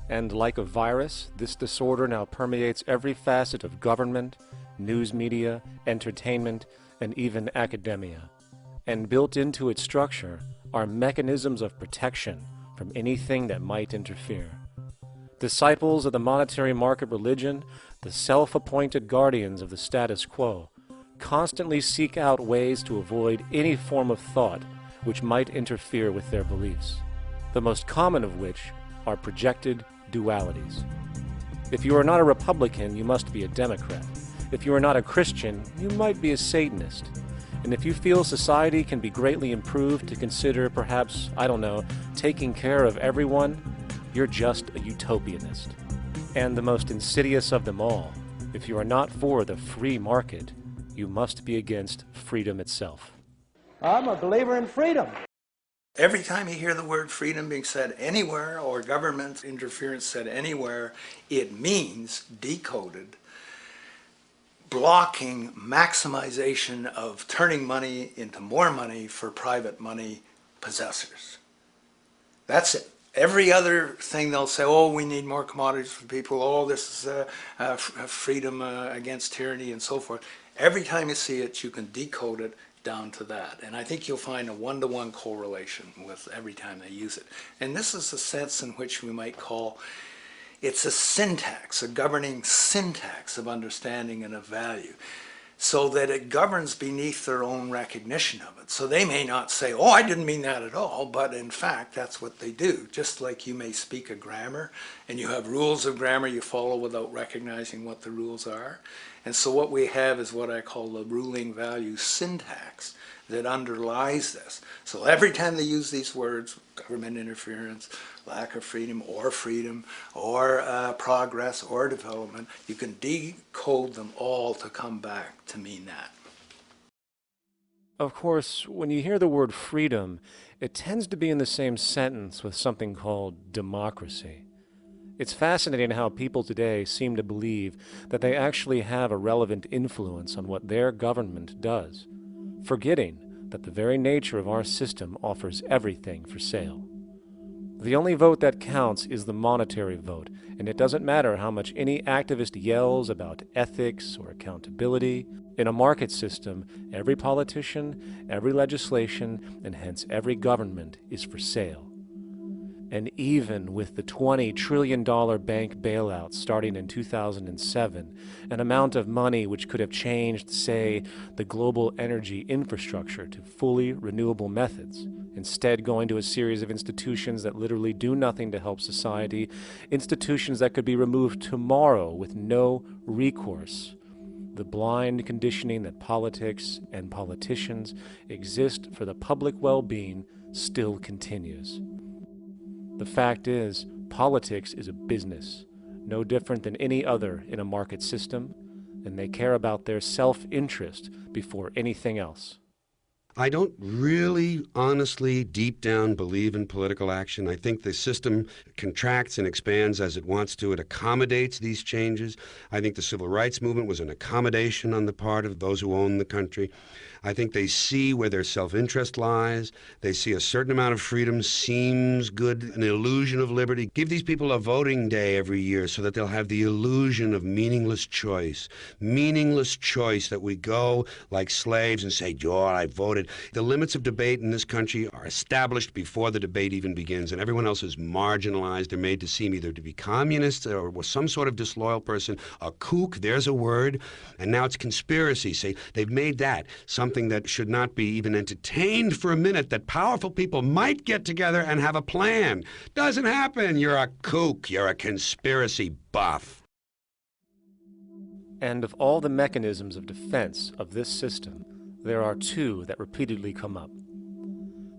And like a virus, this disorder now permeates every facet of government, news media, entertainment, and even academia. And built into its structure are mechanisms of protection from anything that might interfere. Disciples of the monetary market religion, the self-appointed guardians of the status quo, constantly seek out ways to avoid any form of thought which might interfere with their beliefs, the most common of which are projected dualities. If you are not a Republican, you must be a Democrat. If you are not a Christian, you might be a Satanist. And if you feel society can be greatly improved to consider perhaps, I don't know, taking care of everyone, you're just a utopianist. And the most insidious of them all, if you are not for the free market, you must be against freedom itself. I'm a believer in freedom. Every time you hear the word freedom being said anywhere or government interference said anywhere, it means, decoded, blocking maximization of turning money into more money for private money possessors. That's it. Every other thing they'll say, oh, we need more commodities for people, oh, this is freedom against tyranny and so forth. Every time you see it, you can decode it down to that. And I think you'll find a one-to-one correlation with every time they use it. And this is a sense in which we might call it's a syntax, a governing syntax of understanding and of value, so that it governs beneath their own recognition of it. So they may not say, oh, I didn't mean that at all, but in fact, that's what they do. Just like you may speak a grammar, and you have rules of grammar you follow without recognizing what the rules are. And so what we have is what I call the ruling value syntax that underlies this. So every time they use these words, government interference, lack of freedom, or progress, or development, you can decode them all to come back to mean that. Of course, when you hear the word freedom, it tends to be in the same sentence with something called democracy. It's fascinating how people today seem to believe that they actually have a relevant influence on what their government does, forgetting that the very nature of our system offers everything for sale. The only vote that counts is the monetary vote, and it doesn't matter how much any activist yells about ethics or accountability. In a market system, every politician, every legislation, and hence every government is for sale. And even with the $20 trillion bank bailout starting in 2007, an amount of money which could have changed, say, the global energy infrastructure to fully renewable methods, instead going to a series of institutions that literally do nothing to help society, institutions that could be removed tomorrow with no recourse. The blind conditioning that politics and politicians exist for the public well-being still continues. The fact is, politics is a business, no different than any other in a market system, and they care about their self-interest before anything else. I don't really, honestly, deep down believe in political action. I think the system contracts and expands as it wants to. It accommodates these changes. I think the civil rights movement was an accommodation on the part of those who own the country. I think they see where their self-interest lies. They see a certain amount of freedom seems good, an illusion of liberty. Give these people a voting day every year so that they'll have the illusion of meaningless choice. Meaningless choice that we go like slaves and say, "Oh, I voted." The limits of debate in this country are established before the debate even begins, and everyone else is marginalized. They're made to seem either to be communists or some sort of disloyal person, a kook, there's a word, and now it's conspiracy. Say, they've made that something that should not be even entertained for a minute, that powerful people might get together and have a plan. Doesn't happen. You're a kook. You're a conspiracy buff. And of all the mechanisms of defense of this system, there are two that repeatedly come up.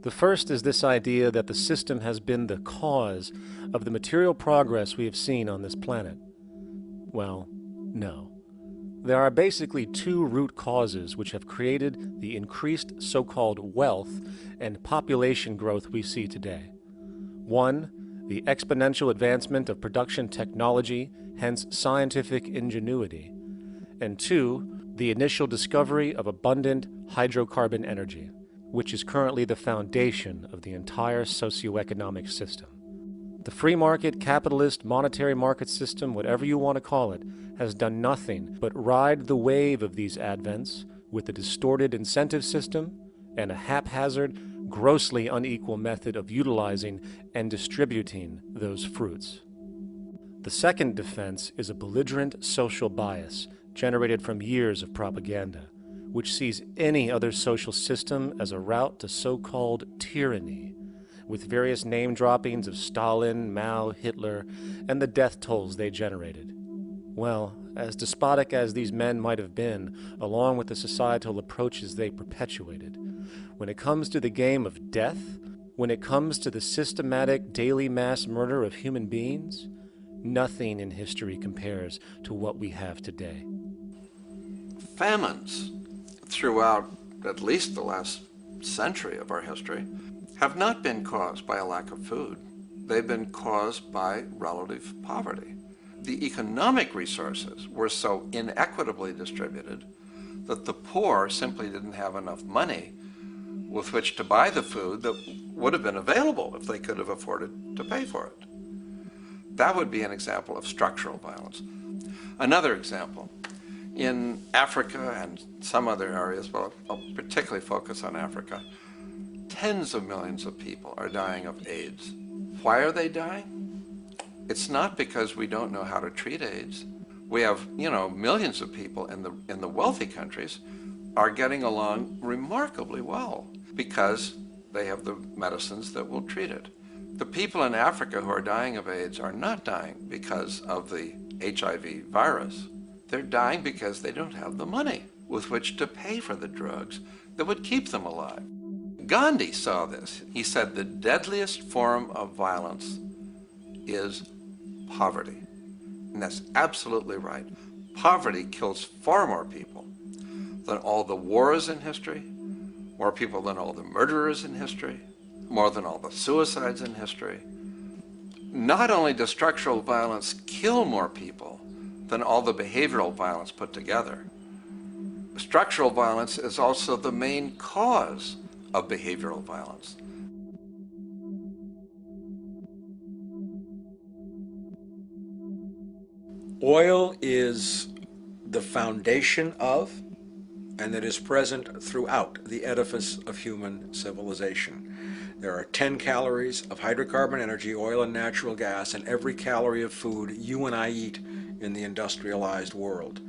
The first is this idea that the system has been the cause of the material progress we have seen on this planet. Well, no. There are basically two root causes which have created the increased so-called wealth and population growth we see today. One, the exponential advancement of production technology, hence scientific ingenuity. And two, the initial discovery of abundant hydrocarbon energy, which is currently the foundation of the entire socioeconomic system. The free market, capitalist, monetary market system, whatever you want to call it, has done nothing but ride the wave of these advents with a distorted incentive system and a haphazard, grossly unequal method of utilizing and distributing those fruits. The second defense is a belligerent social bias generated from years of propaganda, which sees any other social system as a route to so-called tyranny, with various name droppings of Stalin, Mao, Hitler, and the death tolls they generated. Well, as despotic as these men might have been, along with the societal approaches they perpetuated, when it comes to the game of death, when it comes to the systematic daily mass murder of human beings, nothing in history compares to what we have today. Famines throughout at least the last century of our history have not been caused by a lack of food. They've been caused by relative poverty. The economic resources were so inequitably distributed that the poor simply didn't have enough money with which to buy the food that would have been available if they could have afforded to pay for it. That would be an example of structural violence. Another example, in Africa and some other areas, but I'll particularly focus on Africa, tens of millions of people are dying of AIDS. Why are they dying? It's not because we don't know how to treat AIDS. We have, millions of people in the wealthy countries are getting along remarkably well because they have the medicines that will treat it. The people in Africa who are dying of AIDS are not dying because of the HIV virus. They're dying because they don't have the money with which to pay for the drugs that would keep them alive. Gandhi saw this. He said the deadliest form of violence is poverty. And that's absolutely right. Poverty kills far more people than all the wars in history, more people than all the murderers in history, more than all the suicides in history. Not only does structural violence kill more people than all the behavioral violence put together, structural violence is also the main cause of behavioral violence. Oil is the foundation of, and it is present throughout the edifice of human civilization. There are 10 calories of hydrocarbon energy, oil and natural gas, in every calorie of food you and I eat in the industrialized world.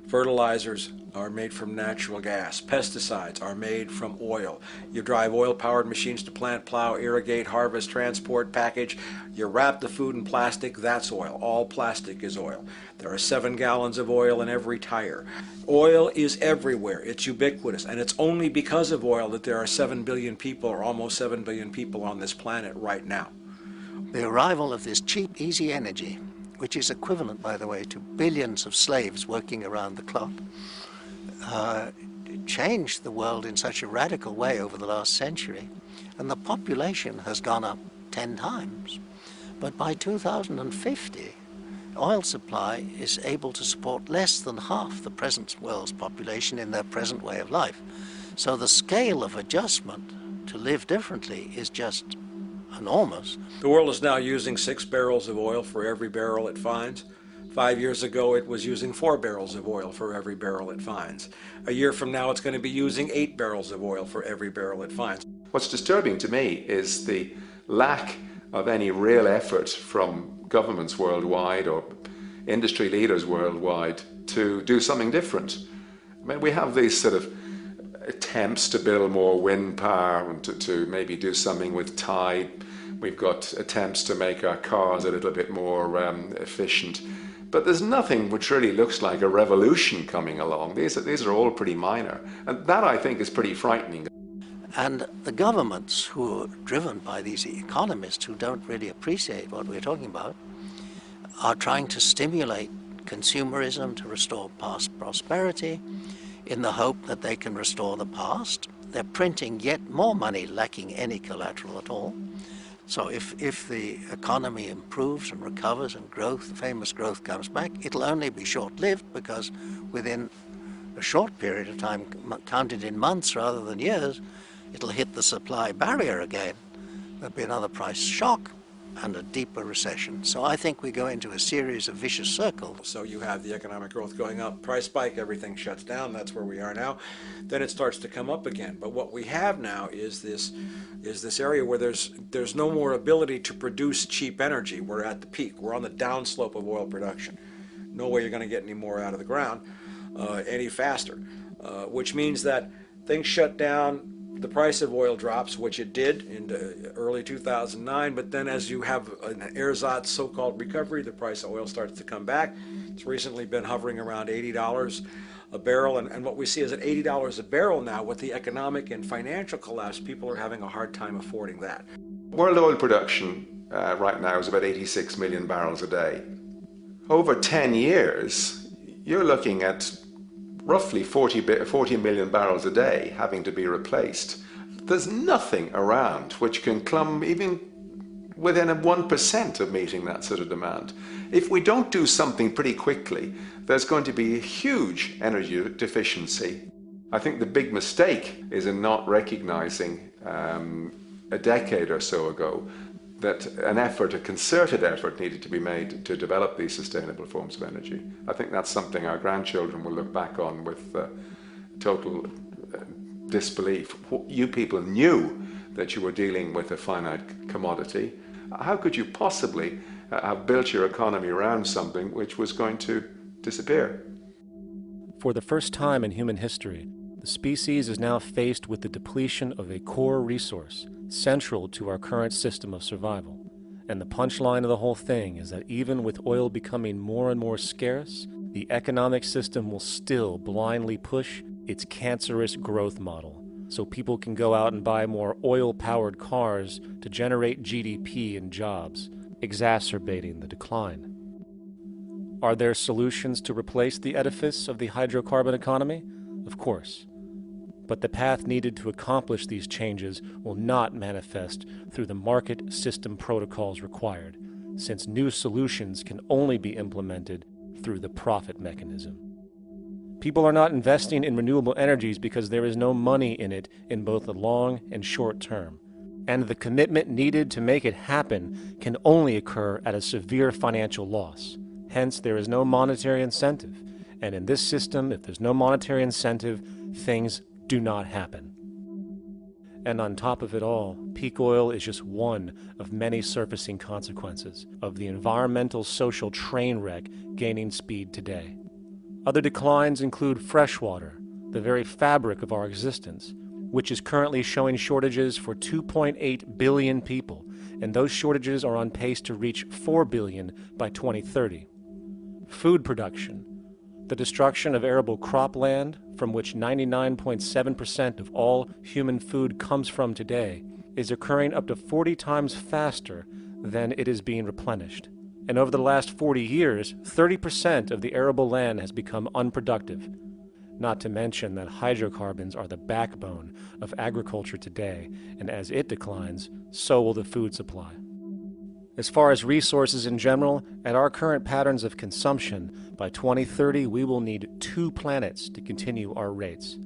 Fertilizers are made from natural gas. Pesticides are made from oil. You drive oil-powered machines to plant, plow, irrigate, harvest, transport, package. You wrap the food in plastic, that's oil. All plastic is oil. There are 7 gallons of oil in every tire. Oil is everywhere. It's ubiquitous. And it's only because of oil that there are 7 billion people, or almost 7 billion people on this planet right now. The arrival of this cheap, easy energy, which is equivalent, by the way, to billions of slaves working around the clock, changed the world in such a radical way over the last century, and the population has gone up 10 times. But by 2050, oil supply is able to support less than half the present world's population in their present way of life. So the scale of adjustment to live differently is just enormous. The world is now using 6 barrels of oil for every barrel it finds. 5 years ago, it was using 4 barrels of oil for every barrel it finds. A year from now, it's going to be using 8 barrels of oil for every barrel it finds. What's disturbing to me is the lack of any real effort from governments worldwide or industry leaders worldwide to do something different. I mean, we have these sort of attempts to build more wind power and to maybe do something with tide. We've got attempts to make our cars a little bit more efficient. But there's nothing which really looks like a revolution coming along. These are all pretty minor. And that, I think, is pretty frightening. And the governments who are driven by these economists who don't really appreciate what we're talking about are trying to stimulate consumerism to restore past prosperity in the hope that they can restore the past. They're printing yet more money lacking any collateral at all. So if the economy improves and recovers and growth, famous growth comes back, it'll only be short-lived because within a short period of time, counted in months rather than years, it'll hit the supply barrier again. There'll be another price shock and a deeper recession. So I think we go into a series of vicious circles. So you have the economic growth going up, price spike, everything shuts down, that's where we are now. Then it starts to come up again. But what we have now is this area where there's no more ability to produce cheap energy. We're at the peak. We're on the downslope of oil production. No way you're going to get any more out of the ground any faster, which means that things shut down. The price of oil drops, which it did in early 2009, but then as you have an ersatz so-called recovery, the price of oil starts to come back. It's recently been hovering around $80 a barrel, and what we see is at $80 a barrel now, with the economic and financial collapse, people are having a hard time affording that. World oil production right now is about 86 million barrels a day. Over 10 years, you're looking at roughly 40 million barrels a day having to be replaced. There's nothing around which can come even within 1% of meeting that sort of demand. If we don't do something pretty quickly, there's going to be a huge energy deficiency. I think the big mistake is in not recognizing a decade or so ago that a concerted effort needed to be made to develop these sustainable forms of energy. I think that's something our grandchildren will look back on with total disbelief. You people knew that you were dealing with a finite commodity. How could you possibly have built your economy around something which was going to disappear? For the first time in human history, the species is now faced with the depletion of a core resource central to our current system of survival. And the punchline of the whole thing is that even with oil becoming more and more scarce, the economic system will still blindly push its cancerous growth model, so people can go out and buy more oil-powered cars to generate GDP and jobs, exacerbating the decline. Are there solutions to replace the edifice of the hydrocarbon economy? Of course. But the path needed to accomplish these changes will not manifest through the market system protocols required, since new solutions can only be implemented through the profit mechanism. People are not investing in renewable energies because there is no money in it in both the long and short term, and the commitment needed to make it happen can only occur at a severe financial loss. Hence, there is no monetary incentive, and in this system, if there's no monetary incentive, things do not happen. And on top of it all, peak oil is just one of many surfacing consequences of the environmental social train wreck gaining speed today. Other declines include freshwater, the very fabric of our existence, which is currently showing shortages for 2.8 billion people, and those shortages are on pace to reach 4 billion by 2030. Food production, the destruction of arable cropland, from which 99.7% of all human food comes from today, is occurring up to 40 times faster than it is being replenished. And over the last 40 years, 30% of the arable land has become unproductive. not to mention that hydrocarbons are the backbone of agriculture today, and as it declines, so will the food supply. As far as resources in general, at our current patterns of consumption, by 2030 we will need 2 planets to continue our rates,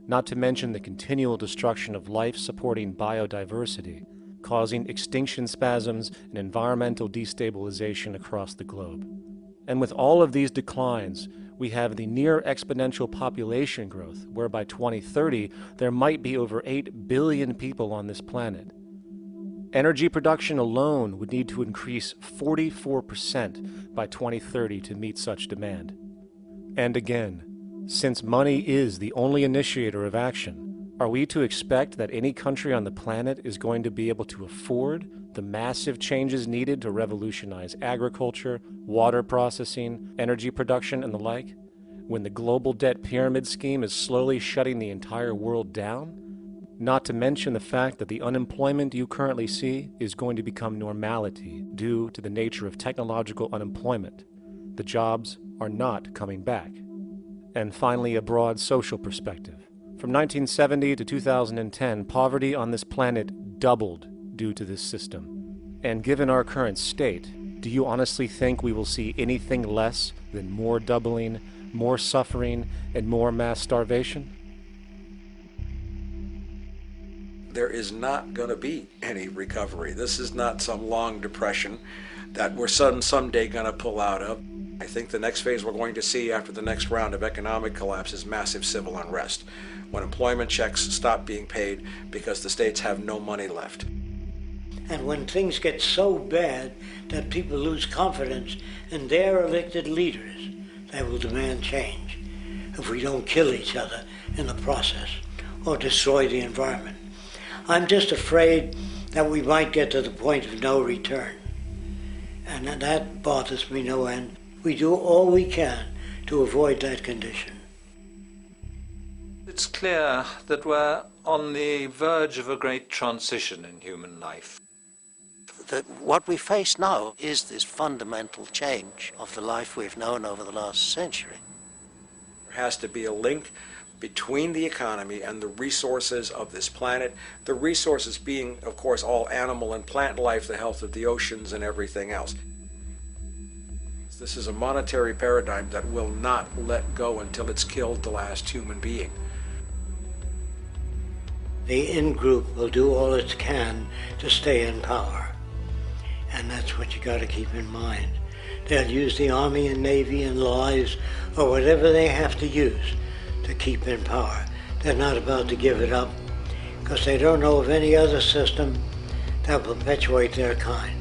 not to mention the continual destruction of life-supporting biodiversity, causing extinction spasms and environmental destabilization across the globe. And with all of these declines, we have the near exponential population growth, where by 2030 there might be over 8 billion people on this planet. Energy production alone would need to increase 44% by 2030 to meet such demand. And again, since money is the only initiator of action, are we to expect that any country on the planet is going to be able to afford the massive changes needed to revolutionize agriculture, water processing, energy production, and the like, when the global debt pyramid scheme is slowly shutting the entire world down? Not to mention the fact that the unemployment you currently see is going to become normality due to the nature of technological unemployment. The jobs are not coming back. And finally, a broad social perspective. From 1970 to 2010, poverty on this planet doubled due to this system. And given our current state, do you honestly think we will see anything less than more doubling, more suffering, and more mass starvation? There is not going to be any recovery. This is not some long depression that we're someday going to pull out of. I think the next phase we're going to see after the next round of economic collapse is massive civil unrest, when employment checks stop being paid because the states have no money left. And when things get so bad that people lose confidence in their elected leaders, they will demand change if we don't kill each other in the process or destroy the environment. I'm just afraid that we might get to the point of no return. And that bothers me no end. We do all we can to avoid that condition. It's clear that we're on the verge of a great transition in human life. What we face now is this fundamental change of the life we've known over the last century. There has to be a link between the economy and the resources of this planet, the resources being, of course, all animal and plant life, the health of the oceans and everything else. This is a monetary paradigm that will not let go until it's killed the last human being. The in-group will do all it can to stay in power. And that's what you got to keep in mind. They'll use the Army and Navy and lies or whatever they have to use to keep in power. They're not about to give it up because they don't know of any other system that will perpetuate their kind.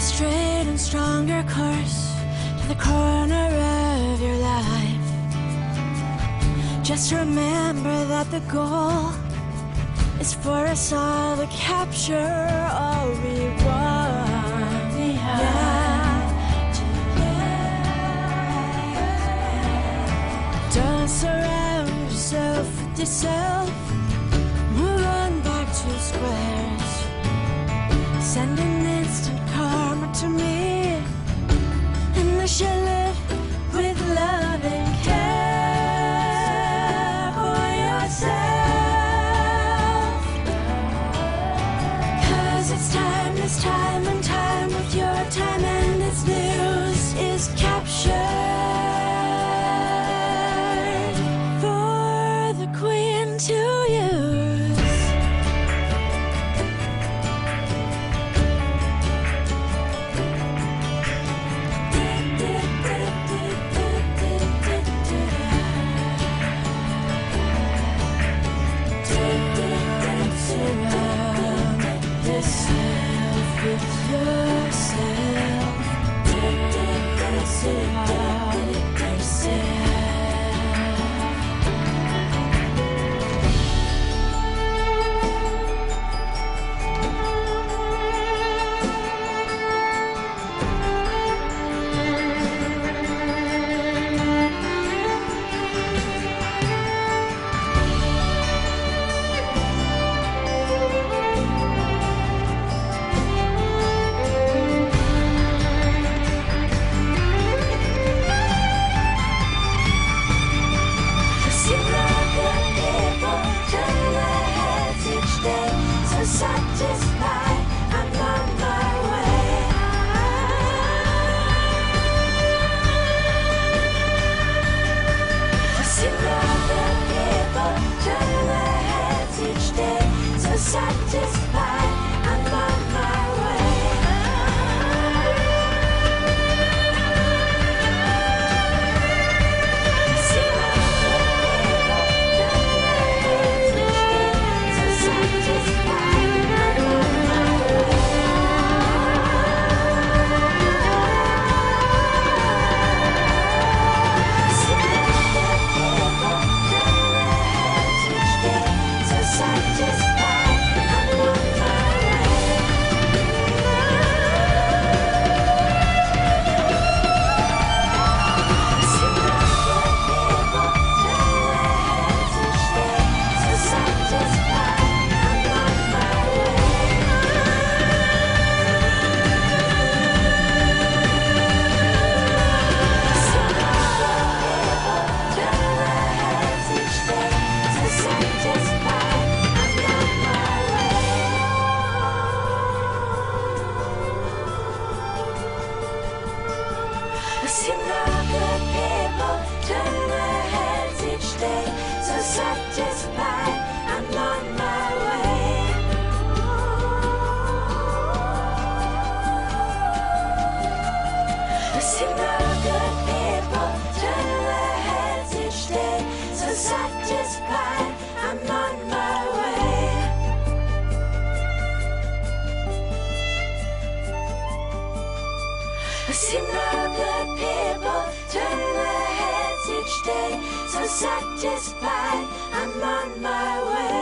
straight and stronger course to the corner of your life. Just remember that the goal is for us all to capture all we want. We have to don't surround yourself with yourself. Move on back to squares. Send an instant karma to me, and I shall live with love and care for yourself. 'Cause it's time and time with your time, and its news is captured for the Queen to use. Satisfied, I'm on my way.